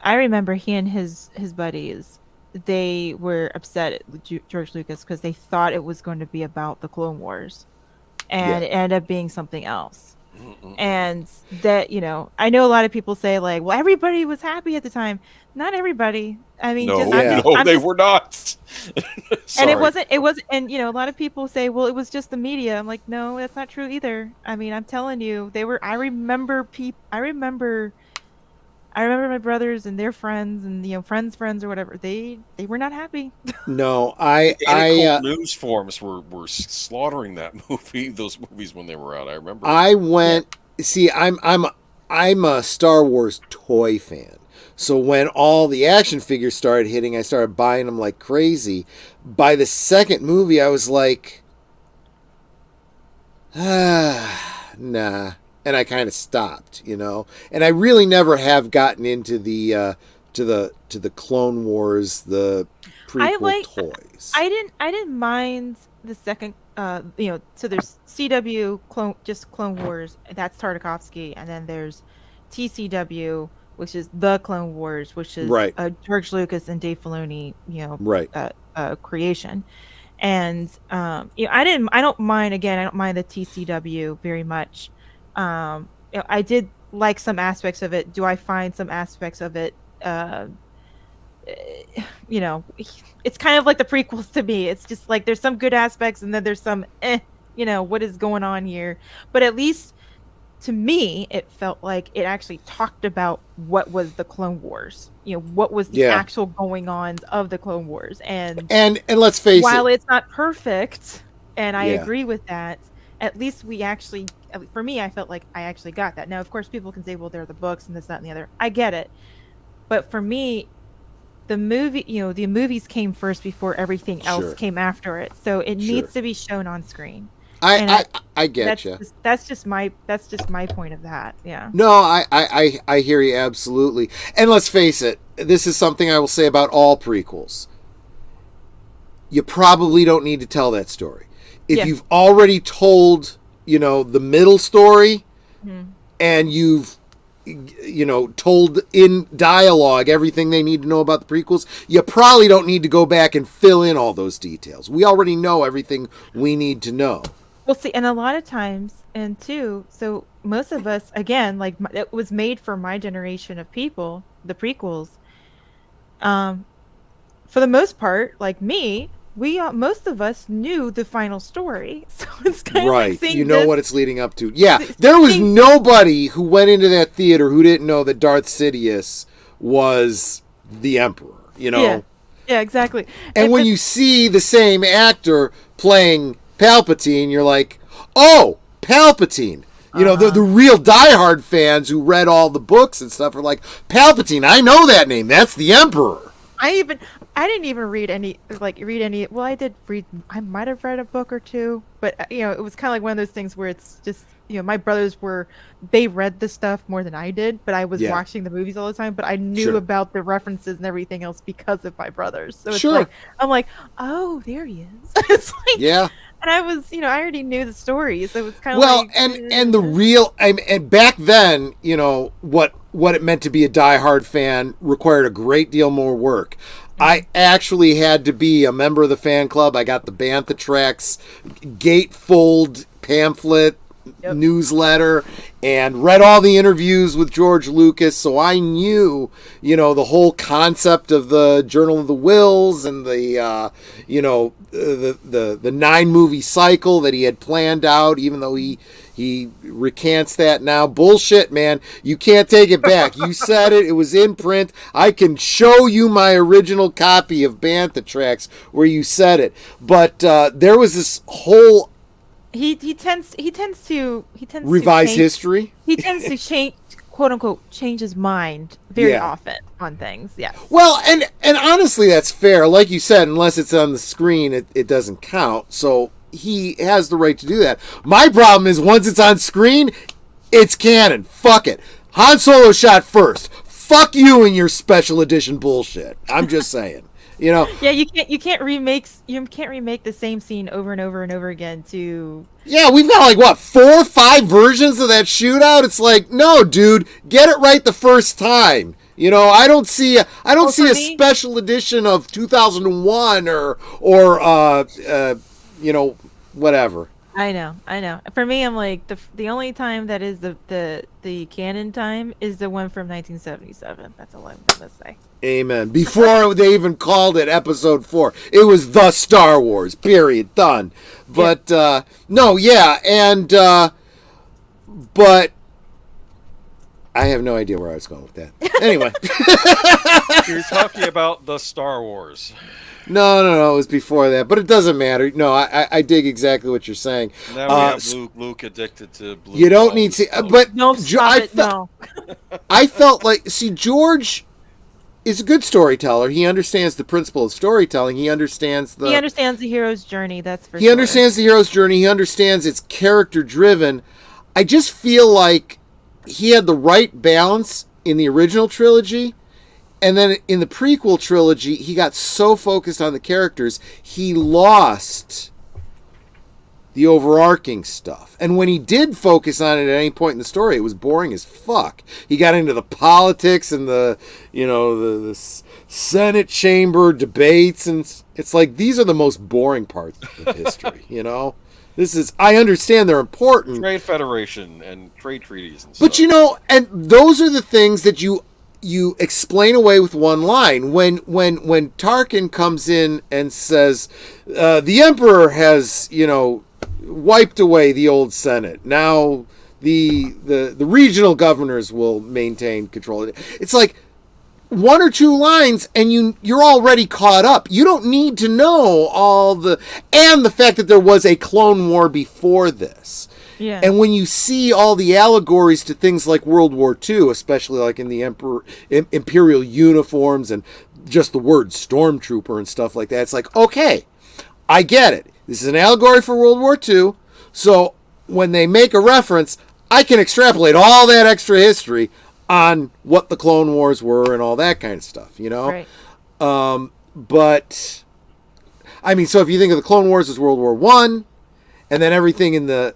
I remember he and his buddies, they were upset at George Lucas because they thought it was going to be about the Clone Wars, and it ended up being something else. And that, I know a lot of people say like, well, everybody was happy at the time. Not everybody. I mean, they were not. And it wasn't, and a lot of people say, well, it was just the media. I'm like, no, that's not true either. I mean, I'm telling you, I remember my brothers and their friends and friends or whatever. They were not happy. No, news forums were slaughtering those movies when they were out. I remember. I went. See, I'm a Star Wars toy fan. So when all the action figures started hitting, I started buying them like crazy. By the second movie, I was like, nah. And I kind of stopped, and I really never have gotten into the to the Clone Wars, the prequel toys. I didn't mind the second, so there's CW Clone Wars, that's Tartakovsky, and then there's TCW, which is the Clone Wars, which is George Lucas and Dave Filoni, creation, and I don't mind the TCW very much. I did like some aspects of it. Do I find some aspects of it it's kind of like the prequels to me. It's just like there's some good aspects and then there's some what is going on here? But at least to me, it felt like it actually talked about what was the Clone Wars. What was the actual going on of the Clone Wars. And let's face while it, it's not perfect, and I agree with that, at least for me, I felt like I actually got that. Now, of course, people can say, well, they're the books and this, that, and the other. I get it. But for me, the movies came first before everything else came after it. So it needs to be shown on screen. I get you. That's just my point of that. Yeah. No, I hear you absolutely. And let's face it, this is something I will say about all prequels. You probably don't need to tell that story. If you've already told, the middle story, and you've told in dialogue everything they need to know about the prequels, you probably don't need to go back and fill in all those details. We already know everything we need to know. Well, see, and a lot of times, and too, so most of us, again, like, it was made for my generation of people, the prequels. For the most part, like me, most of us knew the final story, so it's kind of like seeing what it's leading up to. Yeah, there was nobody who went into that theater who didn't know that Darth Sidious was the Emperor. Yeah, exactly. And when you see the same actor playing Palpatine, you're like, oh, Palpatine. The real diehard fans who read all the books and stuff are like, Palpatine, I know that name. That's the Emperor. I didn't even read any. Well, I did read. I might have read a book or two, but it was kind of like one of those things where it's just my brothers they read the stuff more than I did, but I was watching the movies all the time. But I knew about the references and everything else because of my brothers. So it's like I'm like, oh, there he is. It's like And I was, I already knew the story, so it was kind of and the real, and back then, what it meant to be a diehard fan required a great deal more work. I actually had to be a member of the fan club. I got the Bantha Tracks gatefold pamphlet newsletter and read all the interviews with George Lucas, so I knew, the whole concept of the Journal of the Wills and the 9-movie cycle that he had planned out, even though he recants that now. Bullshit, man. You can't take it back. You said it. It was in print. I can show you my original copy of Bantha Tracks where you said it. But there was this whole He tends to revise history. He tends to change, quote unquote, change his mind very often on things. Yes. Well, and honestly, that's fair. Like you said, unless it's on the screen, it doesn't count. So he has the right to do that. My problem is once it's on screen, it's canon. Fuck it. Han Solo shot first. Fuck you and your special edition bullshit. I'm just saying. Yeah, you can't remake the same scene over and over and over again to. Yeah, we've got 4 or 5 versions of that shootout. It's like, no, dude, get it right the first time. I don't see a special edition of 2001 or whatever. I know. For me, I'm like the only time that is the canon time is the one from 1977. That's all I'm gonna say. Amen. Before they even called it Episode 4, it was the Star Wars. Period. Done. But but I have no idea where I was going with that. Anyway, you're talking about the Star Wars. No, it was before that, but it doesn't matter. No, I dig exactly what you're saying. Now we have Luke addicted to blue. You don't need to, but no, no. I felt like, George is a good storyteller. He understands the principle of storytelling. He understands the hero's journey. That's for sure. He understands the hero's journey. He understands it's character driven. I just feel like he had the right balance in the original trilogy. And then in the prequel trilogy, he got so focused on the characters, he lost the overarching stuff. And when he did focus on it at any point in the story, it was boring as fuck. He got into the politics and the Senate chamber debates, and it's like, these are the most boring parts of history, I understand they're important. Trade Federation and trade treaties and stuff. But and those are the things that you explain away with one line. When Tarkin comes in and says, the Emperor has, wiped away the old Senate. Now the regional governors will maintain control. It's like one or two lines and you're already caught up. You don't need to know and the fact that there was a Clone War before this. Yeah. And when you see all the allegories to things like World War II, especially like in the Imperial uniforms and just the word stormtrooper and stuff like that, it's like, okay, I get it. This is an allegory for World War II. So when they make a reference, I can extrapolate all that extra history on what the Clone Wars were and all that kind of stuff, you know? Right. But I mean, so if you think of the Clone Wars as World War I, and then everything in the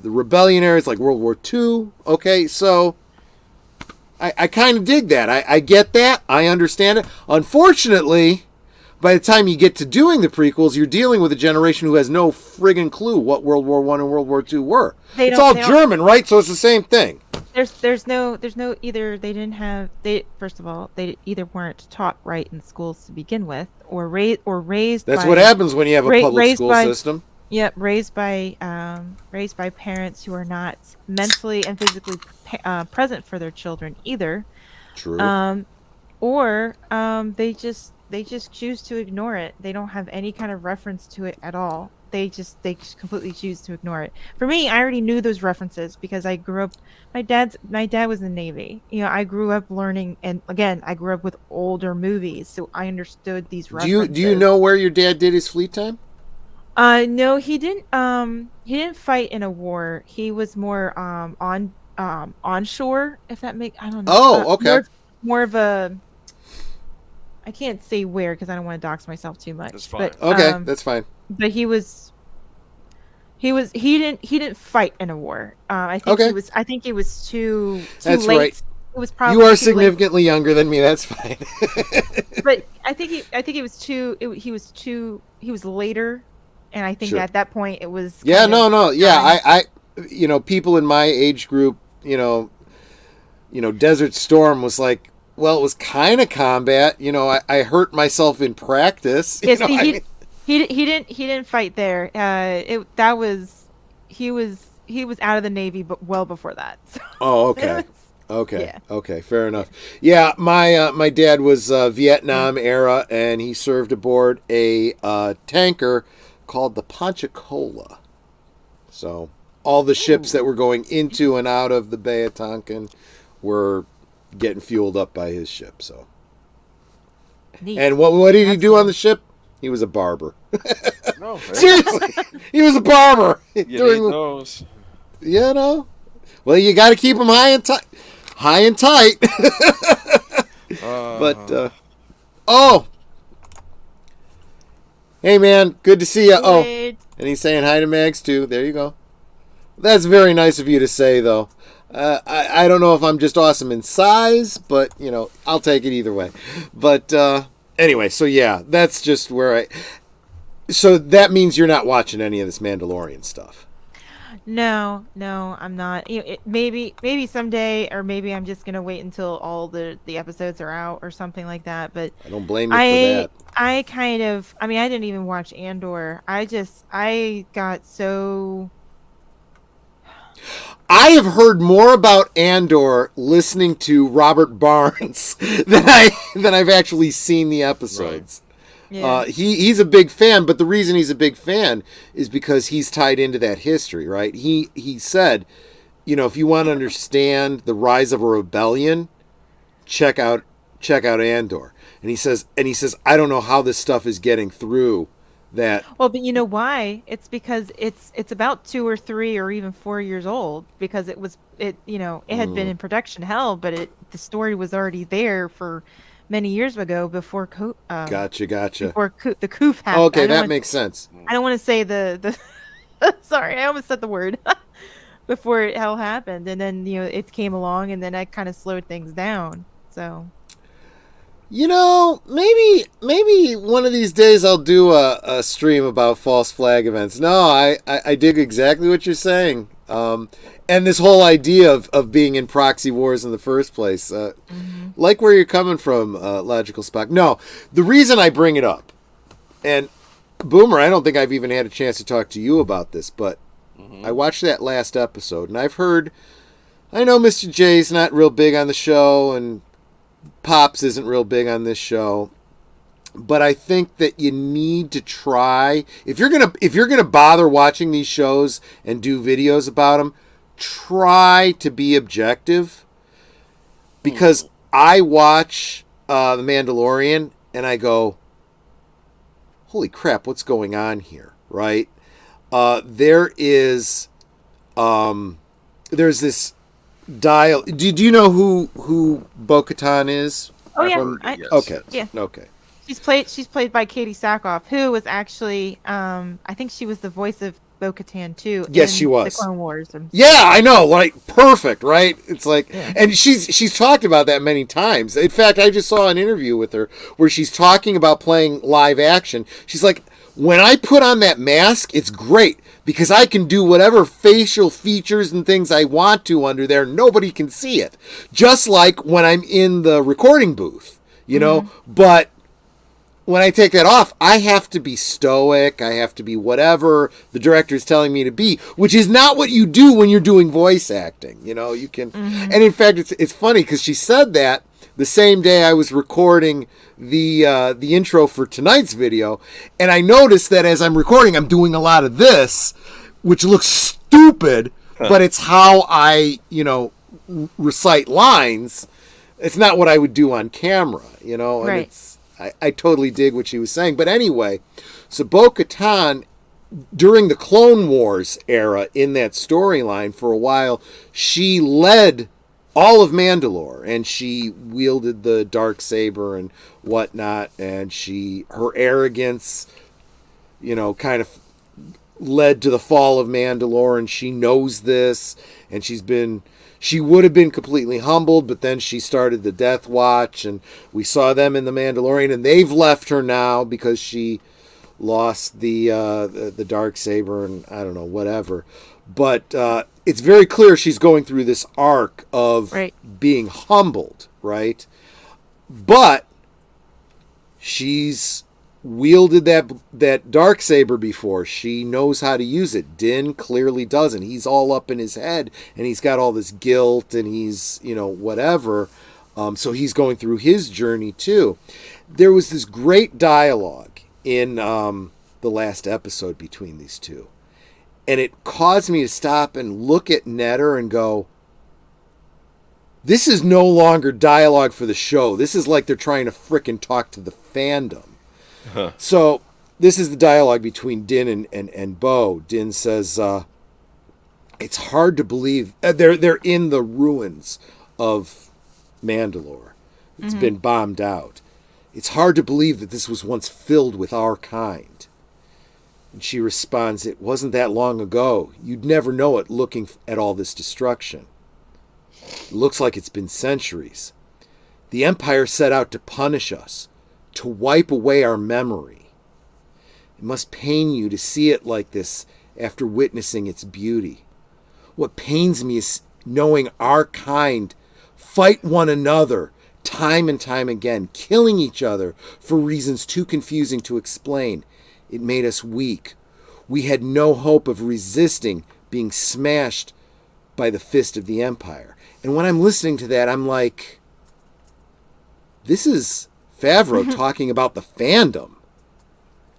rebellion era is like World War II, okay, so I kind of dig that. I get that. I understand it. Unfortunately, by the time you get to doing the prequels, you're dealing with a generation who has no friggin' clue what World War I and World War II were. It's all German, right? So it's the same thing. There's no either first of all, they either weren't taught right in schools to begin with, or raised. That's what happens when you have a public school system. Yep, raised by parents who are not mentally and physically present for their children either. True. Or they just choose to ignore it. They don't have any kind of reference to it at all. They just completely choose to ignore it. For me, I already knew those references because I grew up. My dad was in the Navy. You know, I grew up learning, and again, I grew up with older movies, so I understood these references. Do you know where your dad did his fleet time? No, he didn't. He didn't fight in a war. He was more onshore. If that I don't know. Oh, okay. More of a. I can't say where because I don't want to dox myself too much. That's fine. But, Okay, that's fine. But he didn't fight in a war. I think Okay. I think it was too That's late. right. It was probably You are too significantly younger than me. That's fine. late. But I think he was later, and I think Sure. at that point it was. Yeah, kind of no. Yeah, time. I people in my age group, Desert Storm was like, well, it was kind of combat. I hurt myself in practice. Yeah, see, he didn't fight there. He was out of the Navy, but well before that. So. Oh, okay. Okay. Yeah. Okay. Fair enough. Yeah, my dad was Vietnam era, and he served aboard a tanker called the Pensacola. So all the ships that were going into and out of the Bay of Tonkin were getting fueled up by his ship. So. Neat. And what did he do on the ship? He was a barber. No, right? Seriously, he was a barber. You need those. Well, you got to keep them high and tight. High and tight. But hey man, good to see you. Oh, and he's saying hi to Mags too. There you go. That's very nice of you to say, though. I don't know if I'm just awesome in size, but I'll take it either way. But anyway, so yeah, that's just where So that means you're not watching any of this Mandalorian stuff. No, I'm not. Maybe someday, or maybe I'm just gonna wait until all the episodes are out or something like that. But I don't blame you for that. I didn't even watch Andor. I got so. I have heard more about Andor listening to Robert Barnes than I've actually seen the episodes. Right. Yeah. He's a big fan, but the reason he's a big fan is because he's tied into that history, right? He said, if you want to understand the rise of a rebellion, check out Andor. And he says, I don't know how this stuff is getting through that. Well, but you know why? It's because it's about 2 or 3 or even 4 years old, because it had been in production hell, but the story was already there for many years ago before Gotcha. Before the coup happened. Okay, that makes sense. I don't want to say the sorry, I almost said the word before it all happened, and then it came along, and then I kind of slowed things down. So maybe one of these days I'll do a stream about false flag events. No, I dig exactly what you're saying. And this whole idea of being in proxy wars in the first place. Like where you're coming from, Logical Spock. No, the reason I bring it up, and Boomer, I don't think I've even had a chance to talk to you about this, but I watched that last episode, and I know Mr. J's not real big on the show, and Pops isn't real big on this show, but I think that you need to try, if you're gonna bother watching these shows and do videos about them, try to be objective, because I watch The Mandalorian and I go, holy crap, what's going on here, right? There's this dial. Do you know who Bo-Katan is? Oh yeah. Yes. Okay. Yeah. Okay. She's played by Katie Sackhoff, who was actually I think she was the voice of Bo-Katan too. Yes, in she was. The Clone Wars. Yeah, I know. Like, perfect, right? It's like, and she's talked about that many times. In fact, I just saw an interview with her where she's talking about playing live action. She's like, when I put on that mask, it's great because I can do whatever facial features and things I want to under there. Nobody can see it. Just like when I'm in the recording booth, you know, but when I take that off, I have to be stoic. I have to be whatever the director is telling me to be, which is not what you do when you're doing voice acting. You know, you can, and in fact, it's funny because she said that the same day I was recording the intro for tonight's video, and I noticed that as I'm recording, I'm doing a lot of this, which looks stupid, but it's how I, recite lines. It's not what I would do on camera, and Right. I totally dig what she was saying. But anyway, so Bo-Katan, during the Clone Wars era in that storyline for a while, she led all of Mandalore, and she wielded the Darksaber and whatnot, and her arrogance, kind of led to the fall of Mandalore, and she knows this, and she would have been completely humbled, but then she started the Death Watch, and we saw them in The Mandalorian, and they've left her now because she lost the Darksaber, and I don't know, whatever. But it's very clear she's going through this arc of being humbled, right? But she's wielded that Darksaber before. She knows how to use it. Din clearly doesn't. He's all up in his head, and he's got all this guilt, and he's, whatever. So he's going through his journey too. There was this great dialogue in the last episode between these two. And it caused me to stop and look at Netter and go, this is no longer dialogue for the show. This is like they're trying to frickin' talk to the fandom. So this is the dialogue between Din and Bo. Din says, it's hard to believe. They're in the ruins of Mandalore. It's been bombed out. It's hard to believe that this was once filled with our kind. And she responds, it wasn't that long ago. You'd never know it looking at all this destruction. It looks like it's been centuries. The Empire set out to punish us, to wipe away our memory. It must pain you to see it like this after witnessing its beauty. What pains me is knowing our kind fight one another time and time again, killing each other for reasons too confusing to explain. It made us weak. We had no hope of resisting being smashed by the fist of the Empire. And when I'm listening to that, I'm like, this is Favreau talking about the fandom,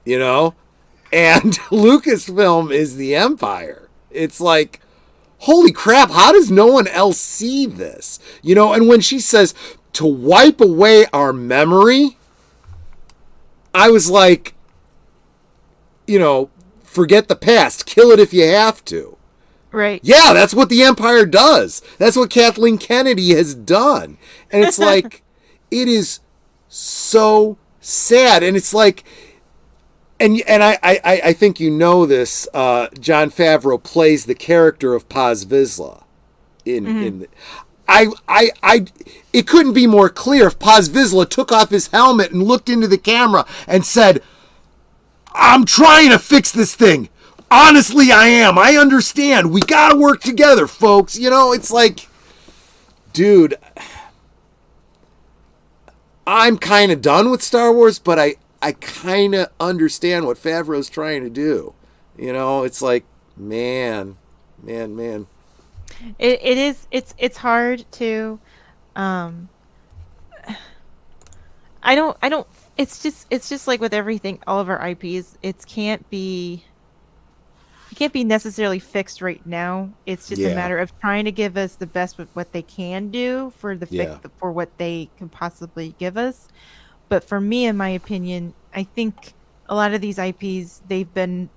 and Lucasfilm is the Empire. It's like, holy crap, how does no one else see this? And when she says to wipe away our memory, I was like, forget the past, kill it if you have to. Right. Yeah, that's what the Empire does. That's what Kathleen Kennedy has done. And it's like, it is so sad. And it's like, and I think this, Jon Favreau plays the character of Paz Vizsla in it couldn't be more clear if Paz Vizsla took off his helmet and looked into the camera and said, I'm trying to fix this thing. Honestly, I am. I understand. We got to work together, folks. It's like, dude, I'm kind of done with Star Wars, but I kind of understand what Favreau's trying to do. It's like, Man. It is. It's hard to. I don't. It's just like with everything, all of our IPs. It can't be necessarily fixed right now. It's just a matter of trying to give us the best with what they can do for for what they can possibly give us. But for me, in my opinion, I think a lot of these IPs they've been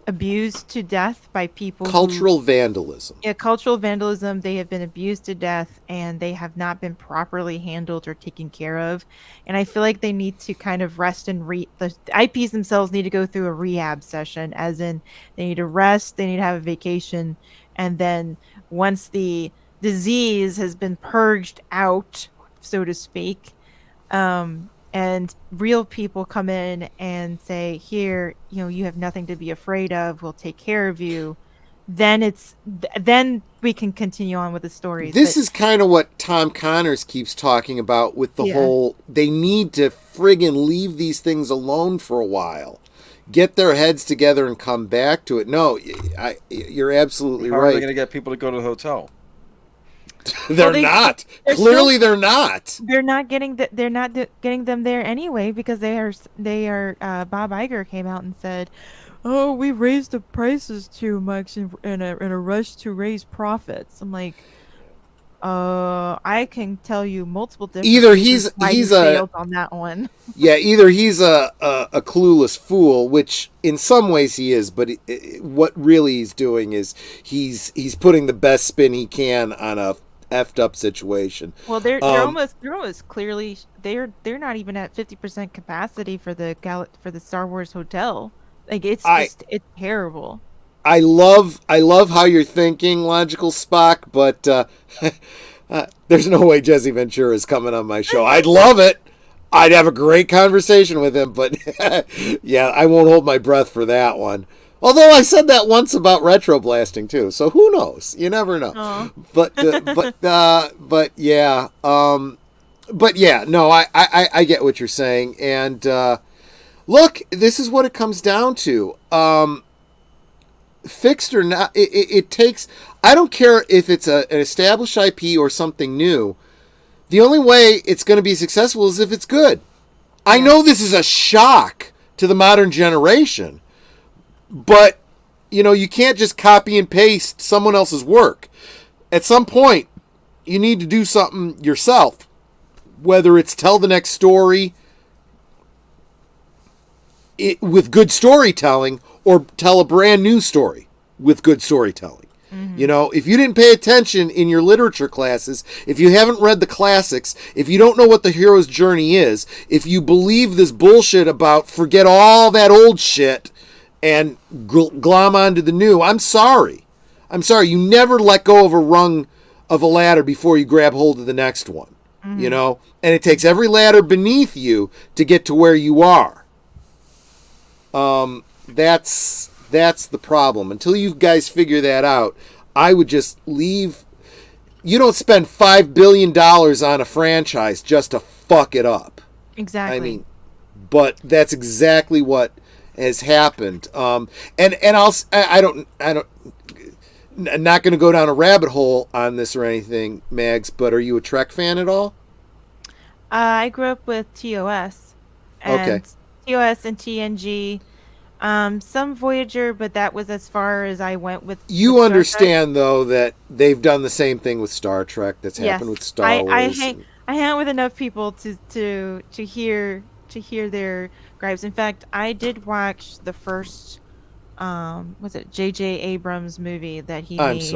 abused to death by people. Cultural vandalism. Yeah, cultural vandalism. They have been abused to death, and they have not been properly handled or taken care of. And I feel like they need to kind of rest and the IPs themselves need to go through a rehab session, as in they need to rest, they need to have a vacation, and then once the disease has been purged out, so to speak, and real people come in and say, here, you have nothing to be afraid of. We'll take care of you. Then we can continue on with the stories. This is kind of what Tom Connors keeps talking about with the whole, they need to friggin' leave these things alone for a while. Get their heads together and come back to it. No, you're absolutely right. How are they going to get people to go to the hotel? They're not. Clearly, they're not. They're not getting getting them there anyway, because they are. Bob Iger came out and said, "Oh, we raised the prices too much in a rush to raise profits." I'm like, I can tell you multiple different. Either he's failed on that one. Yeah, either he's a clueless fool, which in some ways he is, but what really he's doing is he's putting the best spin he can on a effed up situation. Well, they're almost clearly they're not even at 50% capacity for the Star Wars hotel. Like it's terrible. I love how you're thinking, Logical Spock, but there's no way Jesse Ventura is coming on my show. I'd love it. I'd have a great conversation with him, but yeah, I won't hold my breath for that one. Although I said that once about retro blasting too, so who knows? You never know. But yeah, no, I get what you're saying, and look, this is what it comes down to. Fixed or not, it takes. I don't care if it's an established IP or something new. The only way it's going to be successful is if it's good. I know this is a shock to the modern generation, but you can't just copy and paste someone else's work. At some point, you need to do something yourself, whether it's tell the next story with good storytelling or tell a brand new story with good storytelling. If you didn't pay attention in your literature classes, if you haven't read the classics, if you don't know what the hero's journey is, if you believe this bullshit about forget all that old shit and glom onto the new, I'm sorry. You never let go of a rung of a ladder before you grab hold of the next one. And it takes every ladder beneath you to get to where you are. That's the problem. Until you guys figure that out, I would just leave. You don't spend $5 billion on a franchise just to fuck it up. Exactly. But that's exactly what has happened. I'm not going to go down a rabbit hole on this or anything, Mags, but are you a Trek fan at all? I grew up with TOS. And TOS and TNG. Some Voyager, but that was as far as I went with. You with understand though that they've done the same thing with Star Trek. That's happened with Star Wars. I hang with enough people to hear their gripes. In fact, I did watch the first was it J.J. Abrams movie that he made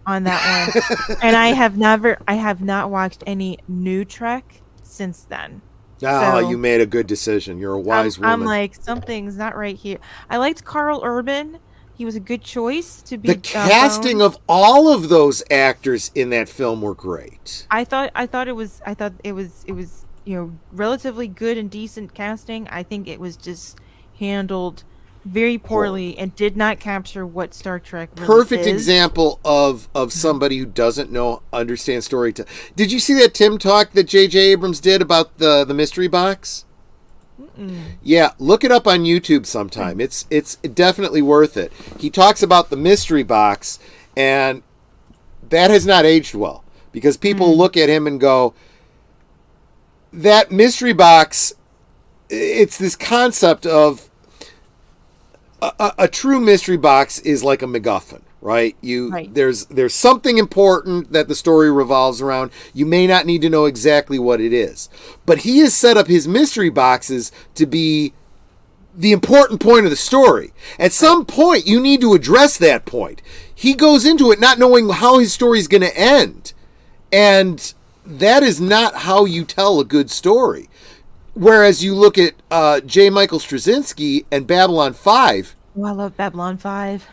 on that one, and I have not watched any new Trek since then. So, you made a good decision. You're a wise woman. I'm like, something's not right here. I liked Carl Urban. He was a good choice to be. The casting of all of those actors in that film were great. I thought it was relatively good and decent casting. I think it was just handled very poorly and did not capture what Star Trek really Perfect is. Example of somebody who doesn't understand storytelling. Did you see that Tim talk that J.J. Abrams did about the mystery box? Yeah, look it up on YouTube sometime. It's definitely worth it. He talks about the mystery box, and that has not aged well because people look at him and go, that mystery box, it's this concept of a true mystery box is like a MacGuffin, right? There's something important that the story revolves around. You may not need to know exactly what it is, but he has set up his mystery boxes to be the important point of the story. At some point, you need to address that point. He goes into it not knowing how his story is going to end, and that is not how you tell a good story. Whereas you look at J. Michael Straczynski and Babylon 5. Oh, I love Babylon 5.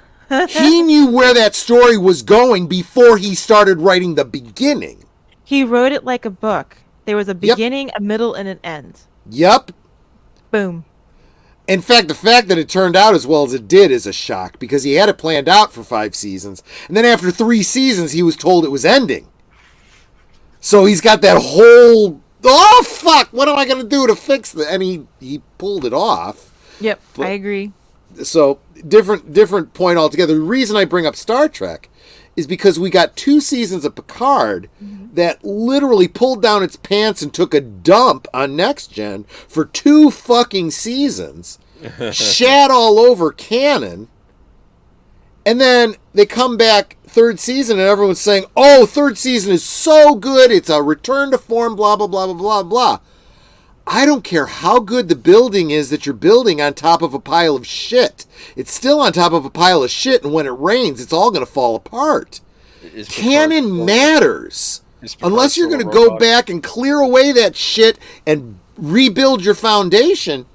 He knew where that story was going before he started writing the beginning. He wrote it like a book. There was a beginning, a middle, and an end. Yep. Boom. In fact, the fact that it turned out as well as it did is a shock because he had it planned out for 5 seasons. And then after 3 seasons, he was told it was ending. So he's got that whole, oh, fuck, what am I going to do to fix this? And he pulled it off. Yep, I agree. So different point altogether. The reason I bring up Star Trek is because we got 2 seasons of Picard that literally pulled down its pants and took a dump on Next Gen for 2 fucking seasons, shat all over canon, and then they come back 3rd season and everyone's saying, oh, 3rd season is so good, it's a return to form, blah, blah, blah, blah, blah, blah. I don't care how good the building is that you're building on top of a pile of shit. It's still on top of a pile of shit, and when it rains, it's all going to fall apart. Canon matters. Unless you're going to go back and clear away that shit and rebuild your foundation,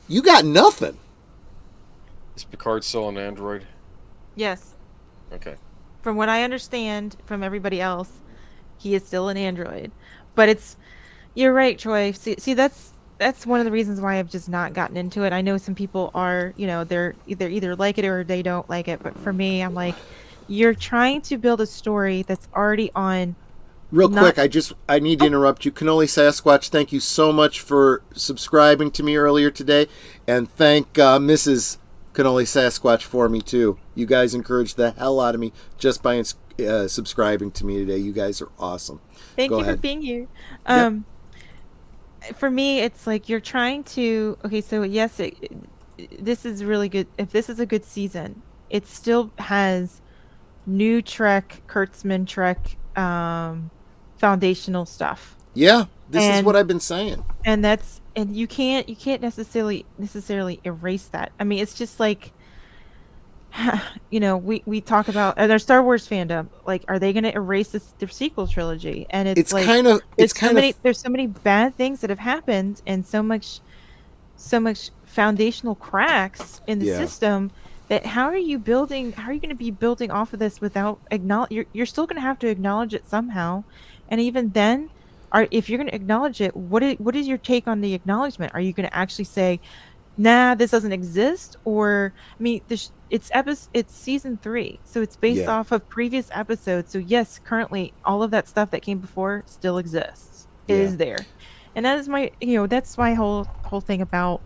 you got nothing. Is Picard still an android? Yes. Okay. From what I understand from everybody else, he is still an android. But you're right, Troy. See, that's one of the reasons why I've just not gotten into it. I know some people are, they're either like it or they don't like it. But for me, I'm like, you're trying to build a story that's already on. Real quick, I need to interrupt you. Cannoli Sasquatch, thank you so much for subscribing to me earlier today. And thank Mrs. Cannoli Sasquatch for me, too. You guys encouraged the hell out of me just by subscribing to me today. You guys are awesome. Thank you for being here. For me, it's like you're trying to. Okay, so yes, this is really good. If this is a good season, it still has new Trek, Kurtzman Trek, foundational stuff. Yeah, this is what I've been saying. And you can't necessarily erase that. I mean, it's just like, we talk about their Star Wars fandom. Like, are they going to erase their sequel trilogy? And it's like there's so many bad things that have happened, and so much foundational cracks in the system that how are you going to be building off of this without you're still going to have to acknowledge it somehow, and even then, if you're going to acknowledge it, what is your take on the acknowledgement? Are you going to actually say, nah, this doesn't exist? Or, I mean, it's season 3, so it's based off of previous episodes. So yes, currently all of that stuff that came before still exists. It is there, and that is my that's my whole thing about.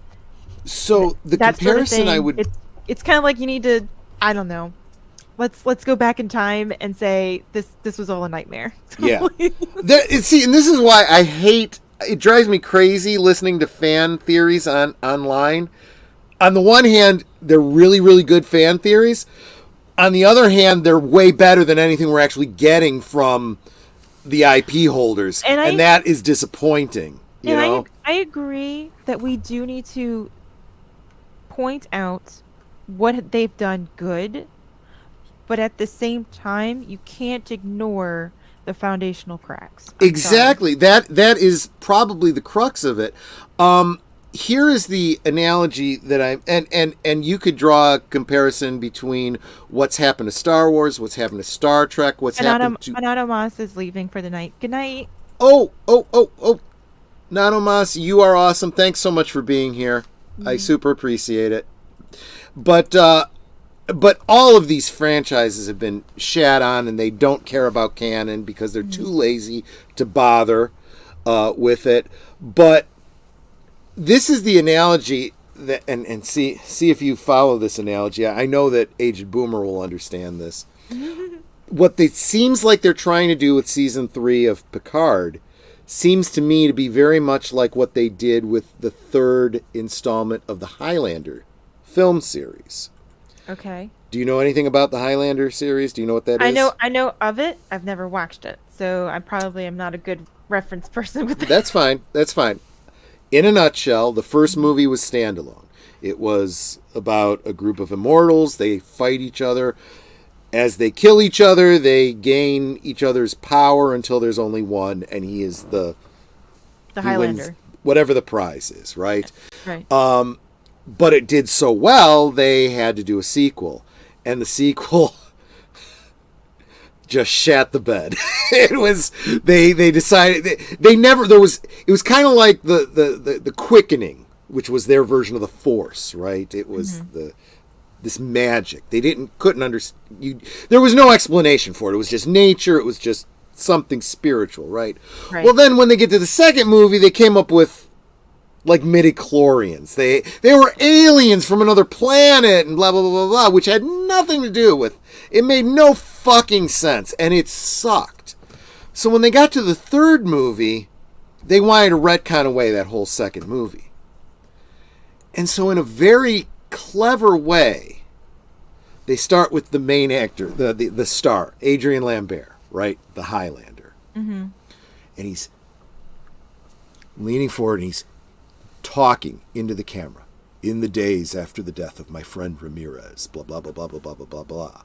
So the comparison I would. It's kind of like you need to, I don't know. Let's go back in time and say this was all a nightmare. Yeah. See, and this is why I hate. It drives me crazy listening to fan theories online. On the one hand, they're really, really good fan theories. On the other hand, they're way better than anything we're actually getting from the IP holders, and that is disappointing. I agree that we do need to point out what they've done good, but at the same time, you can't ignore the foundational cracks. Exactly. That is probably the crux of it. Here is the analogy that and you could draw a comparison between what's happened to Star Wars, what's happened to Star Trek, happened to... Nano Moss is leaving for the night. Good night. Oh. Nano Moss, you are awesome. Thanks so much for being here. I super appreciate it. But all of these franchises have been shat on, and they don't care about canon because they're too lazy to bother with it. But this is the analogy that, and see if you follow this analogy. I know that Aged Boomer will understand this. What it seems like they're trying to do with season 3 of Picard seems to me to be very much like what they did with the 3rd installment of the Highlander film series. Okay. Do you know anything about the Highlander series? Do you know what that is? I know of it. I've never watched it, so I probably am not a good reference person with that. That's fine. That's fine. In a nutshell, the first movie was standalone. It was about a group of immortals. They fight each other. As they kill each other, they gain each other's power until there's only one, and he is the Highlander. Wins whatever the prize is, right? Right. But it did so well, they had to do a sequel. And the sequel just shat the bed. It was they decided they never there was it was kind of like the Quickening, which was their version of the Force, right? It was this magic. They couldn't understand. There was no explanation for it. It was just nature. It was just something spiritual, right? Well, then when they get to the second movie, they came up with like midichlorians. They were aliens from another planet and blah blah blah blah blah, which had nothing to do with. It made no fucking sense, and it sucked. So when they got to the third movie, they wanted to retcon away that whole second movie. And so in a very clever way, they start with the main actor, the star, Adrian Lambert, right? The Highlander. Mm-hmm. And he's leaning forward and he's talking into the camera. In the days after the death of my friend Ramirez, blah, blah, blah, blah, blah, blah, blah, blah, blah.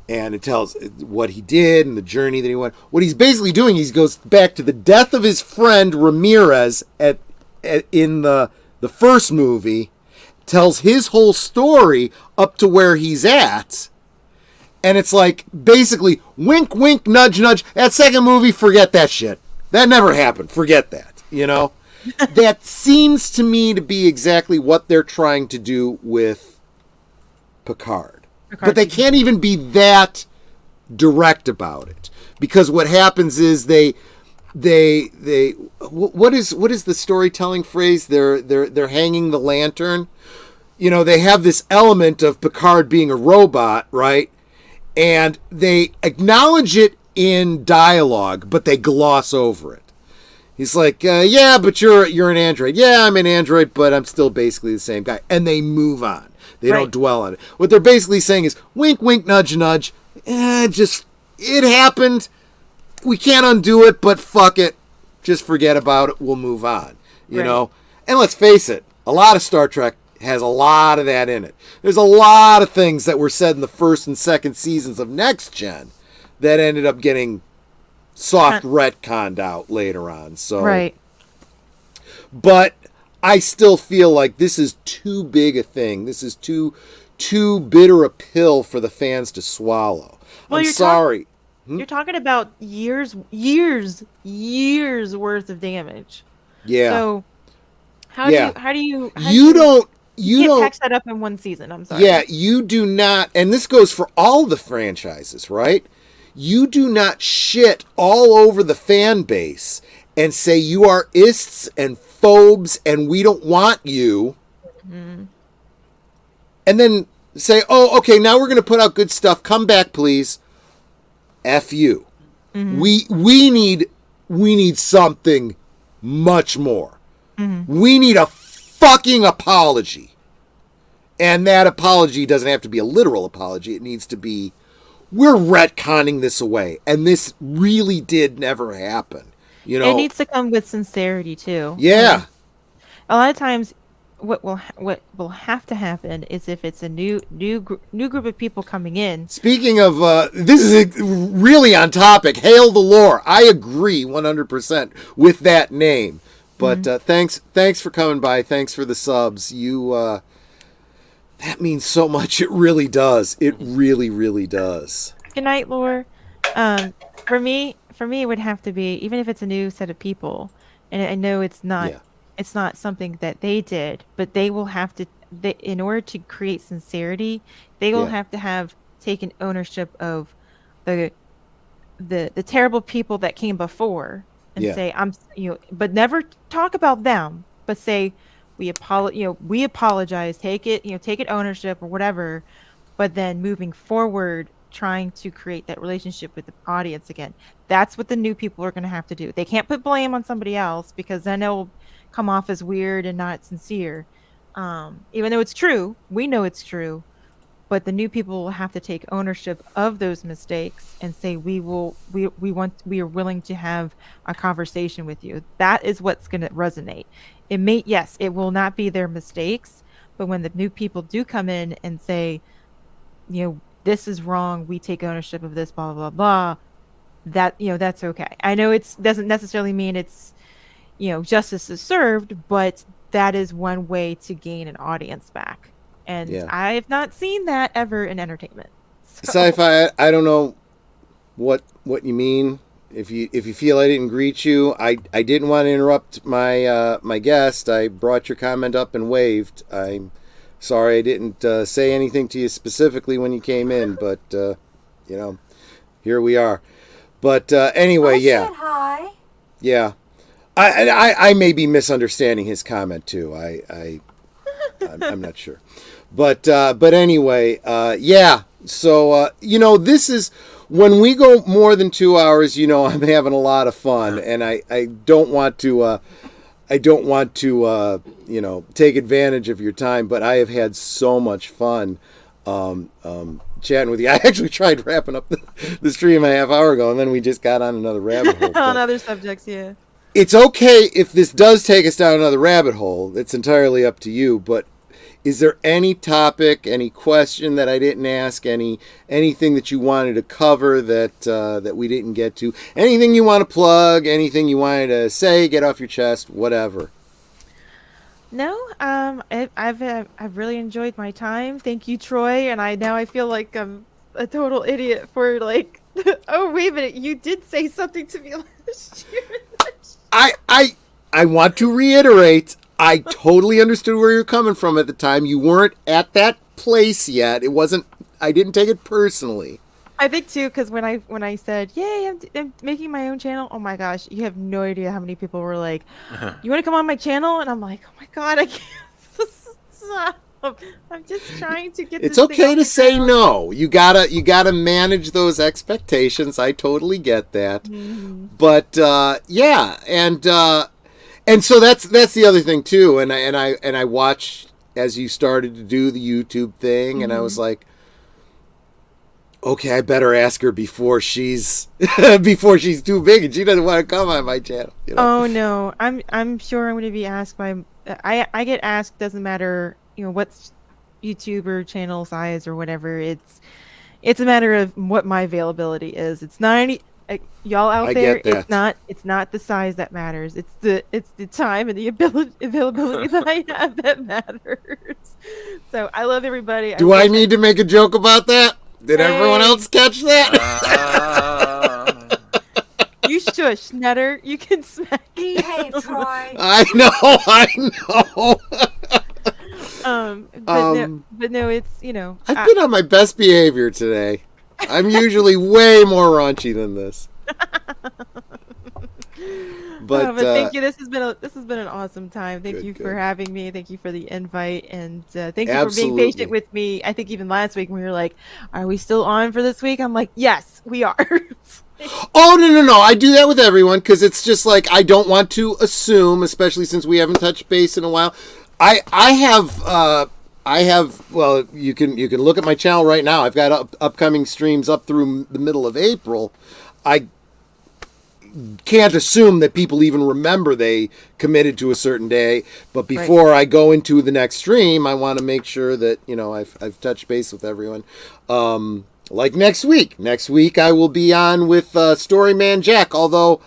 And it tells what he did and the journey that he went. What he's basically doing, he goes back to the death of his friend Ramirez in the first movie, tells his whole story up to where he's at. And it's like, basically, wink, wink, nudge, nudge. That second movie, forget that shit. That never happened. Forget that, you know? That seems to me to be exactly what they're trying to do with Picard. But they can't even be that direct about it. Because what happens is they what is the storytelling phrase? They're hanging the lantern. You know, they have this element of Picard being a robot, right? And they acknowledge it in dialogue, but they gloss over it. He's like, yeah, but you're an android. Yeah, I'm an android, but I'm still basically the same guy. And they move on. They don't dwell on it. What they're basically saying is, wink, wink, nudge, nudge. It happened. We can't undo it, but fuck it. Just forget about it. We'll move on. You know? And let's face it, a lot of Star Trek has a lot of that in it. There's a lot of things that were said in the first and second seasons of Next Gen that ended up getting soft retconned out later on. So, but I still feel like this is too big a thing. This is too bitter a pill for the fans to swallow. Well, I'm sorry. You're talking about years worth of damage. Yeah. So how do you don't patch that up in one season? I'm sorry. Yeah, you do not, and this goes for all the franchises, right? You do not shit all over the fan base and say you are ists and phobes and we don't want you. Mm-hmm. And then say, oh, okay, now we're going to put out good stuff. Come back, please. F you. Mm-hmm. We need something much more. Mm-hmm. We need a fucking apology. And that apology doesn't have to be a literal apology. It needs to be, we're retconning this away. And this really did never happen. You know, it needs to come with sincerity too. Yeah. A lot of times what will have to happen is if it's a new group of people coming in. Speaking of, this is really on topic. Hail the lore. I agree 100% with that name. But thanks for coming by. Thanks for the subs. You that means so much. It really does. It really, really does. Good night, lore. For me, it would have to be, even if it's a new set of people, and I know it's not. Yeah. It's not something that they did, but they will have to, in order to create sincerity, they will have to have taken ownership of the terrible people that came before and say, but never talk about them, but say we apologize, take it ownership or whatever, but then moving forward, trying to create that relationship with the audience again. That's what the new people are going to have to do. They can't put blame on somebody else because then it'll come off as weird and not sincere. Even though it's true, we know it's true, but the new people will have to take ownership of those mistakes and say we are willing to have a conversation with you. That is what's going to resonate. It will not be their mistakes, but when the new people do come in and say, this is wrong, we take ownership of this, blah blah blah, that's okay. I know it doesn't necessarily mean it's justice is served, but that is one way to gain an audience back. And I've not seen that ever in entertainment. Sci-fi, I don't know what you mean. If you feel I didn't greet you, I didn't want to interrupt my guest. I brought your comment up and waved. I'm sorry I didn't say anything to you specifically when you came in, but here we are. But anyway, I said hi. Yeah. I may be misunderstanding his comment too. I'm not sure. But anyway, yeah. So this is when we go more than 2 hours. I'm having a lot of fun, and I don't want to take advantage of your time. But I have had so much fun chatting with you. I actually tried wrapping up the stream a half hour ago, and then we just got on another rabbit hole. On other subjects, yeah. It's okay if this does take us down another rabbit hole. It's entirely up to you. But is there any topic, any question that I didn't ask, anything that you wanted to cover that we didn't get to? Anything you want to plug? Anything you wanted to say? Get off your chest? Whatever. No, I've really enjoyed my time. Thank you, Troy. And I feel like I'm a total idiot for like. Oh wait a minute! You did say something to me last year. I want to reiterate, I totally understood where you're coming from at the time. You weren't at that place yet. I didn't take it personally. I think too, because when I said, "Yay, I'm making my own channel," oh my gosh, you have no idea how many people were like, "You want to come on my channel?" And I'm like, "Oh my god, I can't stop. I'm just trying to get." It's okay to say no. You gotta manage those expectations. I totally get that. Mm-hmm. But yeah, and so that's the other thing too. And I watched as you started to do the YouTube thing, mm-hmm. and I was like, okay, I better ask her before she's too big and she doesn't want to come on my channel. Oh no, I'm sure I'm going to be asked by. I get asked. Doesn't matter. What's YouTuber channel size or whatever. It's a matter of what my availability is. It's not any y'all out there. It's not the size that matters. It's the time and the availability that I have that matters. So I love everybody. Do I need to make a joke about that? Did everyone else catch that? You shush, Netter. You can smack me. Behave, Troy. I know. But no, it's I've been on my best behavior today. I'm usually way more raunchy than this. But thank you. This has been an awesome time. Thank you for having me. Thank you for the invite, and thank you for being patient with me. I think even last week when we were like, "Are we still on for this week?" I'm like, "Yes, we are." Oh no! I do that with everyone because it's just like I don't want to assume, especially since we haven't touched base in a while. I have. Well, you can look at my channel right now. I've got upcoming streams up through the middle of April. I can't assume that people even remember they committed to a certain day. But before I go into the next stream, I want to make sure that I've touched base with everyone. Like next week. Next week I will be on with Storyman Jack. Although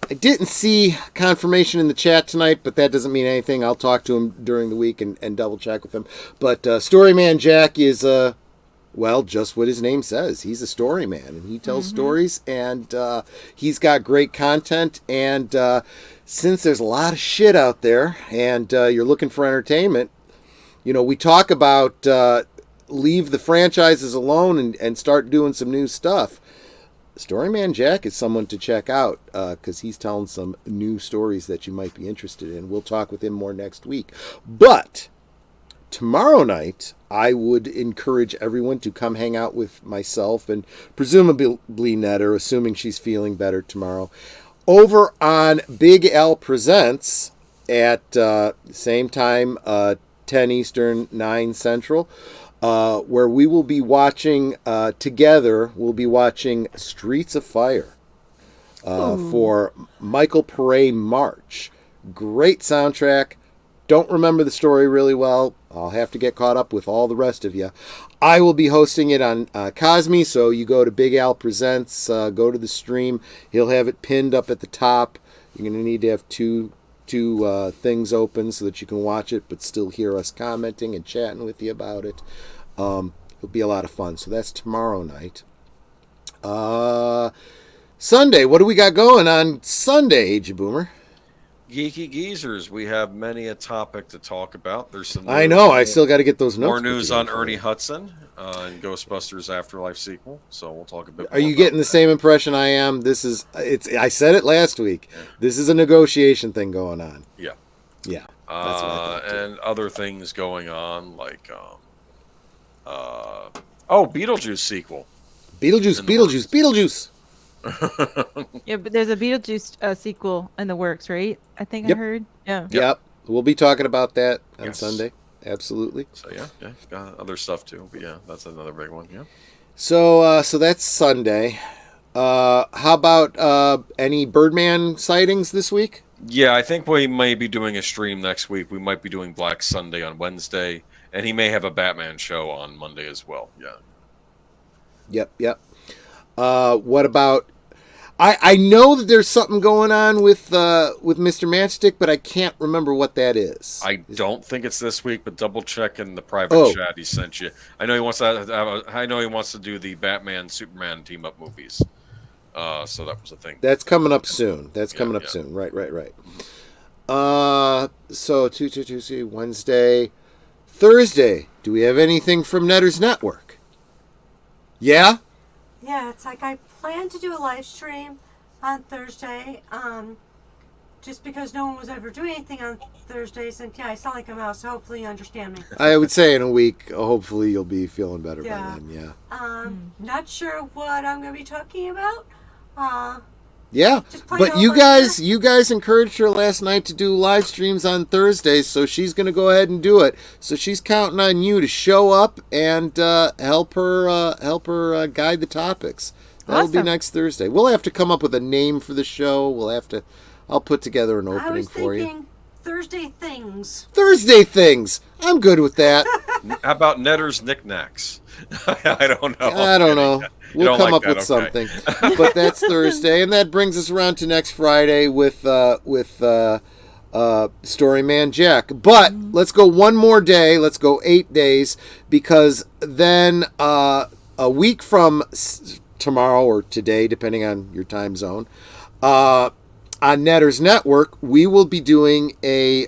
I didn't see confirmation in the chat tonight, but that doesn't mean anything. I'll talk to him during the week and double check with him. But Storyman Jack is, just what his name says. He's a story man, and he tells stories, and he's got great content. And since there's a lot of shit out there, and you're looking for entertainment, we talk about leave the franchises alone and start doing some new stuff. Storyman Jack is someone to check out because he's telling some new stories that you might be interested in. We'll talk with him more next week. But tomorrow night, I would encourage everyone to come hang out with myself and presumably Netter, assuming she's feeling better tomorrow, over on Big Al Presents at same time, 10 Eastern, 9 Central. Where we will be watching together, we'll be watching Streets of Fire for Michael Pare March. Great soundtrack. Don't remember the story really well. I'll have to get caught up with all the rest of you. I will be hosting it on Cosme, so you go to Big Al Presents, go to the stream. He'll have it pinned up at the top. You're going to need to have two things open so that you can watch it but still hear us commenting and chatting with you about it. It'll be a lot of fun. So that's tomorrow night. Sunday, what do we got going on Sunday, Age Boomer? Geeky Geezers, we have many a topic to talk about. There's some. I know. I still got to get those notes. More news on Ernie Hudson and Ghostbusters Afterlife sequel. So we'll talk a bit. Are you getting the same impression I am? I said it last week. Yeah. This is a negotiation thing going on. Yeah. Yeah. That's what I thought too. And other things going on like Beetlejuice sequel. Beetlejuice. Yeah, but there's a Beetlejuice sequel in the works, right? I think I heard. Yeah. Yep. We'll be talking about that on Sunday. Absolutely. So got other stuff too. But yeah, that's another big one. Yeah. So that's Sunday. How about any Birdman sightings this week? Yeah, I think we may be doing a stream next week. We might be doing Black Sunday on Wednesday, and he may have a Batman show on Monday as well. Yeah. Yep. What about? I know that there's something going on with Mr. Matchstick, but I can't remember what that is. I don't think it's this week, but double check in the private chat he sent you. I know he wants to. I know he wants to do the Batman Superman team up movies. So that was a thing. That's coming up soon. Soon. Right. So 2 Wednesday, Thursday. Do we have anything from Netter's Network? Yeah. Yeah, it's like I plan to do a live stream on Thursday, just because no one was ever doing anything on Thursdays, and I sound like a mouse, so hopefully you understand me. I would say in a week, hopefully you'll be feeling better by then, Not sure what I'm going to be talking about. Yeah, but you guys encouraged her last night to do live streams on Thursdays, so she's going to go ahead and do it. So she's counting on you to show up and help her guide the topics. That'll be next Thursday. We'll have to come up with a name for the show. I'll put together an opening for you. I was thinking Thursday Things. Thursday Things. I'm good with that. How about Netter's Knickknacks? I don't know. We'll come up with something. But that's Thursday, and that brings us around to next Friday with Storyman Jack. But let's go one more day. Let's go 8 days, because then a week from tomorrow or today, depending on your time zone, on Netter's Network, we will be doing a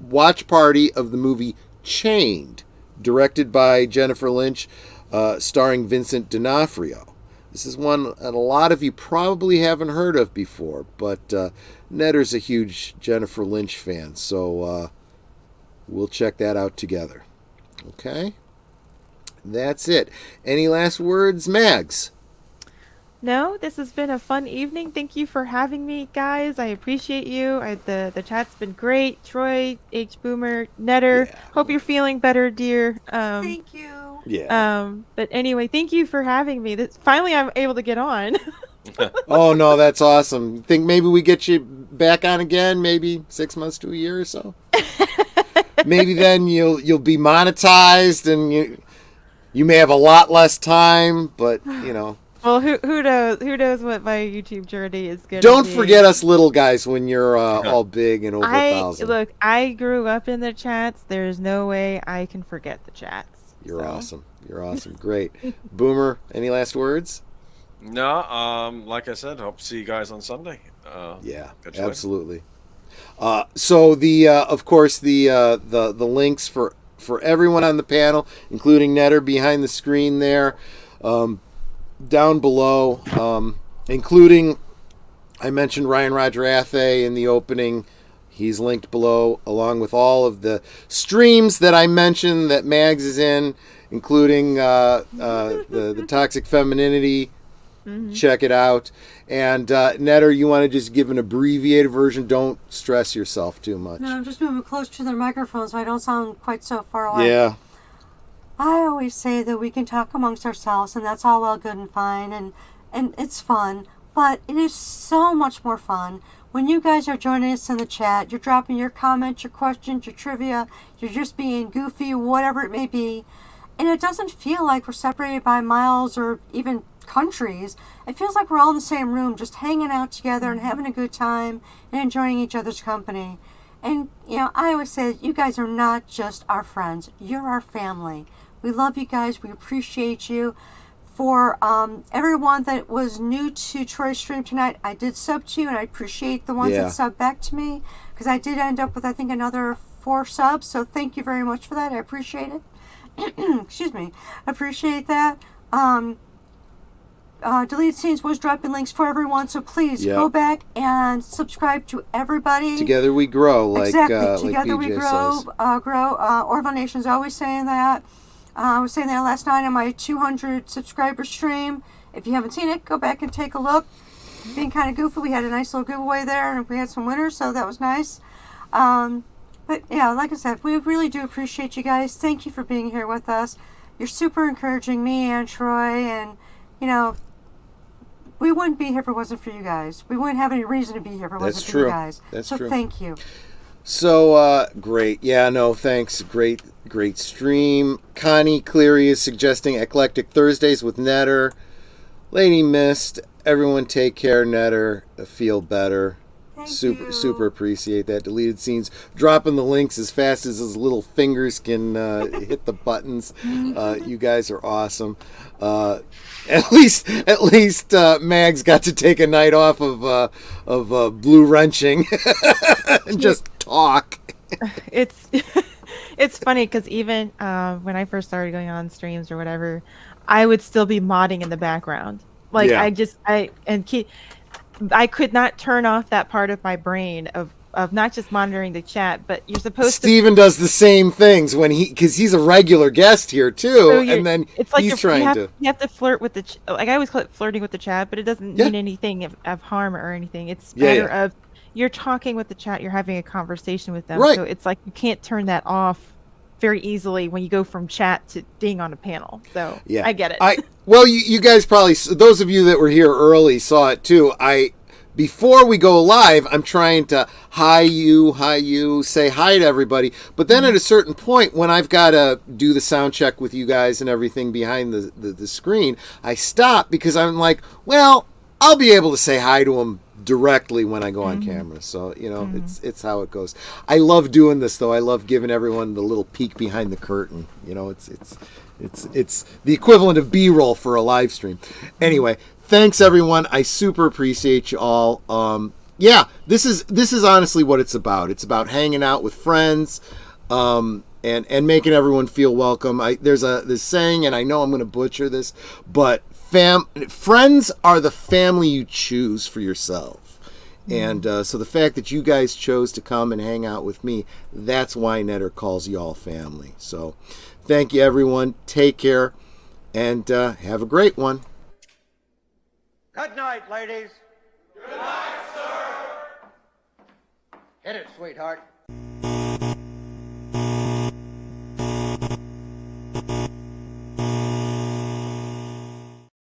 watch party of the movie Chained, directed by Jennifer Lynch, starring Vincent D'Onofrio. This is one that a lot of you probably haven't heard of before, but Netter's a huge Jennifer Lynch fan, so we'll check that out together. Okay? That's it. Any last words, Mags? No, this has been a fun evening. Thank you for having me, guys. I appreciate you. The chat's been great. Troy, H Boomer, Netter. Yeah. Hope you're feeling better, dear. Thank you. Yeah. But anyway, thank you for having me. Finally, I'm able to get on. Oh no, that's awesome. Think maybe we get you back on again? Maybe 6 months to a year or so. Maybe then you'll be monetized, and you may have a lot less time, but you know. Well, who knows what my YouTube journey is going to be. Don't forget us little guys when you're all big and over 1,000. Look, I grew up in the chats. There's no way I can forget the chats. You're awesome. You're awesome. Great. Boomer, any last words? No, like I said, hope to see you guys on Sunday. Yeah, absolutely. So of course the links for everyone on the panel, including Netter behind the screen there. down below, including, I mentioned Ryan Roger Athay in the opening. He's linked below, along with all of the streams that I mentioned that Mags is in, including the Toxic Femininity. Mm-hmm. Check it out. And Netter, you want to just give an abbreviated version? Don't stress yourself too much. No, I'm just moving close to the microphone so I don't sound quite so far away. Yeah. I always say that we can talk amongst ourselves, and that's all well, good, and fine, and it's fun. But it is so much more fun when you guys are joining us in the chat. You're dropping your comments, your questions, your trivia. You're just being goofy, whatever it may be. And it doesn't feel like we're separated by miles or even countries. It feels like we're all in the same room, just hanging out together and having a good time and enjoying each other's company. And, I always say that you guys are not just our friends. You're our family. We love you guys. We appreciate you. For everyone that was new to Troy's stream tonight, I did sub to you, and I appreciate the ones that subbed back to me, because I did end up with, I think, another 4 subs, so thank you very much for that. I appreciate it. Excuse me. Appreciate that. Deleted Scenes was dropping links for everyone, so please go back and subscribe to everybody. Together we grow, exactly. Together we grow. Orville Nation's always saying that. I was saying that last night on my 200 subscriber stream. If you haven't seen it, go back and take a look. Being kind of goofy, we had a nice little giveaway there, and we had some winners, so that was nice. But yeah, like I said, we really do appreciate you guys. Thank you for being here with us. You're super encouraging me and Troy, and we wouldn't be here if it wasn't for you guys. We wouldn't have any reason to be here if it wasn't for you guys. That's true. So thank you. So, great. Yeah, no, thanks. Great stream. Connie Cleary is suggesting Eclectic Thursdays with Netter. Lady Mist, everyone take care, Netter. Feel better. Thank you. Super appreciate that. Deleted Scenes dropping the links as fast as his little fingers can hit the buttons. You guys are awesome. At least Mags got to take a night off of blue wrenching and just talk. It's funny because even when I first started going on streams or whatever, I would still be modding in the background. Like I could not turn off that part of my brain of not just monitoring the chat, but you're supposed Steven does the same things because he's a regular guest here too, so and then it's like he's trying to. You have to flirt with I always call it flirting with the chat, but it doesn't mean anything of harm or anything. It's matter of you're talking with the chat, you're having a conversation with them, so it's like you can't turn that off very easily when you go from chat to being on a panel. So I get it. Well, you guys probably, those of you that were here early saw it too. Before we go live, I'm trying to hi you, say hi to everybody. But then at a certain point, when I've got to do the sound check with you guys and everything behind the screen, I stop because I'm like, well, I'll be able to say hi to them directly when I go on camera. So, it's how it goes. I love doing this, though. I love giving everyone the little peek behind the curtain. It's the equivalent of B-roll for a live stream. Anyway, thanks everyone. I super appreciate you all. This is honestly what it's about. It's about hanging out with friends, and making everyone feel welcome. There's this saying, and I know I'm going to butcher this, but friends are the family you choose for yourself. And so the fact that you guys chose to come and hang out with me, that's why Netter calls you all family. So thank you, everyone. Take care, and have a great one. Good night, ladies. Good night, sir. Hit it, sweetheart.